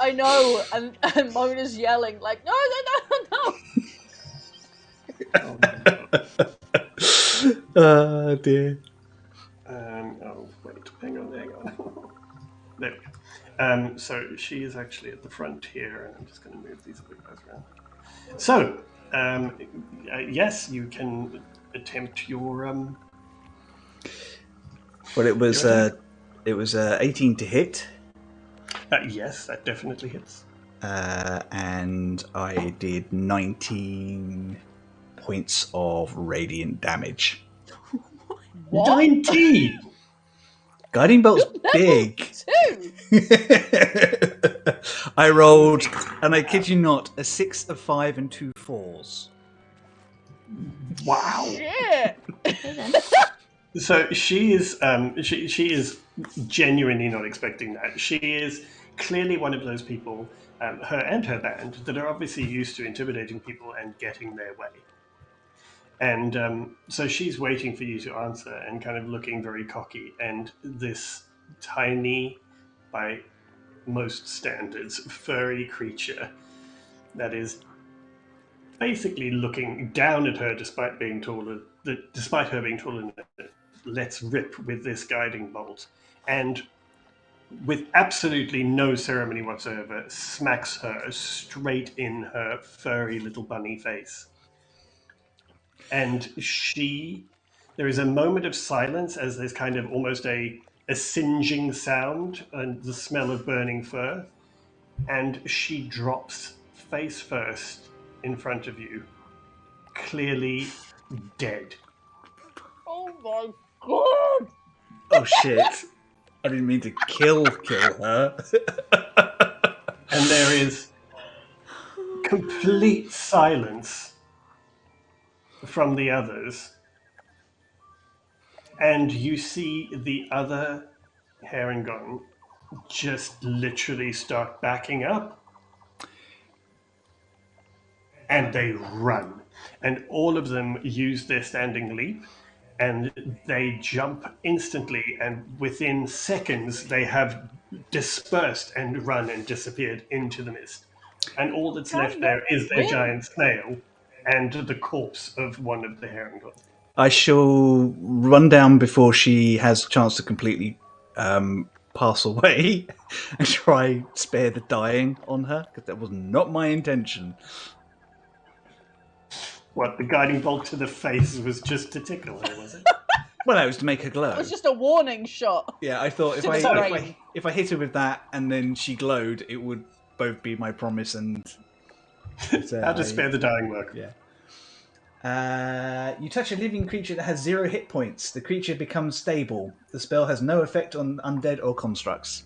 I know, and Mona's yelling like, no. Oh, my God. Oh dear. Wait, hang on. There we go. So she is actually at the front here, and I'm just going to move these other guys around. So, yes, you can attempt your. Well, it was 18 to hit. Yes, that definitely hits. And I did 19 points of radiant damage. What? 19! Guiding Bolt's big. Two. I rolled, and I kid you not, a 6, a 5, and 2 4s. Wow. Shit. So she is she is genuinely not expecting that. She is clearly one of those people, her and her band, that are obviously used to intimidating people and getting their way. And so she's waiting for you to answer and kind of looking very cocky. And this tiny, by most standards, furry creature that is basically looking down at her despite her being taller than her, lets rip with this guiding bolt. And with absolutely no ceremony whatsoever, smacks her straight in her furry little bunny face. And there is a moment of silence as there's kind of almost a singeing sound and the smell of burning fur. And she drops face first in front of you, clearly dead. Oh my god! Oh shit! I didn't mean to kill her. And there is complete silence from the others. And you see the other Herringon just literally start backing up. And they run. And all of them use their standing leap. And they jump instantly. And within seconds, they have dispersed and run and disappeared into the mist. And all that's left there is their giant snail and the corpse of one of the Herringon. I shall run down before she has a chance to completely pass away and try spare the dying on her, because that was not my intention. What, the guiding bolt to the face was just to tickle her, was it? Well, it was to make her glow. It was just a warning shot. Yeah, I thought if I hit her with that and then she glowed, it would both be my promise and... How to spare the dying work. Yeah. You touch a living creature that has 0 hit points. The creature becomes stable. The spell has no effect on undead or constructs.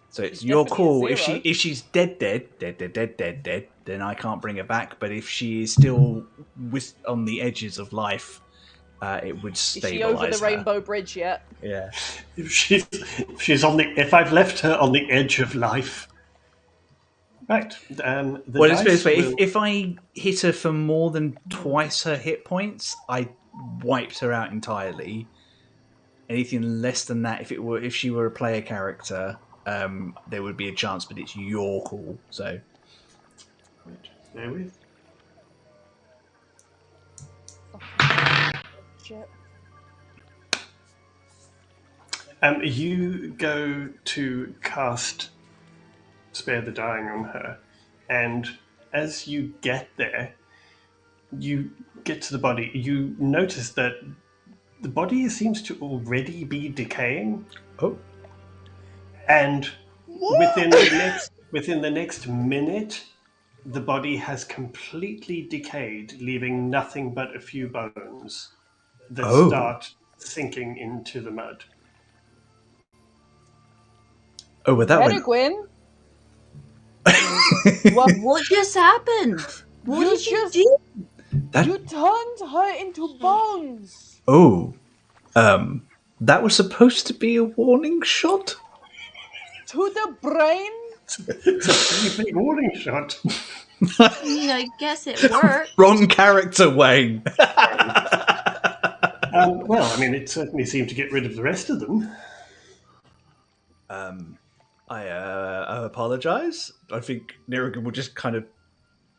So it's your call. If she's dead, then I can't bring her back. But if she is still on the edges of life, it would stabilize her. Is she over the rainbow bridge yet? Yeah. If if I've left her on the edge of life. Right. Well, let's put it this way. If I hit her for more than twice her hit points, I wiped her out entirely. Anything less than that, if she were a player character, there would be a chance, but it's your call. So, there we. Shit. You go to cast Spare the Dying on her, and as you get there, you get to the body. You notice that the body seems to already be decaying. Oh, and within the next minute, the body has completely decayed, leaving nothing but a few bones that start sinking into the mud. Oh, well, that went... Gwyn? What just happened? What did you do? You turned her into bones. Oh, that was supposed to be a warning shot? To the brain? It's a pretty big warning shot. I mean, I guess it worked. Wrong character, Wayne. Well, I mean, it certainly seemed to get rid of the rest of them. I apologize. I think Nerigan will just kind of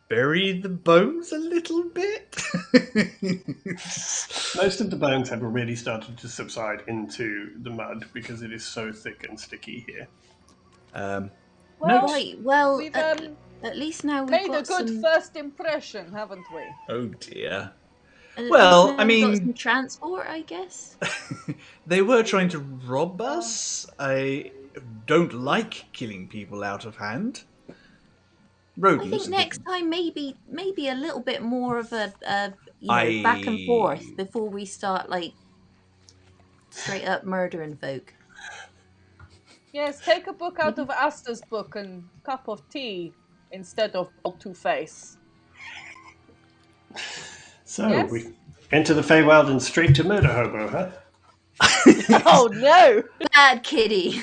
bury the bones a little bit. Most of the bones have already started to subside into the mud because it is so thick and sticky here. Well, we've at least now we've made got a good first impression, haven't we? Oh dear. Well, I mean, got some transport, I guess. They were trying to rob us. I don't like killing people out of hand. Rodents. I think next time maybe a little bit more of a back and forth before we start straight up murdering folk. Yes, take a book out of Aster's book and cup of tea instead of Two-Face. So yes? We enter the Feywild and straight to Murder Hobo, huh? Oh no! Bad kitty.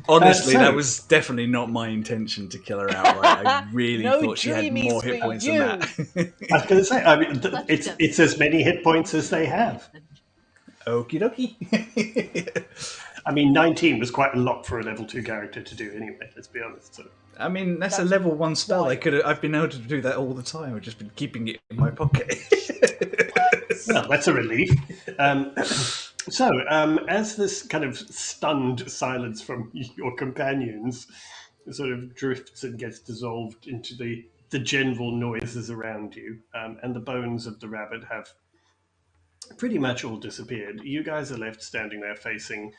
Honestly, that was definitely not my intention to kill her outright. I really No thought she had dreamies more hit for points than you. that. I was going to say, I mean, it's as many hit points as they have. Okie dokie. I mean, 19 was quite a lot for a level 2 character to do anyway, let's be honest. So. I mean, that's a level 1 spell. why. I've been able to do that all the time. I've just been keeping it in my pocket. Well, that's a relief. As this kind of stunned silence from your companions sort of drifts and gets dissolved into the general noises around you, and the bones of the rabbit have pretty much all disappeared, you guys are left standing there facing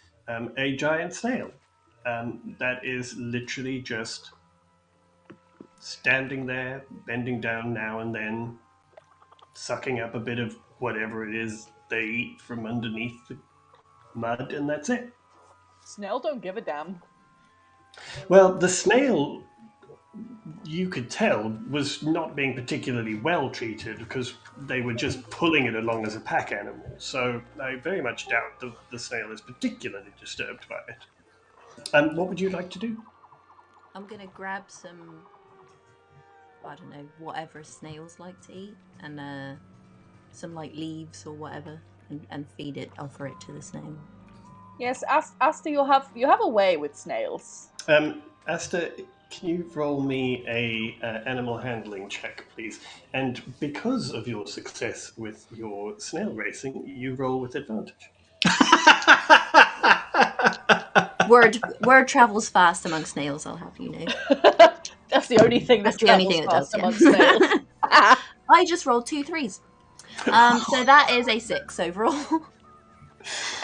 a giant snail that is literally just standing there, bending down now and then, sucking up a bit of whatever it is they eat from underneath the mud, and that's it. Snail don't give a damn. Well, the snail, you could tell, was not being particularly well treated because they were just pulling it along as a pack animal. So I very much doubt the snail is particularly disturbed by it. What would you like to do? I'm gonna grab some, I don't know, whatever snails like to eat, and some like leaves or whatever, and feed it, offer it to the snail. Yes, Aster, you have a way with snails. Aster, can you roll me a animal handling check, please? And because of your success with your snail racing, you roll with advantage. Word travels fast among snails, I'll have you know. That's the only thing that does among snails. I just rolled 2 3s. So that is a 6 overall.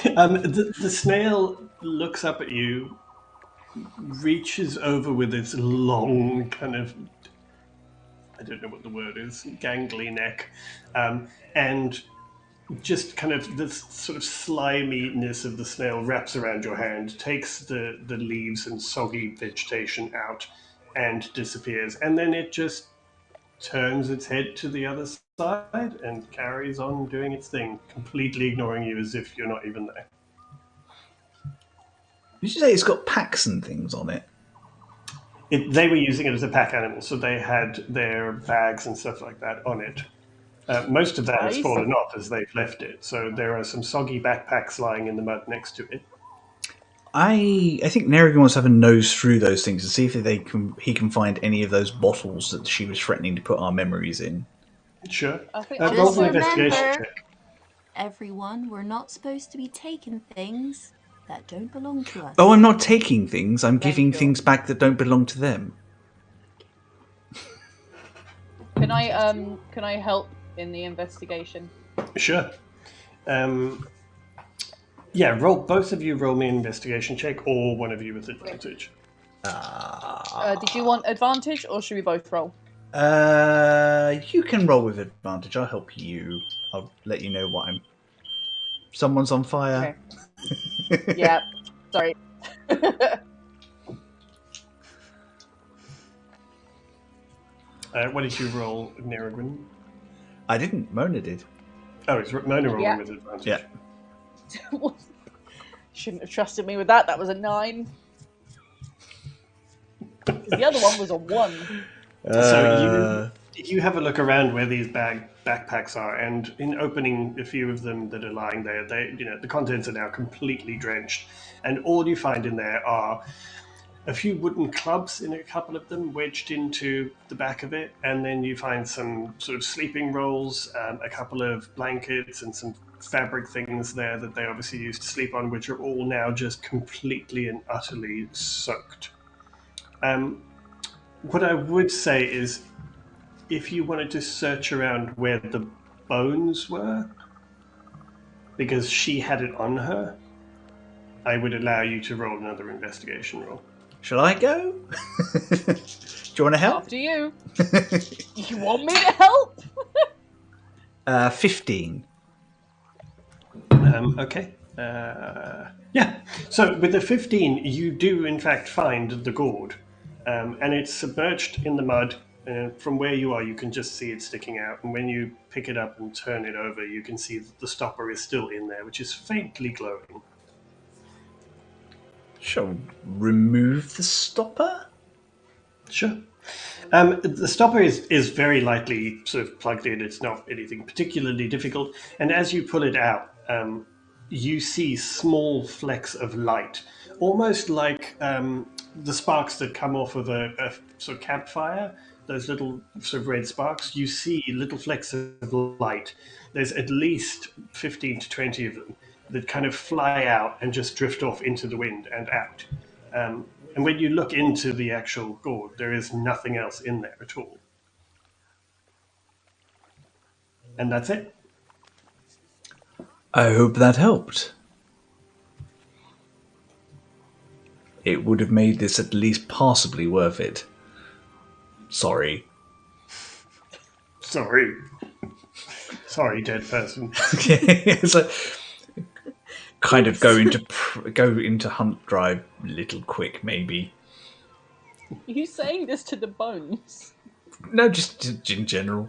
The snail looks up at you, reaches over with its long kind of, I don't know what the word is, gangly neck, and just kind of this sort of sliminess of the snail wraps around your hand, takes the leaves and soggy vegetation out and disappears. And then it just turns its head to the other side and carries on doing its thing, completely ignoring you as if you're not even there. Did you say it's got packs and things on it? They were using it as a pack animal, so they had their bags and stuff like that on it. Most of that has fallen off as they've left it, so there are some soggy backpacks lying in the mud next to it. I think Nerrigan wants to have a nose through those things and see if he can find any of those bottles that she was threatening to put our memories in. Sure. Roll an investigation check. Everyone, we're not supposed to be taking things that don't belong to us. Oh, I'm not taking things. I'm giving things back that don't belong to them. Can I help in the investigation? Sure. Yeah, both of you roll me an investigation check, or one of you with advantage. Did you want advantage, or should we both roll? You can roll with advantage. I'll help you. I'll let you know what I'm... Someone's on fire. Okay. Yeah, sorry. What did you roll, Nerrigan? I didn't. Mona did. Oh, it's Mona rolling with advantage. Yeah. Shouldn't have trusted me with that. That was a 9. The other one was a 1. So you have a look around where these backpacks are, and in opening a few of them that are lying there, the contents are now completely drenched, and all you find in there are a few wooden clubs in a couple of them wedged into the back of it, and then you find some sort of sleeping rolls, a couple of blankets, and some fabric things there that they obviously used to sleep on, which are all now just completely and utterly soaked. What I would say is, if you wanted to search around where the bones were, because she had it on her, I would allow you to roll another investigation roll. Shall I go? Do you want to help? After you. You want me to help? 15. Okay. Yeah. So with the 15, you do in fact find the gourd, and it's submerged in the mud. From where you are, you can just see it sticking out. And when you pick it up and turn it over, you can see that the stopper is still in there, which is faintly glowing. Shall remove the stopper? Sure. The stopper is very lightly sort of plugged in. It's not anything particularly difficult. And as you pull it out, you see small flecks of light, almost like the sparks that come off of a sort of campfire. Those little sort of red sparks. You see little flecks of light. There's at least 15 to 20 of them that kind of fly out and just drift off into the wind and out. And when you look into the actual gourd, there is nothing else in there at all. And that's it. I hope that helped. It would have made this at least passably worth it. Sorry. Sorry. Sorry, dead person. It's a kind of go into hunt drive little quick, maybe. Are you saying this to the bones? No, just in general.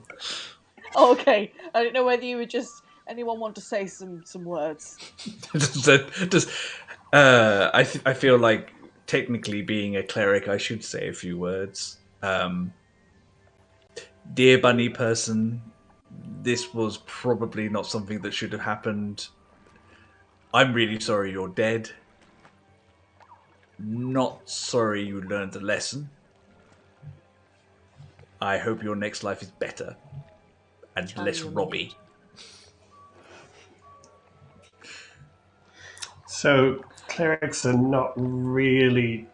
Oh, okay. I don't know whether you would just... Anyone want to say some words? I feel like technically being a cleric, I should say a few words. Dear bunny person, this was probably not something that should have happened. I'm really sorry you're dead. Not sorry you learned a lesson. I hope your next life is better and less Robbie. So clerics are not really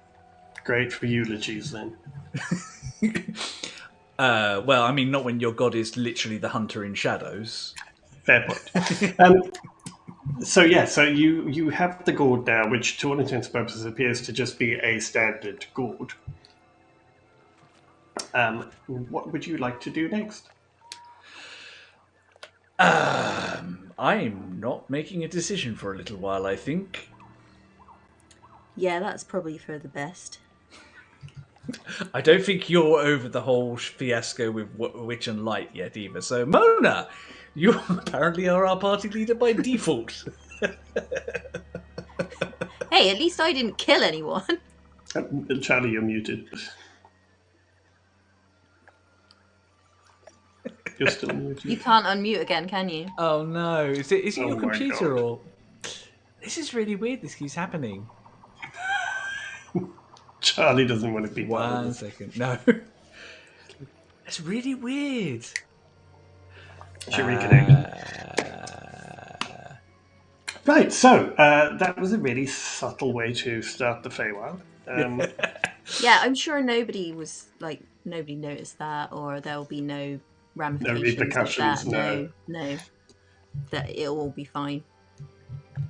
great for eulogies then. Well, I mean, not when your god is literally the hunter in shadows. Fair point. So you have the gourd now, which to all intents and purposes appears to just be a standard gourd. What would you like to do next? I'm not making a decision for a little while, I think. Yeah, that's probably for the best. I don't think you're over the whole fiasco with Witch and Light yet either. So, Mona, you apparently are our party leader by default. Hey, at least I didn't kill anyone. Charlie, you're muted. You're still muted. You can't unmute again, can you? Oh no, is it Oh your my computer God. or... This is really weird, this keeps happening. Charlie doesn't want to be part of One this. second, no. It's really weird. Should reconnect. Right, so that was a really subtle way to start the Feywild. Yeah, I'm sure nobody noticed that, or there will be no ramifications repercussions, of that. No. That it'll all be fine.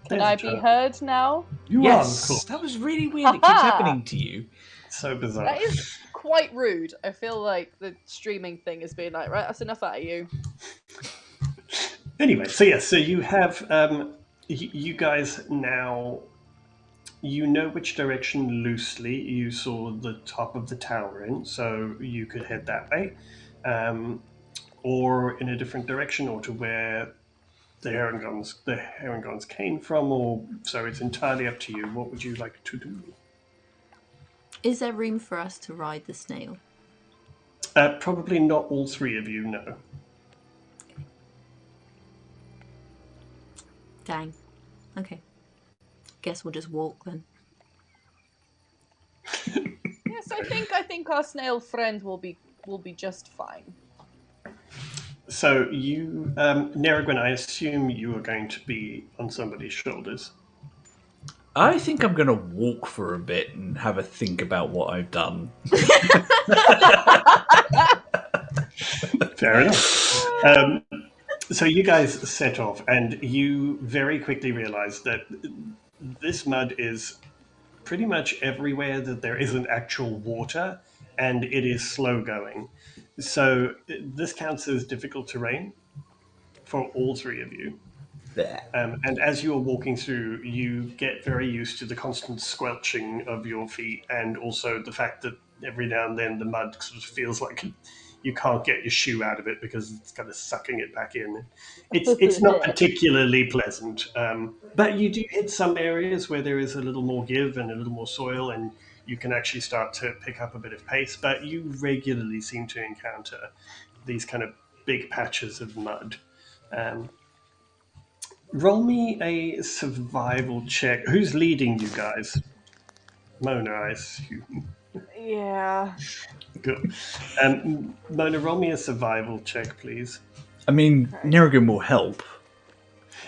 Can I be heard now? You Yes, are, cool. that was really weird. It keeps happening to you. So bizarre. That is quite rude. I feel like the streaming thing has been like, right, that's enough out of you. Anyway, so you have you guys now. You know which direction loosely you saw the top of the tower in, so you could head that way, or in a different direction, or to where the Herringons came from, or so it's entirely up to you. What would you like to do? Is there room for us to ride the snail? Probably not all three of you, no. Dang. Okay. Guess we'll just walk then. Yes, I think our snail friend will be just fine. So you, Nerigwen, I assume you are going to be on somebody's shoulders. I think I'm going to walk for a bit and have a think about what I've done. Fair enough. So you guys set off, and you very quickly realize that this mud is pretty much everywhere that there isn't actual water, and it is slow going. So this counts as difficult terrain for all three of you. And as you are walking through, you get very used to the constant squelching of your feet, and also the fact that every now and then the mud sort of feels like you can't get your shoe out of it because it's kind of sucking it back in. It's not particularly pleasant, but you do hit some areas where there is a little more give and a little more soil, and you can actually start to pick up a bit of pace. But you regularly seem to encounter these kind of big patches of mud. Roll me a survival check. Who's leading you guys? Mona, I assume. Yeah. Good. Mona, roll me a survival check, please. I mean, Nerrigan will help.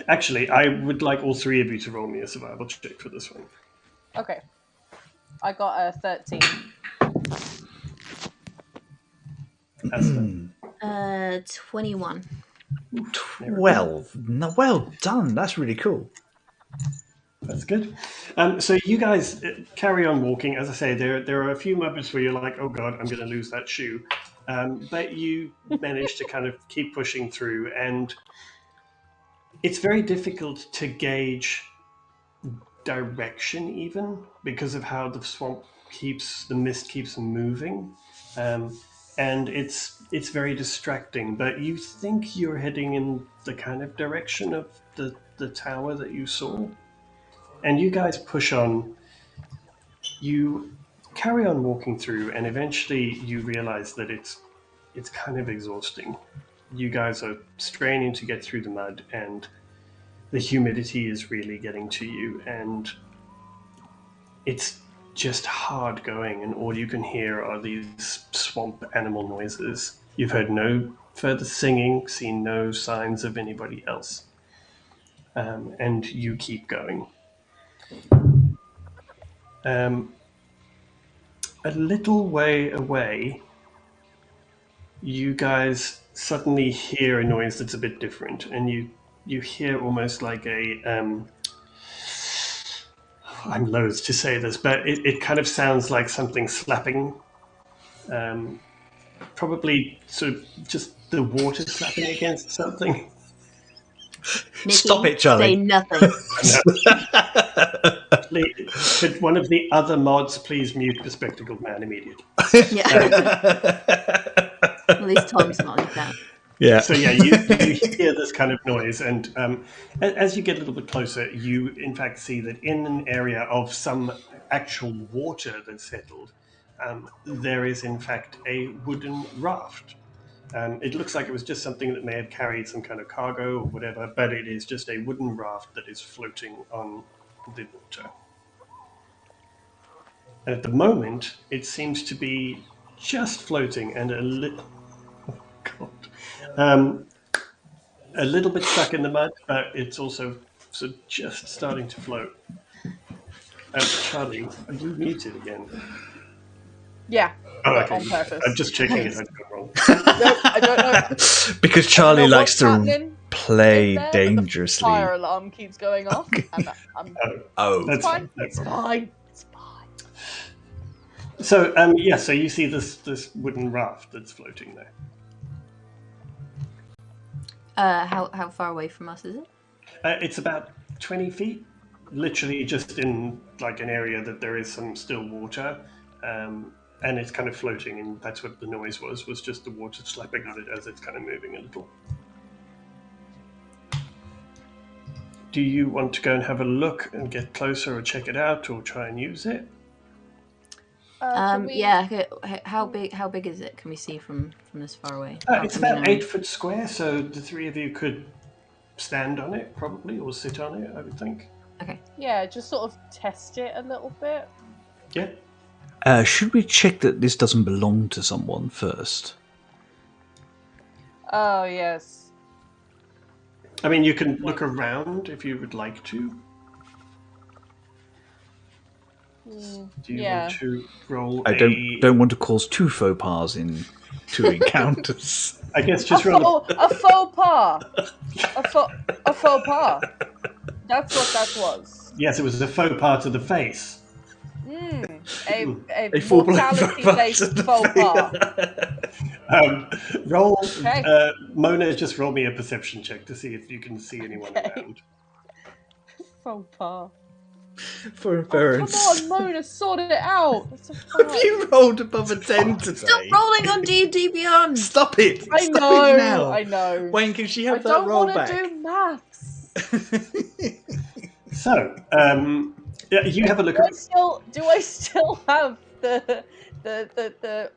Actually, I would like all three of you to roll me a survival check for this one. Okay. I got a 13. Aster. 21. 12. No, well done. That's really cool. That's good. So you guys carry on walking. As I say, there are a few moments where you're like, oh God, I'm going to lose that shoe. But you manage to kind of keep pushing through, and it's very difficult to gauge direction even because of how the swamp the mist keeps moving. And it's very distracting, but you think you're heading in the kind of direction of the tower that you saw. And you guys push on. You carry on walking through, and eventually you realize that it's kind of exhausting. You guys are straining to get through the mud, and the humidity is really getting to you, and it's just hard going, and all you can hear are these swamp animal noises. You've heard no further singing, seen no signs of anybody else. And you keep going. A little way away, you guys suddenly hear a noise that's a bit different, and you hear almost like a I'm loath to say this, but it kind of sounds like something slapping. Probably sort of just the water slapping against something. Nikki, Stop it, Charlie. Say nothing. Could one of the other mods please mute the spectacled man immediately? Yeah. At least Tom's not like that. Yeah. So yeah, you hear this kind of noise, and as you get a little bit closer, you in fact see that in an area of some actual water that's settled, there is in fact a wooden raft. It looks like it was just something that may have carried some kind of cargo or whatever, but it is just a wooden raft that is floating on the water. And at the moment, it seems to be just floating and a little... Oh, God. A little bit stuck in the mud, but it's also sort of just starting to float. Charlie, are you muted again? Yeah. Oh, okay. On purpose. I'm just checking it. I've gone wrong. Nope, I don't know. Because Charlie I don't know likes what's to happening play in there, but dangerously. The fire alarm keeps going off. And Oh. That's fine. No It's problem. fine. It's fine. So, so you see this wooden raft that's floating there. How far away from us is it? It's about 20 feet, literally just in like an area that there is some still water, and it's kind of floating, and that's what the noise was just the water slapping on it as it's kind of moving a little. Do you want to go and have a look and get closer or check it out or try and use it? Yeah. How big is it? Can we see from this far away? It's about 8 foot square, so the three of you could stand on it probably, or sit on it, I would think. Okay. Yeah, just sort of test it a little bit. Yeah. Should we check that this doesn't belong to someone first? Oh, yes. I mean, you can look around if you would like to. Do you want to roll I don't want to cause two faux pas in two encounters. I guess just roll a faux pas. A faux pas. That's what that was. Yes, it was a faux pas to the face. A full-blown mortality-based faux pas. Roll. Okay. Mona, just roll me a perception check to see if you can see anyone around. Faux pas. For inference. Come on, Mona, sort it out. That's so Have you rolled above a 10 today? Stop rolling on D&D Beyond. Stop it! I Stop know, it now! I know. Wayne, can she have I that don't roll want back? to do maths. So, you have a look at... Do I still have the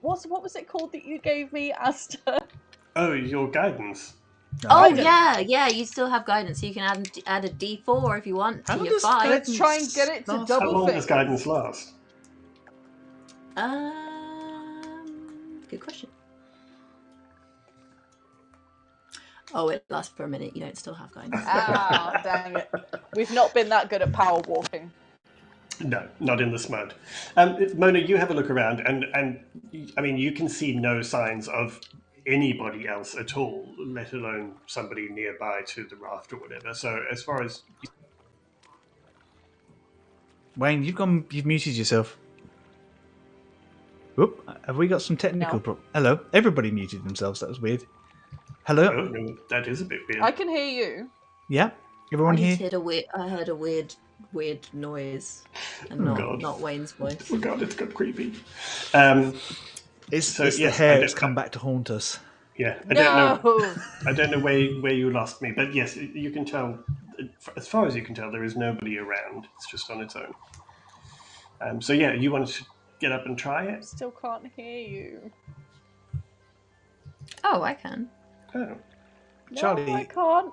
what was it called that you gave me, Aster? Oh, your guidance. Oh, Okay. yeah, you still have guidance. You can add a D4 if you want to How your does 5. Let's try and get it to Last- double How long thing. does guidance last? Good question. Oh, it lasts for a minute. You don't still have guidance. Ah, dang it. We've not been that good at power walking. No, not in this mode. Mona, you have a look around, and I mean, you can see no signs of anybody else at all, let alone somebody nearby to the raft or whatever. So, as far as Wayne, you've muted yourself. Whoop, have we got some technical No. problems? Hello, everybody muted themselves. That was weird. Hello? oh no, that is a bit weird. I can hear you. Yeah? Everyone I here? heard a weird noise, and God. not Wayne's voice. Oh god, it's got creepy. It's So, the yes, hair I that's don't- come back to haunt us. Yeah, No. I don't know where you lost me, but yes, you can tell. As far as you can tell, there is nobody around. It's just on its own. So yeah, you want to get up and try it? Still can't hear you. Oh, I can. Oh, Charlie- No, I can't.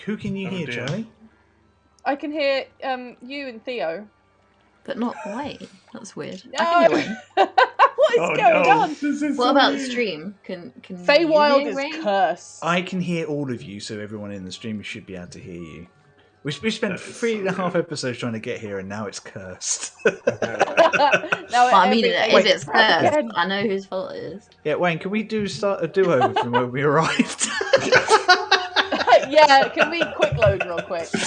Who can you Oh, hear, dear. Charlie? I can hear you and Theo. But not Wayne. That's weird. No. I can hear Wayne. What is oh going no! on? This is What so about the weird. stream? Can Feywild you is hear Wayne? cursed. I can hear all of you, so everyone in the stream should be able to hear you. We spent That is 3.5 so episodes trying to get here, and now it's cursed. Now Well, I mean, if it's cursed, again. I know whose fault it is. Yeah, Wayne, can we start a do-over from where we arrived? Yeah, can we quick load real quick? We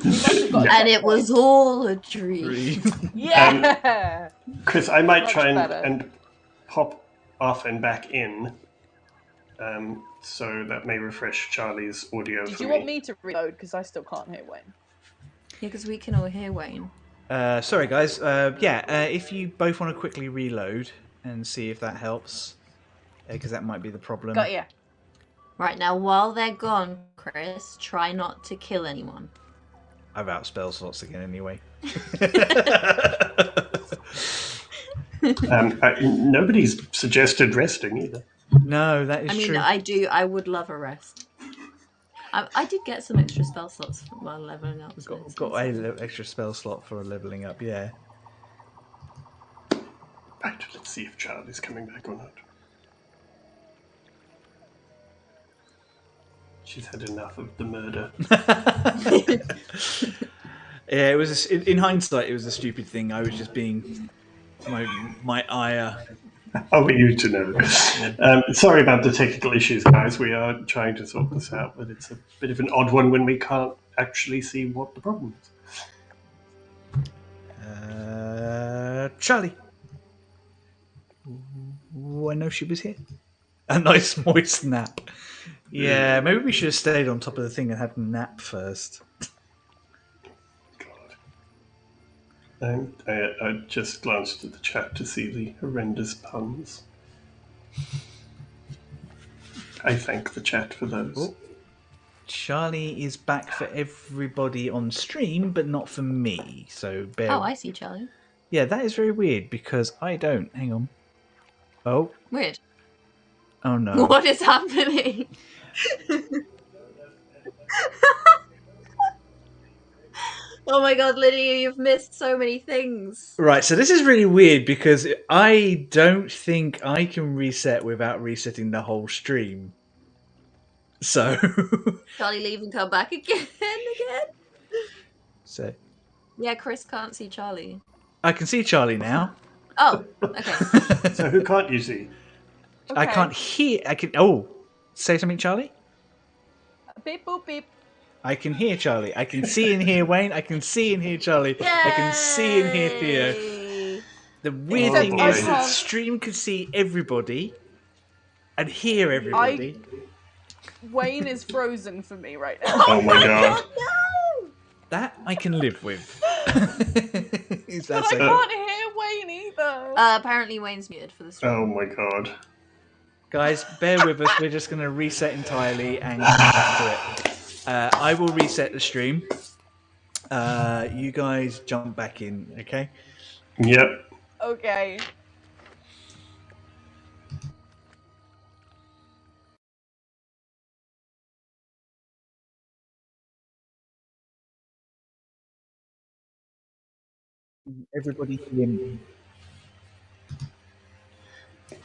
must have got a And it checkpoint. was all a dream. Yeah. Chris, I might Much try better. and pop off and back in. So that may refresh Charlie's audio Did for you want me to reload? Because I still can't hear Wayne. Yeah, because we can all hear Wayne. Sorry, guys. If you both want to quickly reload and see if that helps, because that might be the problem. Got ya. Right, now, while they're gone, Chris, try not to kill anyone. I've out spell slots again anyway. Nobody's suggested resting either. No, that is I mean, true. I would love a rest. I did get some extra spell slots while leveling up. so it's- Got a extra spell slot for leveling up, yeah. Right, let's see if Charlie's coming back or not. She's had enough of the murder. Yeah, it was. In hindsight, it was a stupid thing. I was just being my ire. How are you to know? Sorry about the technical issues, guys. We are trying to sort this out, but it's a bit of an odd one when we can't actually see what the problem is. Charlie. I know she was here. A nice moist nap. Yeah, maybe we should have stayed on top of the thing and had a nap first. God. I just glanced at the chat to see the horrendous puns. I thank the chat for those. Oh. Charlie is back for everybody on stream, but not for me. So bear. Oh, I see, Charlie. Yeah, that is very weird because I don't. Hang on. Oh. Weird. Oh no. What is happening? Oh my god, Lydia, you've missed so many things. Right, so this is really weird because I don't think I can reset without resetting the whole stream. So. Charlie, leave and come back again. So. Yeah, Chris can't see Charlie. I can see Charlie now. Oh, okay. So who can't you see? I Okay. can't hear. I can. Oh, say something, Charlie. Beep boop beep. I can hear Charlie. I can see and hear Wayne. I can see and hear Charlie. I can see and hear Theo. Yay! The weird Oh, thing boy. is that stream could see everybody and hear everybody. Wayne is frozen for me right now. Oh my god. That I can live with. Is But that I so? can't hear Wayne either. Apparently Wayne's muted for the stream. Oh my god. Guys, bear with us. We're just going to reset entirely and come back to it. I will reset the stream. You guys jump back in, okay? Yep. Okay. Everybody hear me.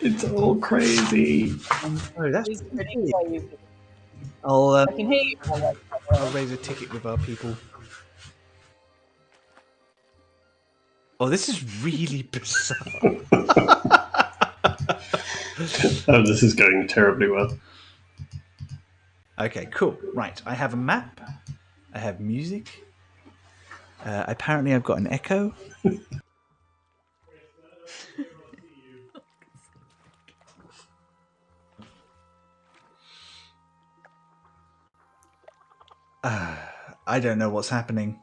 It's all crazy. Oh, that's It's pretty weird. crazy. I'll I can hear you. I'll raise a ticket with our people. Oh, this is really bizarre. Oh, this is going terribly well. Okay, cool. Right, I have a map. I have music. Apparently, I've got an echo. I don't know what's happening.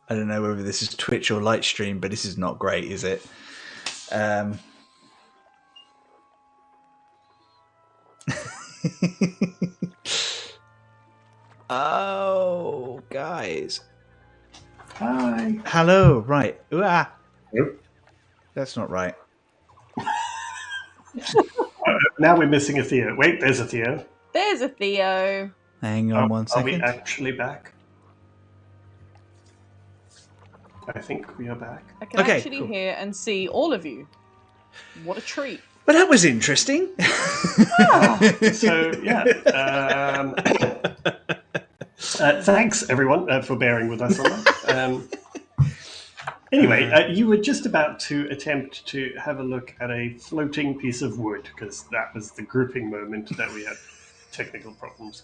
I don't know whether this is Twitch or light stream, but this is not great, is it? Oh, guys. Hi. Hello, right. Nope. That's not right. Now we're missing a Theo. Wait, there's a Theo. There's a Theo. Hang on 1 Are we second. actually back? I think we are back. I can Okay, actually cool. hear and see all of you. What a treat. Well, that was interesting. So, yeah. Thanks, everyone, for bearing with us on that. Anyway, you were just about to attempt to have a look at a floating piece of wood, because that was the grouping moment that we had technical problems.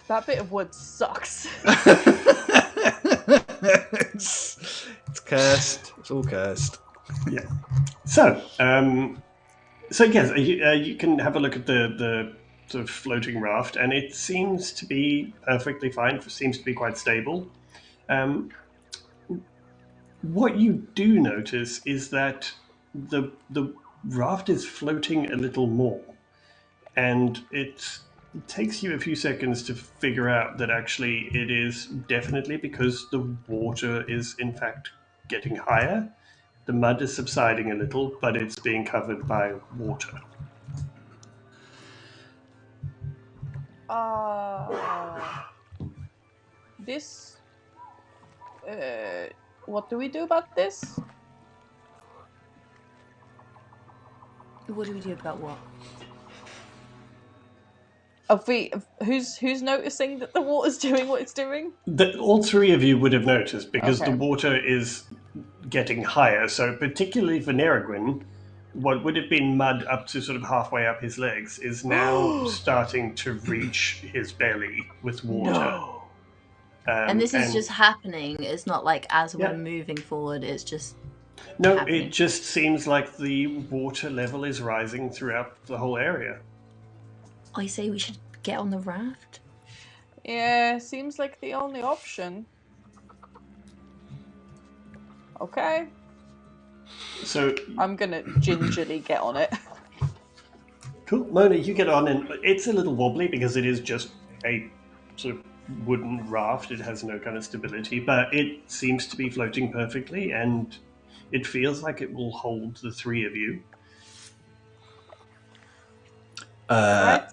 That bit of wood sucks. It's cursed. It's all cursed. Yeah. So yes, you can have a look at the sort of floating raft, and it seems to be perfectly fine. It seems to be quite stable. What you do notice is that the raft is floating a little more, and it takes you a few seconds to figure out that actually it is definitely because the water is in fact getting higher. The mud is subsiding a little, but it's being covered by water. This. What do we do about this? What do we do about what? Who's noticing that the water's doing what it's doing? All three of you would have noticed because Okay. the water is getting higher. So particularly for Neragwin, what would have been mud up to sort of halfway up his legs is now starting to reach his belly with water. No. And this is just happening. It's not like as Yeah. we're moving forward, it's just No, happening. it just seems like the water level is rising throughout the whole area. I say we should get on the raft. Yeah, seems like the only option. Okay. So I'm gonna gingerly get on it. cool, Mona, you get on, and it's a little wobbly because it is just a sort of wooden raft. It has no kind of stability, but it seems to be floating perfectly, and it feels like it will hold the three of you. Right?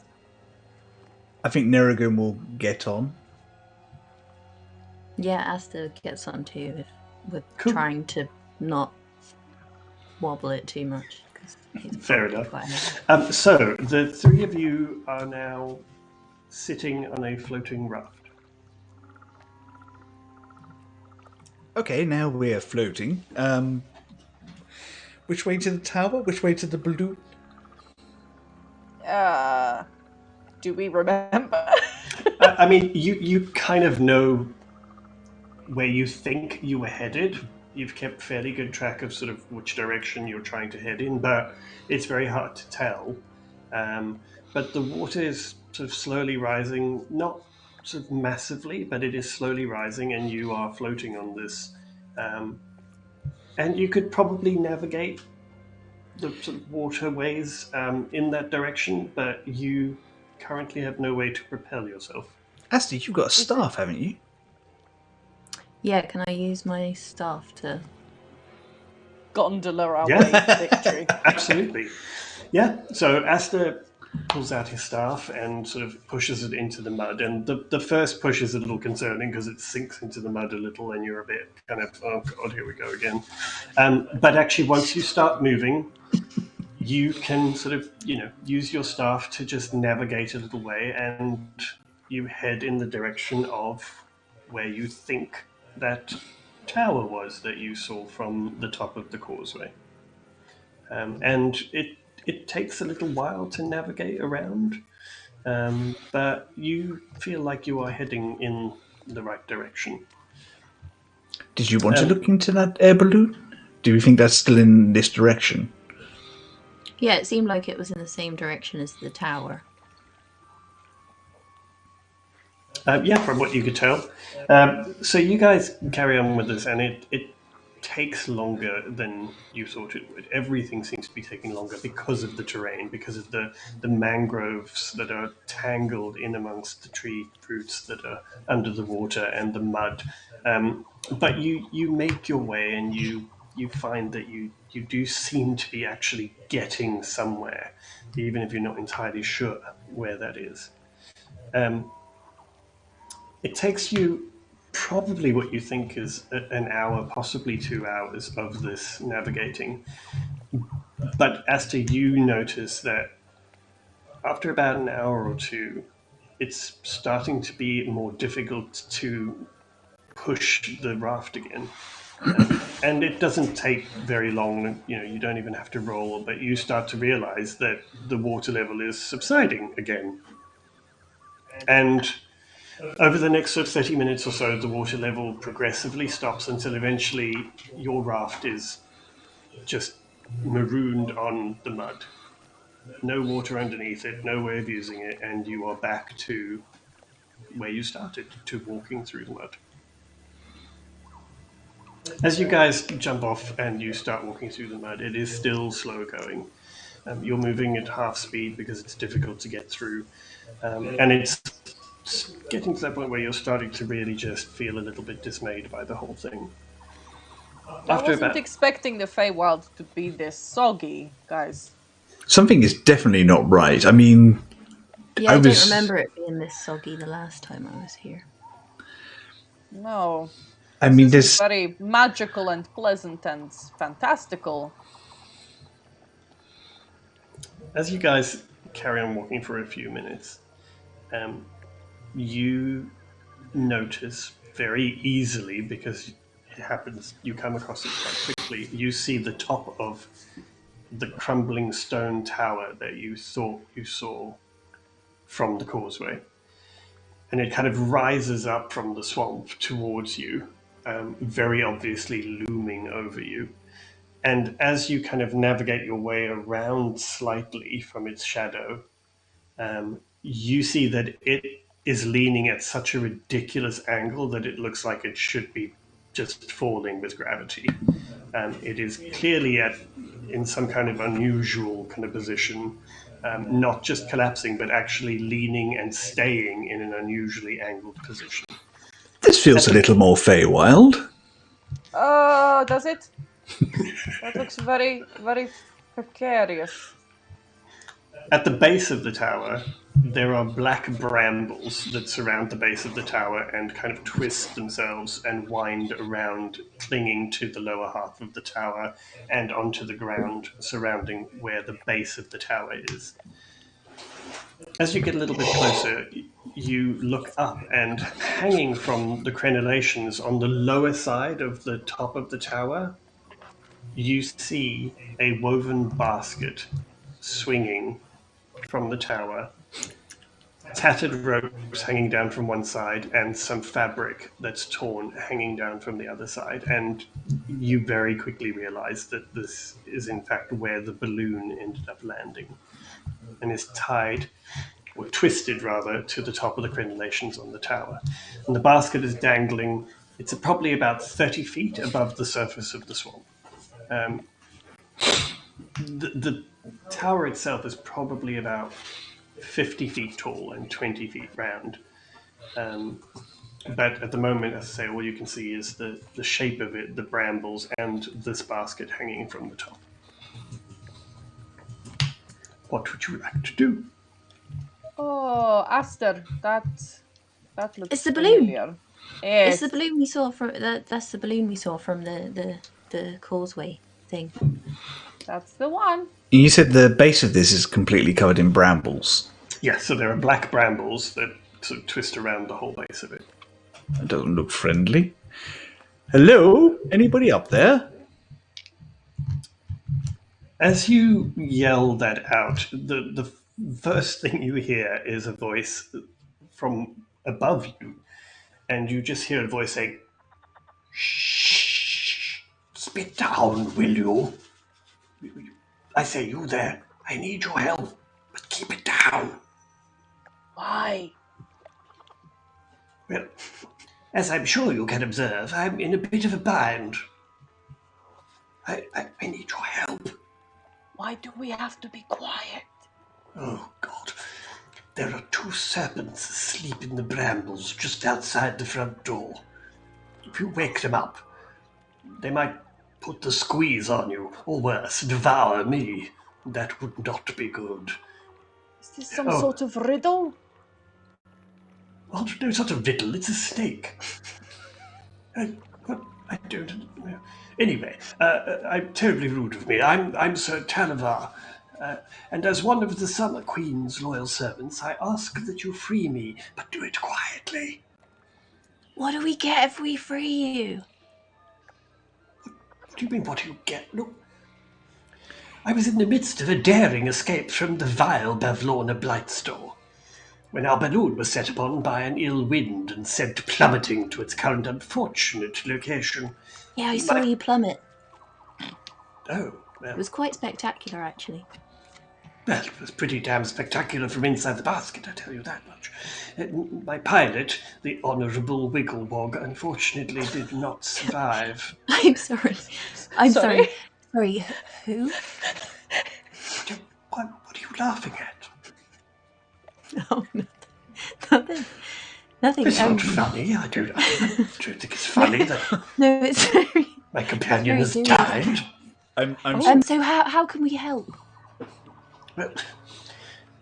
I think Nerrigan will get on. Yeah, Aster gets on too if we're Cool. trying to not wobble it too much. 'Cause he's Fair probably enough. quite heavy. So the three of you are now sitting on a floating raft. Okay, now we're floating. Which way to the tower? Which way to the balloon? Do we remember? I mean, you kind of know where you think you were headed. You've kept fairly good track of sort of which direction you're trying to head in, but it's very hard to tell. But the water is sort of slowly rising, not sort of massively, but it is slowly rising, and you are floating on this. And you could probably navigate the sort of waterways in that direction, but you currently have no way to propel yourself. Aster, you've got a staff, haven't you? Yeah, can I use my staff to... Gondola our Yeah. way to victory. Absolutely. Yeah, so Aster pulls out his staff and sort of pushes it into the mud. And the first push is a little concerning because it sinks into the mud a little and you're a bit kind of, oh God, here we go again. But actually, once you start moving, you can sort of, use your staff to just navigate a little way, and you head in the direction of where you think that tower was that you saw from the top of the causeway. And it takes a little while to navigate around, but you feel like you are heading in the right direction. Did you want to look into that air balloon? Do you think that's still in this direction? Yeah, it seemed like it was in the same direction as the tower. Yeah, from what you could tell. So you guys carry on with this, and it takes longer than you thought it would. Everything seems to be taking longer because of the terrain, because of the mangroves that are tangled in amongst the tree roots that are under the water and the mud. But you make your way, and you find that you do seem to be actually getting somewhere, even if you're not entirely sure where that is. It takes you probably what you think is an hour, possibly 2 hours of this navigating. But Aster, you notice that after about an hour or two, it's starting to be more difficult to push the raft again. And it doesn't take very long, you don't even have to roll, but you start to realize that the water level is subsiding again. And over the next sort of 30 minutes or so, the water level progressively stops until eventually your raft is just marooned on the mud. No water underneath it, no way of using it, and you are back to where you started, to walking through the mud. As you guys jump off and you start walking through the mud, it is still slow going. You're moving at half speed because it's difficult to get through. And it's getting to that point where you're starting to really just feel a little bit dismayed by the whole thing. I wasn't expecting the Feywild to be this soggy, guys. Something is definitely not right. I mean, Yeah, I don't remember it being this soggy the last time I was here. No. I mean, this is very magical and pleasant and fantastical. As you guys carry on walking for a few minutes, you notice very easily, because it happens, you come across it quite quickly, you see the top of the crumbling stone tower that you thought you saw from the causeway. And it kind of rises up from the swamp towards you, very obviously looming over you. And as you kind of navigate your way around slightly from its shadow, you see that it is leaning at such a ridiculous angle that it looks like it should be just falling with gravity. It is clearly in some kind of unusual kind of position, not just collapsing, but actually leaning and staying in an unusually angled position. This feels a little more Feywild. Does it? That looks very, very precarious. At the base of the tower, there are black brambles that surround the base of the tower and kind of twist themselves and wind around, clinging to the lower half of the tower and onto the ground surrounding where the base of the tower is. As you get a little bit closer, you look up, and hanging from the crenellations on the lower side of the top of the tower, you see a woven basket swinging from the tower, tattered ropes hanging down from one side, and some fabric that's torn hanging down from the other side. And you very quickly realize that this is in fact where the balloon ended up landing, and is tied twisted rather, to the top of the crenellations on the tower. And the basket is dangling, it's probably about 30 feet above the surface of the swamp. The tower itself is probably about 50 feet tall and 20 feet round. But at the moment, as I say, all you can see is the shape of it, the brambles, and this basket hanging from the top. What would you like to do? Oh, Aster, that looks It's the balloon. familiar. It's the balloon we saw from that's the balloon we saw from the causeway thing. That's the one. You said the base of this is completely covered in brambles. Yes, so there are black brambles that sort of twist around the whole base of it. That doesn't look friendly. Hello? Anybody up there? As you yell that out, the first thing you hear is a voice from above you, and you just hear a voice saying, "Shh! Spit down, will you? I say, you there, I need your help, but keep it down." Why? Well, as I'm sure you can observe, I'm in a bit of a bind. I need your help. Why do we have to be quiet? Oh, God. There are 2 serpents asleep in the brambles just outside the front door. If you wake them up, they might put the squeeze on you, or worse, devour me. That would not be good. Is this some sort of riddle? Well, no sort of riddle, it's a snake. I don't know. Anyway, I'm terribly rude of me. I'm Sir Talavar, and as one of the Summer Queen's loyal servants, I ask that you free me, but do it quietly. What do we get if we free you? What do you mean, what do you get? Look, I was in the midst of a daring escape from the vile Bavlorna Blightstore, when our balloon was set upon by an ill wind and sent plummeting to its current unfortunate location. Yeah, I saw you plummet. Oh, well. It was quite spectacular, actually. Well, it was pretty damn spectacular from inside the basket, I tell you that much. My pilot, the Honourable Wigglewog, unfortunately did not survive. I'm sorry. I'm sorry. Sorry, who? What are you laughing at? Oh, nothing. Nothing. It's not funny. I don't think it's funny that No, it's very. my companion has serious. died. So how can we help? Well,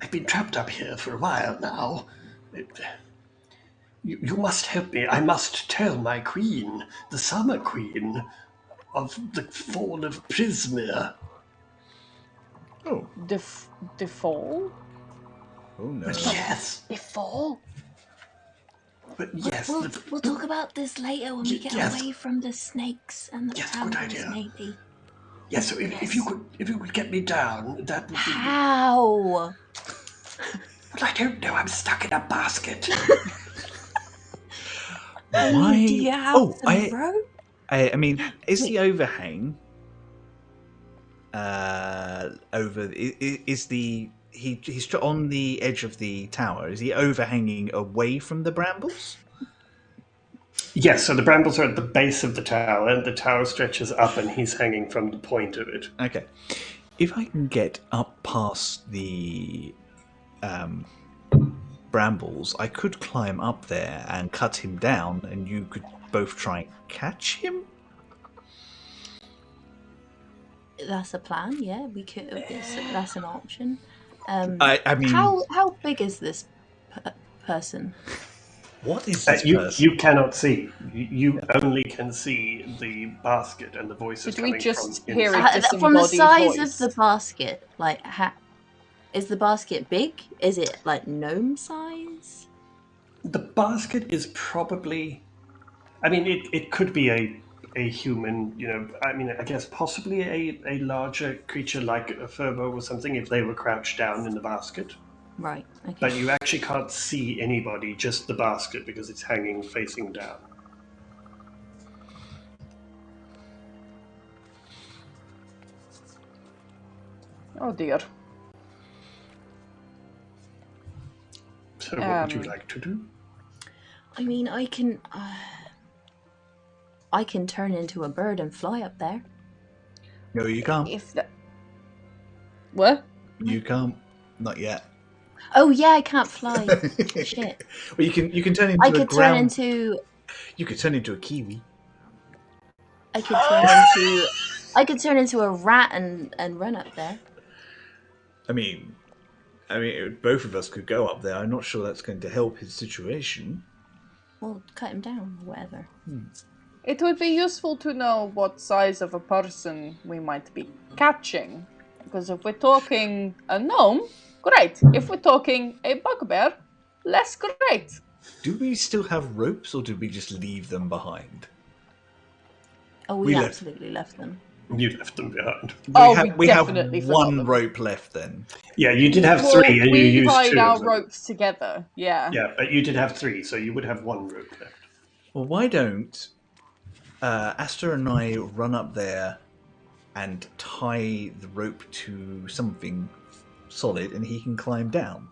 I've been trapped up here for a while now. You must help me. I must tell my queen, the Summer Queen, of the fall of Prismere. Oh. The fall? Oh, no. But yes. The fall? But yes. We'll talk about this later when we get away from the snakes and the brambles, maybe. Yes, so if you could get me down, that would be... How? Well, I don't know. I'm stuck in a basket. Why? Do you have some rope? I mean, is the overhang over? Is the he's on the edge of the tower? Is he overhanging away from the brambles? Yes, so the brambles are at the base of the tower, and the tower stretches up, and he's hanging from the point of it. Okay. If I can get up past the brambles, I could climb up there and cut him down, and you could both try and catch him. That's a plan. Yeah, we could. That's an option. I mean, how big is this person? What is this person? You cannot see. You only can see the basket and the voices Did we coming just from hear inside. it From the size of the basket, like, is the basket big? Is it like gnome size? The basket is probably... I mean, it could be a human, I mean, I guess possibly a larger creature like a furbo or something if they were crouched down in the basket. Right, okay. But you actually can't see anybody, just the basket, because it's hanging facing down. Oh dear. So what would you like to do? I mean, I can turn into a bird and fly up there. No, you can't. What? You can't. Not yet. Oh yeah, I can't fly. Shit. Well, you can turn into I a could ground. You could turn into a kiwi. I could turn into a rat and run up there. I mean, both of us could go up there. I'm not sure that's going to help his situation. Well, cut him down or whatever. It would be useful to know what size of a person we might be catching. Because if we're talking a gnome, great. If we're talking a bugbear, less great. Do we still have ropes, or did we just leave them behind? Oh, we absolutely left them. You left them behind. We have definitely forgot one them. rope left then. Yeah, you did have 3 and you used 2 We tied our of them. ropes together, yeah. Yeah, but you did have 3, so you would have 1 rope left. Well, why don't Aster and I run up there and tie the rope to something solid, and he can climb down.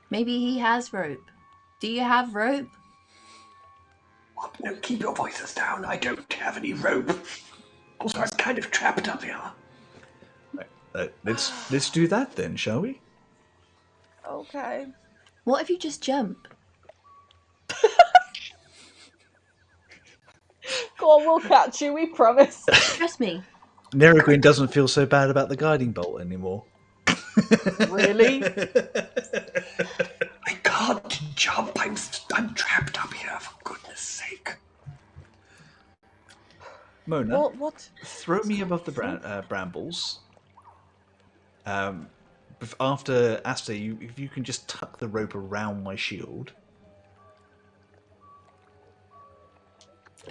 Maybe he has rope. Do you have rope? What? No, keep your voices down. I don't have any rope. Also, I'm kind of trapped up here. Let's do that then, shall we? Okay. What if you just jump? Go on, we'll catch you, we promise. Trust me. Nerogwyn doesn't feel so bad about the guiding bolt anymore. Really? I can't jump. I'm trapped up here, for goodness sake. Mona, What? throw me above the brambles. After Aster, if you can just tuck the rope around my shield.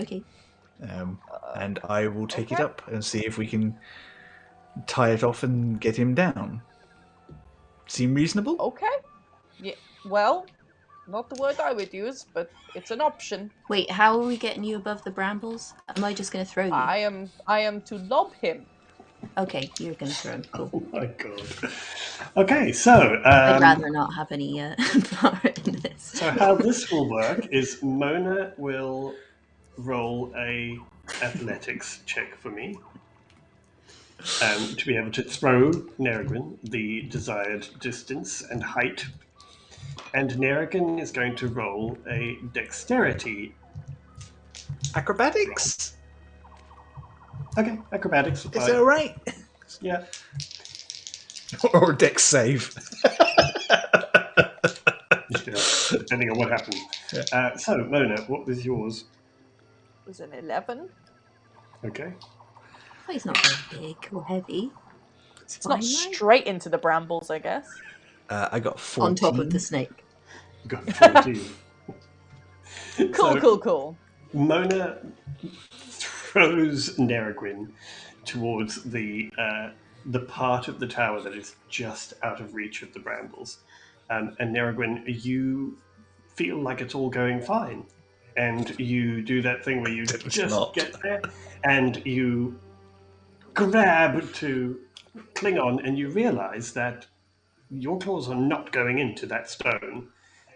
Okay. And I will take it up and see if we can tie it off and get him down. Seem reasonable? Okay. Yeah. Well, not the word I would use, but it's an option. Wait, how are we getting you above the brambles? Am I just going to throw you? I am to lob him. Okay, you're going to throw him. Cool. Oh my god. Okay, so... I'd rather not have any part in this. So how this will work is Mona will roll a athletics check for me to be able to throw Nerogwyn the desired distance and height. And Nerogwyn is going to roll a dexterity. Acrobatics? Okay, acrobatics. Is that right? Yeah. Or a dex save. Yeah, depending on what happens. Yeah. So, Mona, what was yours? It was an 11. Okay. Oh, he's not very big or heavy. It's not straight into the brambles, I guess. I got 14. On top of the snake. Got 14. Cool. Mona throws Nerogwyn towards the part of the tower that is just out of reach of the brambles. And Nerogwyn, you feel like it's all going fine. And you do that thing where you just get there and you grab to cling on, and you realize that your claws are not going into that stone.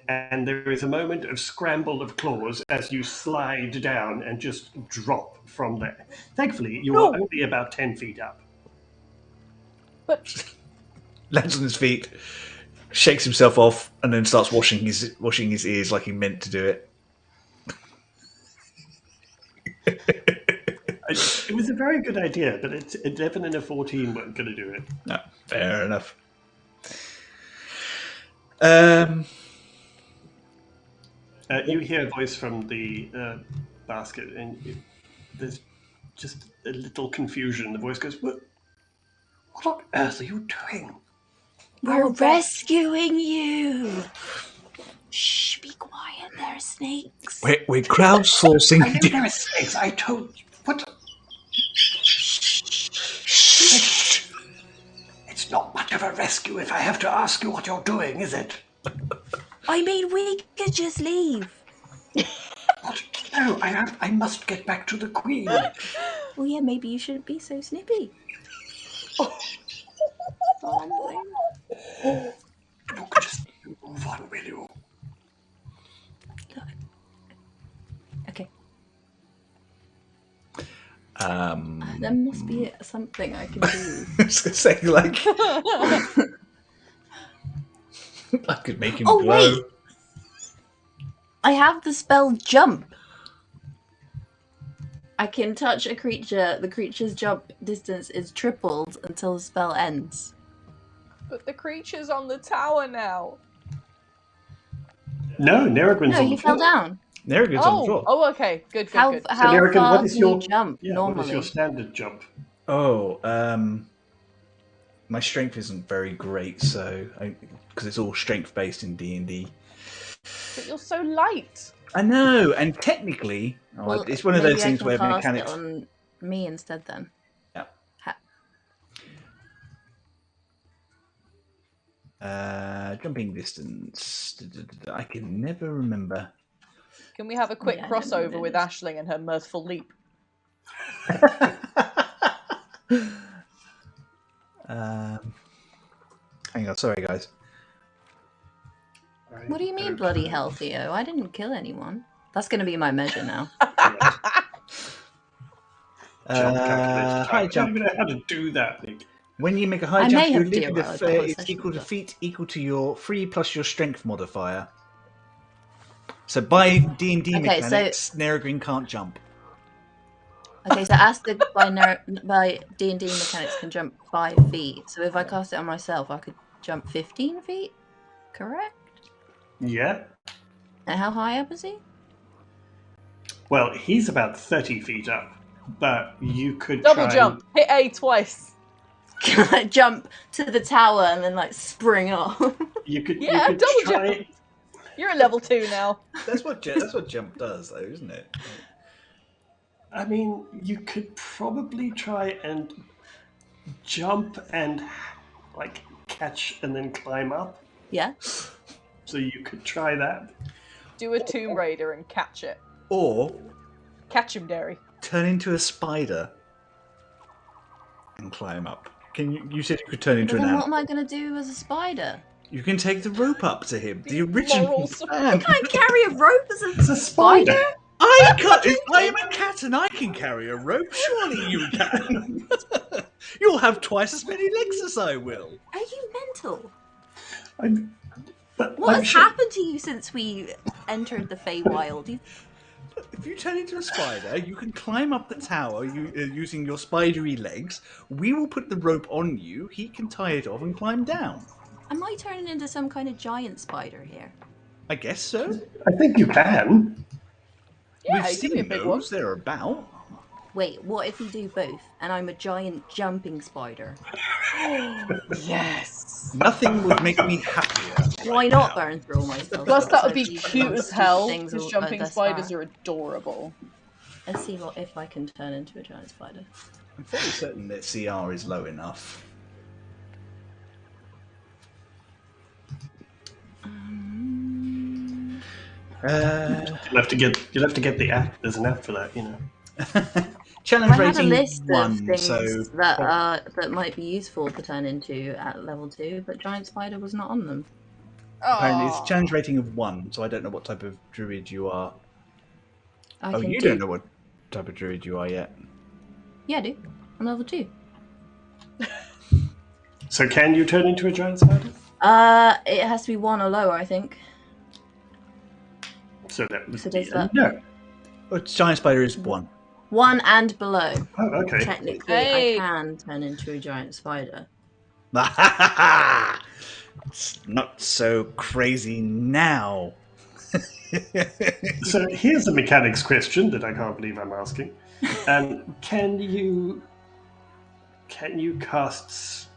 And there is a moment of scramble of claws as you slide down and just drop from there. Thankfully, you are only about 10 feet up. But Lands on his feet, shakes himself off, and then starts washing his ears like he meant to do it. It was a very good idea, but 11 and a 14 weren't going to do it. No, fair enough. You hear a voice from the basket, and there's just a little confusion. The voice goes, What on earth are you doing? We're rescuing you! Shh, be quiet, there are snakes. We're crowdsourcing. I know there are snakes, I told you. What? Shh. It's not much of a rescue if I have to ask you what you're doing, is it? I mean, we could just leave. What? No, I must get back to the Queen. Well, yeah, maybe you shouldn't be so snippy. Look, just move on, will something I can do? I was going to say, like, I could make him Oh, glow. wait! I have the spell jump. I can touch a creature. The creature's jump distance is tripled until the spell ends. But the creature's on the tower now. No, Neragrin's No, on he the fell floor. down. Neragrin's on the floor. Oh, okay. Good. How So, far Neragrin, what is can your you jump normally? What is your standard jump? Oh, my strength isn't very great, so because it's all strength based in D&D. But you're so light. I know, and technically, it's one of those things where mechanics. It on me instead, then. Yeah. Jumping distance. I can never remember. Can we have a quick crossover with Aisling and her mirthful leap? Hang on, sorry guys. What do you mean, bloody hell, Theo? I didn't kill anyone. That's going to be my measure now. High I don't even know how to do that, Nick. When you make a high I jump, may you have live with derailed the whole it's session, equal to but- feet equal to your 3 plus your strength modifier. So by D&D Okay, mechanics, Neragrin can't jump. Okay, so Aster by D&D mechanics can jump 5 feet. So if I cast it on myself, I could jump 15 feet? Correct? Yeah. And how high up is he? Well, he's about 30 feet up, but you could Double try jump. Hit A twice. Can I jump to the tower and then like spring off? You could Yeah, double try. jump. You're at level 2 now. That's what jump does, though, isn't it? I mean, you could probably try and jump and like catch and then climb up. Yeah. So you could try that. Do a Tomb Raider and catch it. Or Catch him, Derry. turn into a spider and climb up. You said you could turn into But an then what animal. am I going to do as a spider? You can take the rope up to him. The original Moral plan. I carry a rope as It's a spider. I am a cat and I can carry a rope. Surely you can. You'll have twice as many legs as I will. Are you mental? But What I'm has sure- happened to you since we entered the Feywild? If you turn into a spider, you can climb up the tower using your spidery legs. We will put the rope on you. He can tie it off and climb down. Am I turning into some kind of giant spider here? I guess so. I think you can. Yeah, We've it could be a seen big one. those. They're about. Wait, what if we do both and I'm a giant jumping spider? Yes. Nothing would make me happier. Why not burn through all my spells? Plus, that would be So cute as stupid hell, things because all- jumping thus spiders far. are adorable. Let's see if I can turn into a giant spider. I'm fairly certain that CR is low enough. You'll have to get the app. There's an app for that, you know. Challenge I had a rating list of 1, things so that might be useful to turn into at level 2, but giant spider was not on them. apparently Oh, it's challenge rating of 1, so I don't know what type of druid you are. I Oh, can you do... don't know what type of druid you are yet. Yeah, I do. I'm level 2. So can you turn into a giant spider? It has to be 1 or lower, I think. So that would So be does that- no. Oh, giant spider is 1. 1 and below. Oh, okay. Technically, Hey. I can turn into a giant spider. It's not so crazy now. So here's a mechanics question that I can't believe I'm asking. Can you cast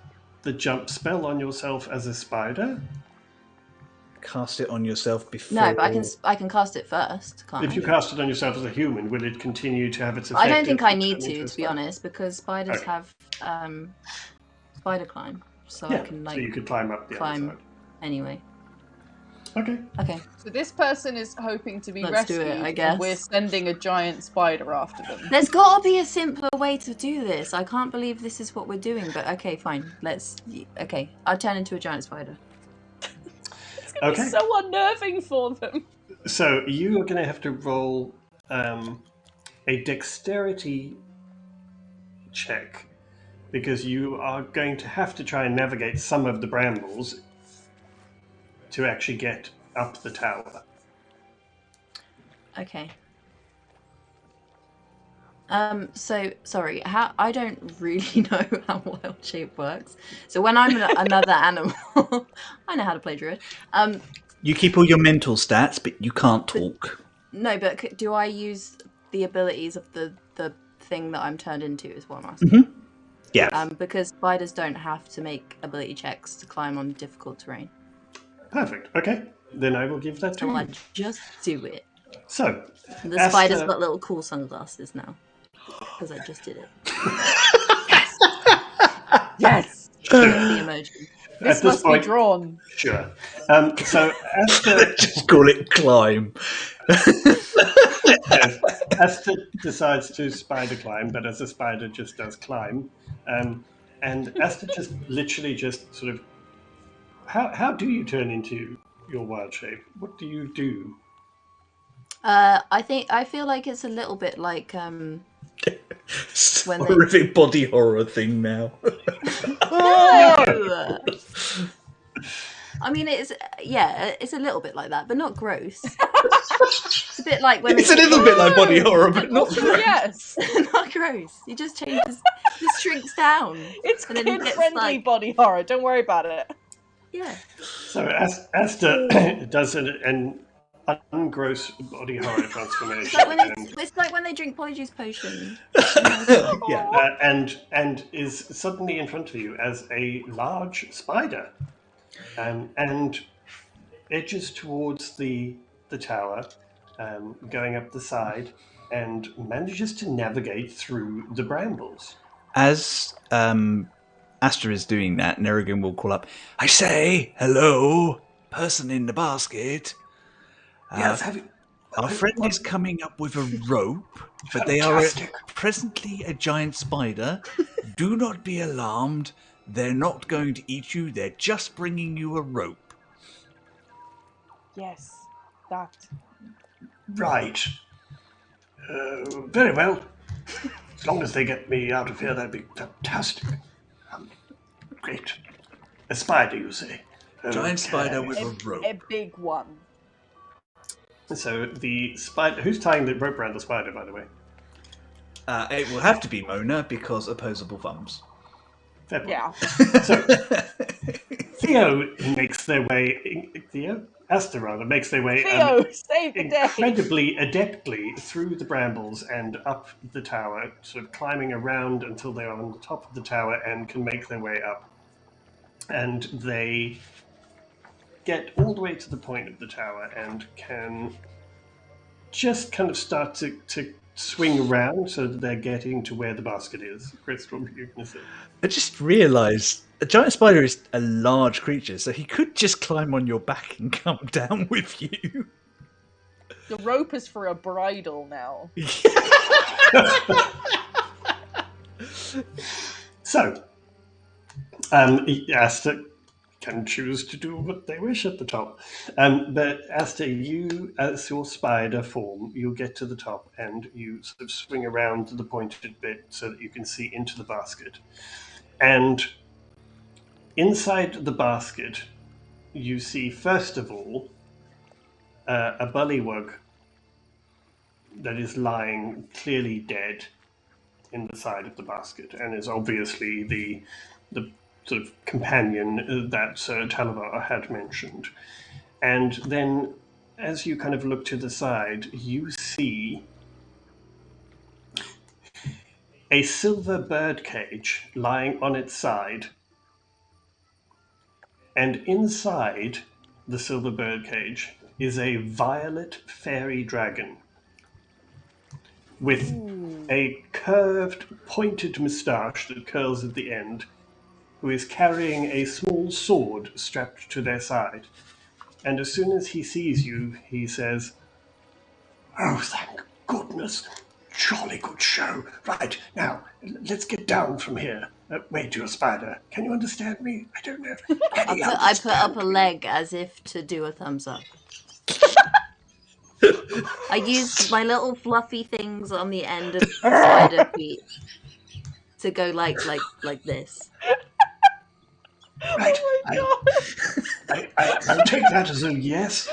the jump spell on yourself as a spider? Cast it on yourself before. No, but I can cast it first, can't If I? you cast it on yourself as a human, will it continue to have its effect? I don't think if I you need turn into to a be spider? honest, because spiders Okay. have spider climb, so Yeah, I can so you could climb up the climb. other anyway. side. Okay. Okay, so this person is hoping to be Let's do rescued. it, I and guess. we're sending a giant spider after them. there's got to be a simpler way to do this. I can't believe this is what we're doing, but okay, fine. Okay, I'll turn into a giant spider. Okay. It's so unnerving for them. So you are going to have to roll a dexterity check because you are going to have to try and navigate some of the brambles to actually get up the tower. Okay. So sorry, how I don't really know how wild shape works. So when I'm another animal, I know how to play druid. You keep all your mental stats, but you can't talk. No, but do I use the abilities of the thing that I'm turned into? Is what I'm asking. Yeah. Because spiders don't have to make ability checks to climb on difficult terrain. Perfect. Okay, then I will give that to So you. I just do it. So, The spider's got little cool sunglasses now because I just did it. Yes. The emoji. This must be drawn. Sure. So Aster, Just call it climb. yes, Aster decides to spider climb, but as a spider just does climb. And Aster just literally just sort of... How do you turn into your wild shape? What do you do? I feel like it's a little bit like when Horrific body horror thing now. No! I mean, it's a little bit like that, but not gross. It's a bit like when It's a little bit like body horror, but not gross. Yes. not gross. He just changes, just shrinks down. It's And then he gets, kid-friendly like- body horror. Don't worry about it. Yeah. So Aster does an ungross body horror transformation. It's like when they drink polyjuice potion. Yeah. And is suddenly in front of you as a large spider, and edges towards the tower, going up the side, and manages to navigate through the brambles. As Aster is doing that, Nerrigan will call up, I say, hello, person in the basket. Yes, Our friend is coming up with a rope, but they are presently a giant spider. Do not be alarmed. They're not going to eat you. They're just bringing you a rope. Yes, that. Right. Very well. As long as they get me out of here, that'd be fantastic. Great. A spider, you say? Giant spider with a rope. A big one. So the spider... Who's tying the rope around the spider, by the way? It will have to be Mona because opposable thumbs. Fair point. Yeah. So Theo makes their way... Aster, rather, makes their way... Theo, save the day. incredibly adeptly through the brambles and up the tower, sort of climbing around until they are on the top of the tower and can make their way up. And they get all the way to the point of the tower and can just kind of start to swing around so that they're getting to where the basket is. Chris, what were you going to say? I just realised a giant spider is a large creature, so he could just climb on your back and come down with you. The rope is for a bridle now. So, Aster can choose to do what they wish at the top. But Aster, you, as your spider form, you get to the top and you sort of swing around the pointed bit so that you can see into the basket. And inside the basket, you see, first of all, a bullywug that is lying clearly dead in the side of the basket and is obviously the sort of companion that Talavar had mentioned. And then as you kind of look to the side, you see a silver bird cage lying on its side. And inside the silver bird cage is a violet fairy dragon with a curved, pointed moustache that curls at the end, who is carrying a small sword strapped to their side. And as soon as he sees you, he says, "Oh, thank goodness. Jolly good show. Right, now, let's get down from here. Wait, you're a spider. Can you understand me? I don't know. I put up a leg as if to do a thumbs up. I used my little fluffy things on the end of spider feet to go like this. Right. Oh my I'll take that as a yes.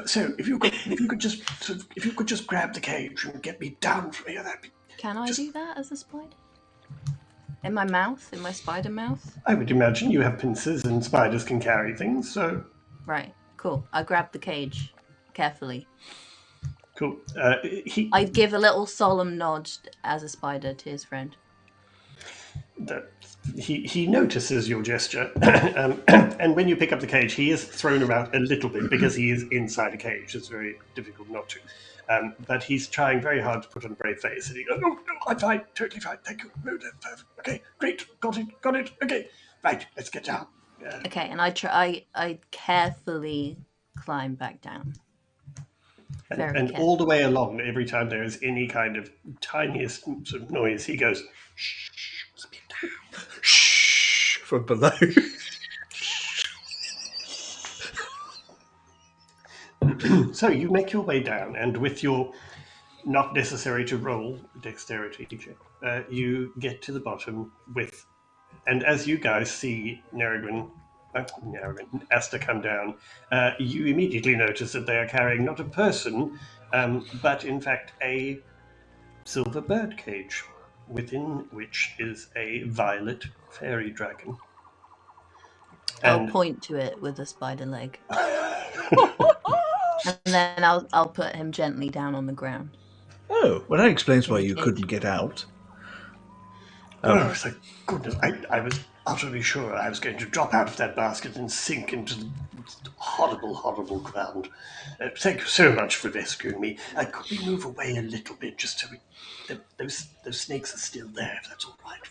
So if you could just grab the cage and get me down from here, that'd be. Can I do that as a spider? In my mouth? In my spider mouth? I would imagine you have pincers and spiders can carry things, so. Right, cool. I grab the cage carefully. Cool. I'd give a little solemn nod as a spider to his friend. He notices your gesture, and when you pick up the cage, he is thrown around a little bit because he is inside a cage. It's very difficult not to. But he's trying very hard to put on a brave face, and he goes, "No, I'm fine, totally fine, thank you. No, perfect. Okay, great, got it. Okay, right, let's get down." Okay, and I carefully climb back down. And all the way along, every time there is any kind of tiniest sort of noise, he goes, "Shh, speak down." Shh, from below. So you make your way down, and with your not necessary to roll dexterity check, you get to the bottom with, and as you guys see Aster come down, you immediately notice that they are carrying not a person, but in fact a silver bird cage, within which is a violet fairy dragon. I'll point to it with a spider leg. And then I'll put him gently down on the ground. Oh, well, that explains why you couldn't get out. Oh, thank goodness. I was utterly sure I was going to drop out of that basket and sink into the horrible, horrible ground. Thank you so much for rescuing me. Could we move away a little bit just so those snakes are still there, if that's all right?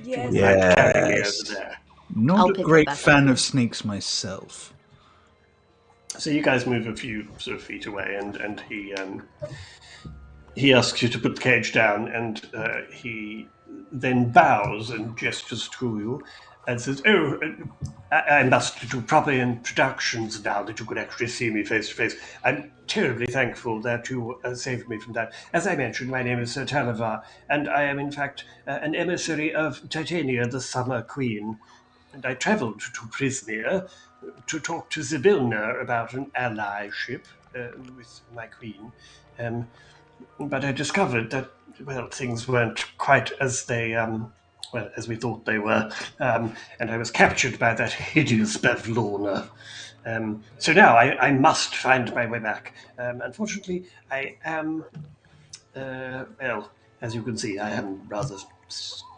Yes. Carrying me over there. Not a great fan of snakes myself. So you guys move a few sort of feet away, and he asks you to put the cage down, and he then bows and gestures to you and says, "Oh, I must do proper introductions now that you could actually see me face to face. I'm terribly thankful that you saved me from that. As I mentioned, my name is Sir Talavar, and I am in fact an emissary of Titania, the Summer Queen. And I travelled to Prismere to talk to Zibilna about an allyship with my queen. But I discovered that, well, things weren't quite as they, as we thought they were. And I was captured by that hideous Bavlorna. So now I must find my way back. Unfortunately, I am, well, as you can see, I am rather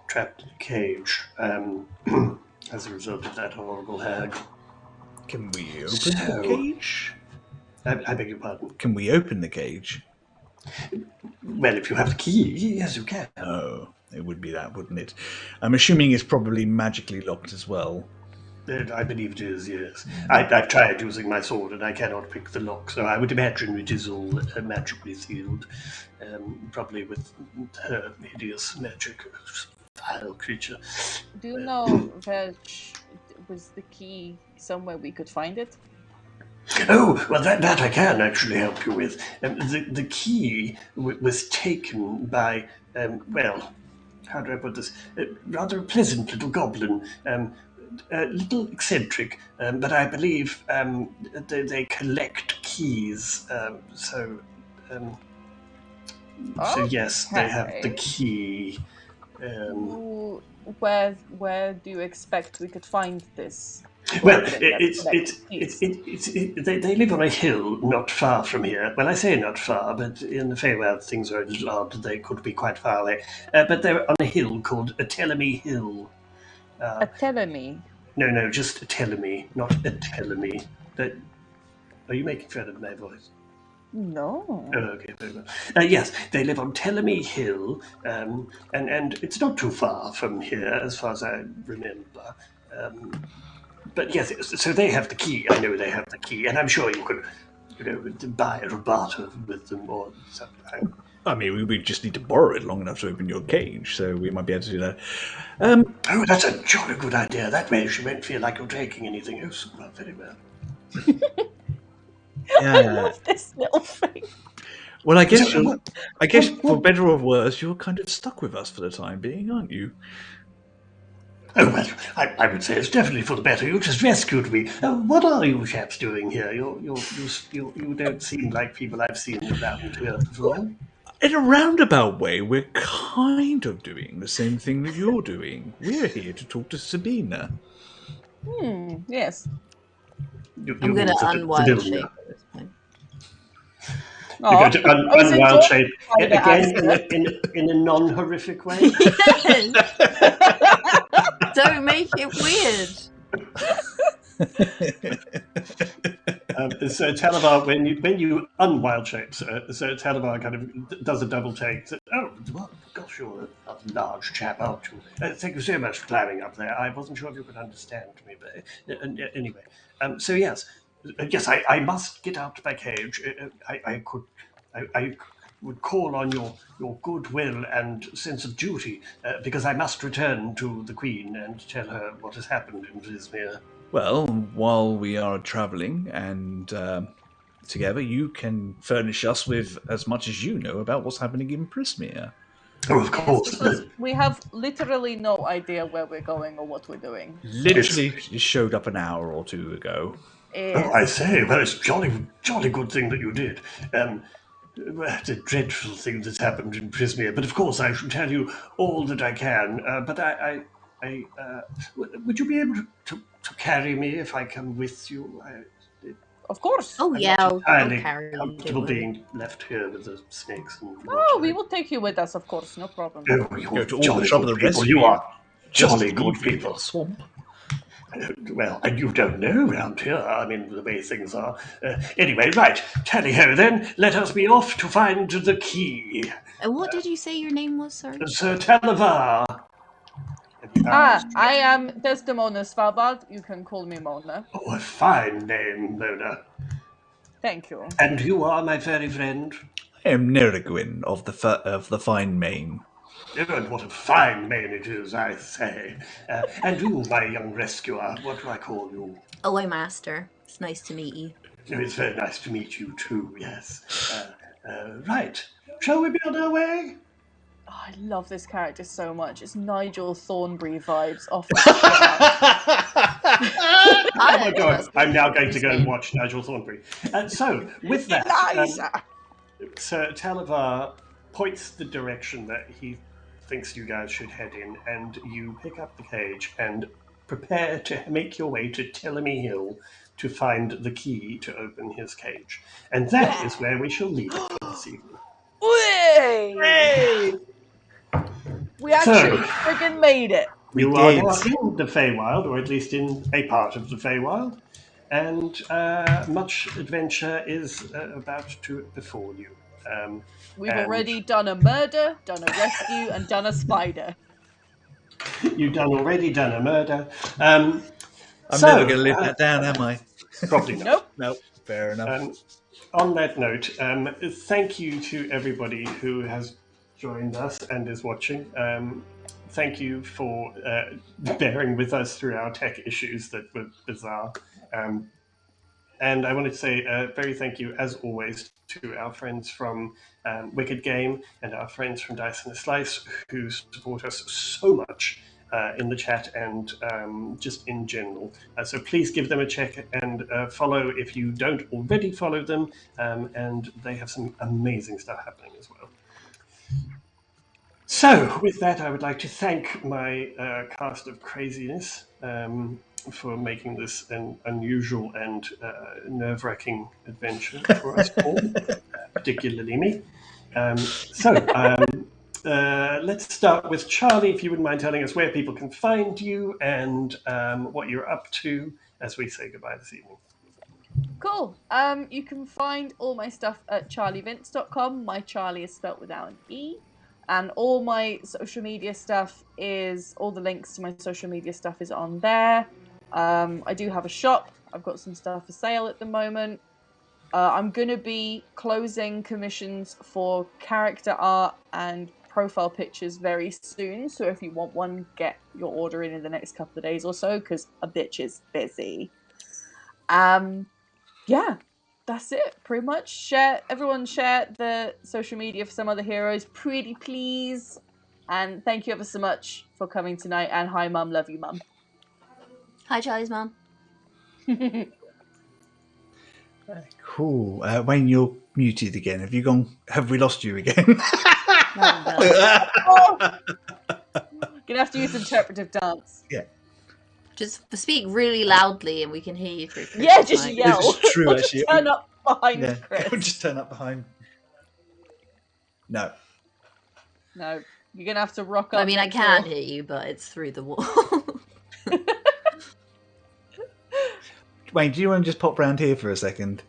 trapped in a cage. As a result of that horrible hag. Can we open the cage? I beg your pardon? Can we open the cage? Well, if you have the key, yes, you can. Oh, it would be that, wouldn't it? I'm assuming it's probably magically locked as well. I believe it is, yes. I've tried using my sword and I cannot pick the lock, so I would imagine it is all magically sealed. Probably with her hideous magic. Vile creature. Do you know, Veg, was the key somewhere we could find it? Oh, well, that I can actually help you with. The key was taken by, well, how do I put this? Rather a pleasant little goblin, a little eccentric, but I believe they collect keys, so yes, they have the key. Where do you expect we could find this? Well, they live on a hill not far from here. Well, I say not far, but in the Feywild things are a little odd. They could be quite far away. But they're on a hill called Atelemy Hill. Atelemy? No, just Atelemy, not Atelemy. Are you making fun of my voice? No. Oh, okay, very well. Yes, they live on Telemy Hill, and it's not too far from here, as far as I remember. But yes, so they have the key. I know they have the key, and I'm sure you could buy a barter with them or something. I mean, we just need to borrow it long enough to open your cage, so we might be able to do that. Oh, that's a jolly good idea. That way you won't feel like you're taking anything. Oh, super, very well. I love this little thing. Well, I guess for better or worse, you're kind of stuck with us for the time being, aren't you? Oh, well, I would say it's definitely for the better. You just rescued me. What are you chaps doing here? You don't seem like people I've seen around here before. In a roundabout way, we're kind of doing the same thing that you're doing. We're here to talk to Sabina. Yes. I'm going to unwild shape at this point. You're going to unwild shape enjoying again in a non-horrific way. Yes. Don't make it weird. So Talavar, when you unwild shape, so Talavar kind of does a double take. So, oh, well, gosh, you're a large chap, aren't you? Thank you so much for climbing up there. I wasn't sure if you could understand me, but anyway. So yes, I must get out to my cage. I would call on your goodwill and sense of duty because I must return to the Queen and tell her what has happened in Vizmir. Well, while we are travelling and together, you can furnish us with as much as you know about what's happening in Prismere. Oh, of course. Because we have literally no idea where we're going or what we're doing. Literally just showed up an hour or two ago. Oh, I say, well, it's jolly good thing that you did. It's a dreadful thing that's happened in Prismere, but of course I shall tell you all that I can. But would you be able to carry me if I come with you? Of course. Oh, I'm yeah, not I'll entirely carry you. comfortable don't worry. being left here with the snakes and Oh, we will take you with us, of course, no problem. Oh, you're Go to all jolly the trouble good the people. rest You of are jolly Just good leave you in people. the swamp. Well, and you don't know around here. I mean, the way things are. Anyway, right. Tally-ho then. Let us be off to find the key. What did you say your name was, sorry? Sir Talavar. I am Desdemona Svalbard. You can call me Mona. Oh, a fine name, Mona. Thank you. And you are my fairy friend? I am Neriguin of the Fine Mane. Oh, and what a fine mane it is, I say. And you, my young rescuer, what do I call you? Oh, I'm Aster. It's nice to meet you. Oh, it's very nice to meet you too, yes. Right. Shall we be on our way? Oh, I love this character so much. It's Nigel Thornbury vibes off the Oh my god, I'm now going to go and watch Nigel Thornbury. So, with that, Sir Talavar points the direction that he thinks you guys should head in, and you pick up the cage and prepare to make your way to Tellamy Hill to find the key to open his cage. And that is where we shall leave it this evening. Way! We actually friggin' made it. You are now in the Feywild, or at least in a part of the Feywild, and much adventure is about to befall you. We've already done a murder, done a rescue, and done a spider. You've already done a murder. I'm never going to live that down, am I? Probably not. Nope. Fair enough. On that note, thank you to everybody who has joined us and is watching. Thank you for bearing with us through our tech issues that were bizarre. And I wanted to say a very thank you, as always, to our friends from Wicked Game and our friends from Dice and a Slice who support us so much in the chat and just in general. So please give them a check and follow if you don't already follow them. And they have some amazing stuff happening as well. So, with that, I would like to thank my cast of craziness for making this an unusual and nerve-wracking adventure for us all, particularly me. Let's start with Charlie, if you wouldn't mind telling us where people can find you and what you're up to as we say goodbye this evening. Cool. You can find all my stuff at charlievince.com. My Charlie is spelt without an E. And all my social media stuff all the links to my social media stuff is on there. I do have a shop. I've got some stuff for sale at the moment. I'm going to be closing commissions for character art and profile pictures very soon. So if you want one, get your order in the next couple of days or so, because a bitch is busy. Yeah, that's it, pretty much. Everyone share the social media for some other heroes, pretty please. And thank you ever so much for coming tonight. And hi, Mum. Love you, Mum. Hi, Charlie's mum. Cool. Wayne, you're muted again. Have you gone? Have we lost you again? Gonna have to use interpretive dance. Yeah. Just speak really loudly and we can hear you through Chris. Yeah, just yell. It's true, Or actually. Just turn up behind Yeah. Chris. We'll just turn up behind. No. No, you're gonna have to rock up. I mean, I can hear you, but it's through the wall. Wayne, do you want to just pop round here for a second?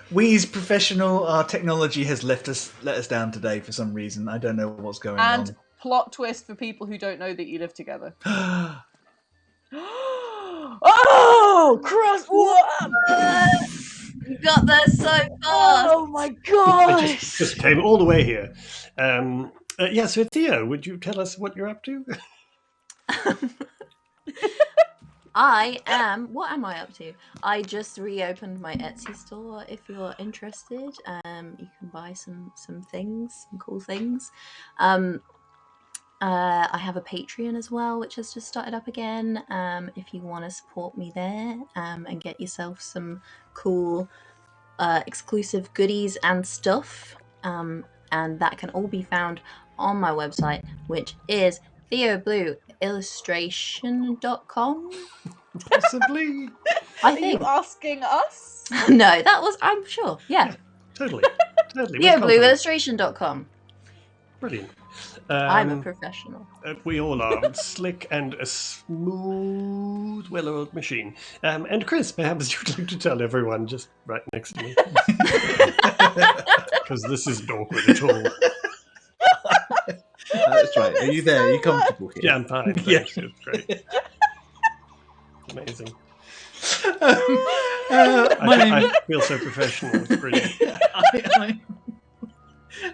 We's professional. Our technology has let us down today for some reason. I don't know what's going on. And plot twist for people who don't know that you live together. Oh, cross! What? You got there so fast. Oh my I gosh! just came all the way here. So Theo, would you tell us what you're up to? What am I up to? I just reopened my Etsy store. If you're interested, you can buy some things, some cool things. I have a Patreon as well, which has just started up again. If you want to support me there and get yourself some cool exclusive goodies and stuff, and that can all be found on my website, which is theoblueillustration.com. Possibly. I Are think. you asking us? No, that was, I'm sure. Yeah. Totally. theoblueillustration.com. Brilliant. I'm a professional. We all are. Slick and a smooth, well-oiled machine. And Chris, perhaps you'd like to tell everyone just right next to me. Because this isn't awkward at all. That's right. Are you there? Are you comfortable here? Yeah, I'm fine. Thanks. It's great. Amazing. I feel so professional. It's brilliant.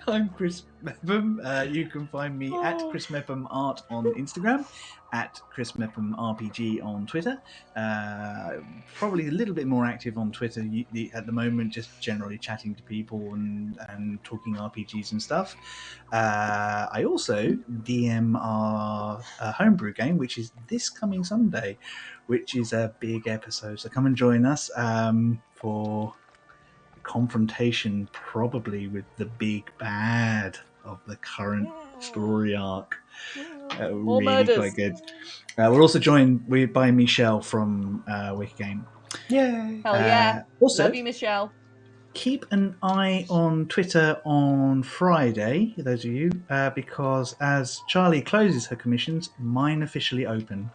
I'm Chris Mepham. You can find me at Chris Mepham Art on Instagram, at Chris Mepham RPG on Twitter. Probably a little bit more active on Twitter at the moment, just generally chatting to people and talking RPGs and stuff. I also DM our homebrew game, which is this coming Sunday, which is a big episode. So come and join us for confrontation, probably with the big bad of the current story arc. Really murders. quite good. We're also joined by Michelle from Wicked Game. Yay! Hell yeah! Also, Love you, Michelle. keep an eye on Twitter on Friday, those of you, because as Charlie closes her commissions, mine officially open.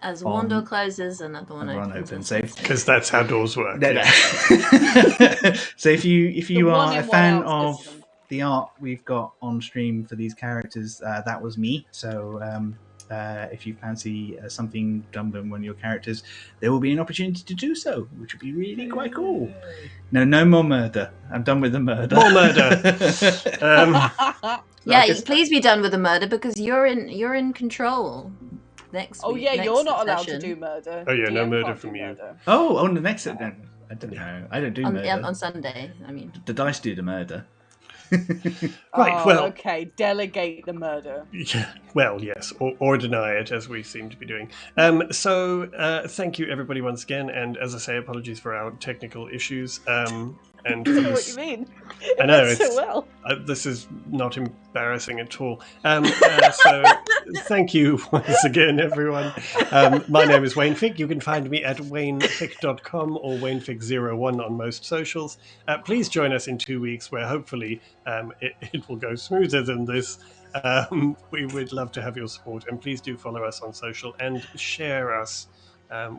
As one door closes, another one opens. Because that's how doors work. No. So if you are a fan of the art we've got on stream for these characters, that was me. So if you fancy something done with one of your characters, there will be an opportunity to do so, which would be really quite cool. No more murder. I'm done with the murder. More murder. Please be done with the murder because you're in control. Next you're not allowed to do murder. Oh yeah, no DM murder can't from do you. murder. Oh, on the next event. I don't know. I don't do murder. On Sunday, I mean. The dice do the murder. Right, well... okay, delegate the murder. Yeah, well, yes, or deny it, as we seem to be doing. So thank you, everybody, once again, and as I say, apologies for our technical issues. And I know what you mean. I know, it's so well. This is not embarrassing at all. So thank you once again, everyone. My name is Wayne Fig. You can find me at waynefig.com or waynefig01 on most socials. Please join us in 2 weeks, where hopefully it will go smoother than this. We would love to have your support, and please do follow us on social and share us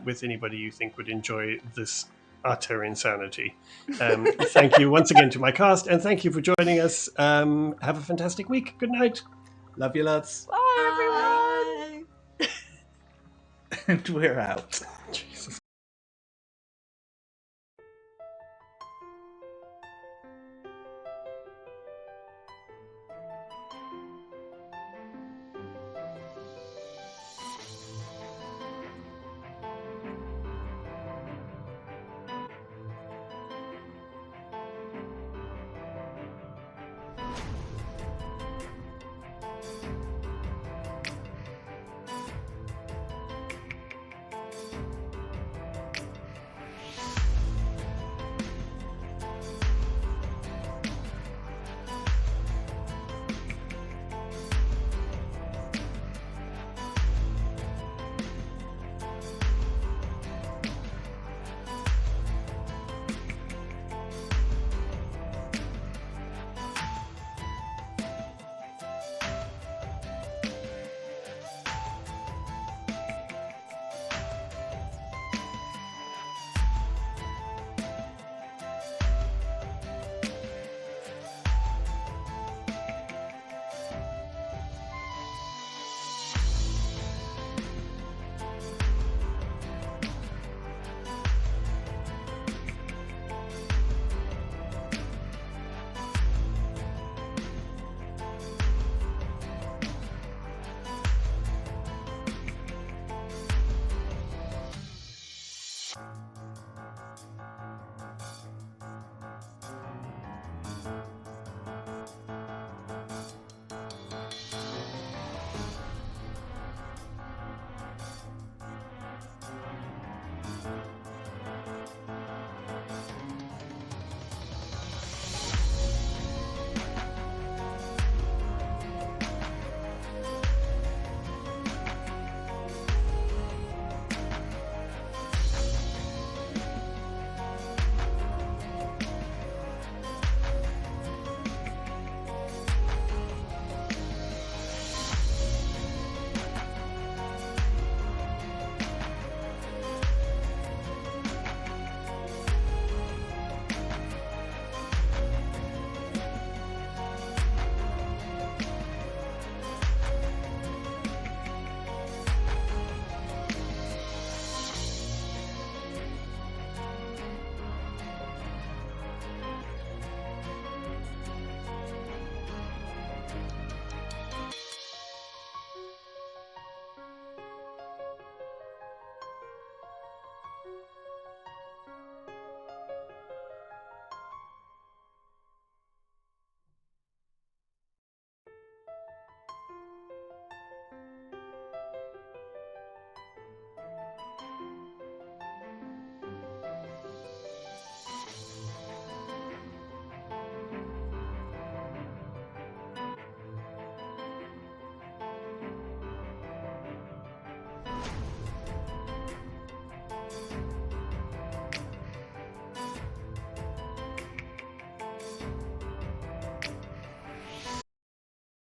with anybody you think would enjoy this utter insanity. Thank you once again to my cast, and thank you for joining us. Have a fantastic week. Good night. Love you, lads. Bye, everyone. And we're out.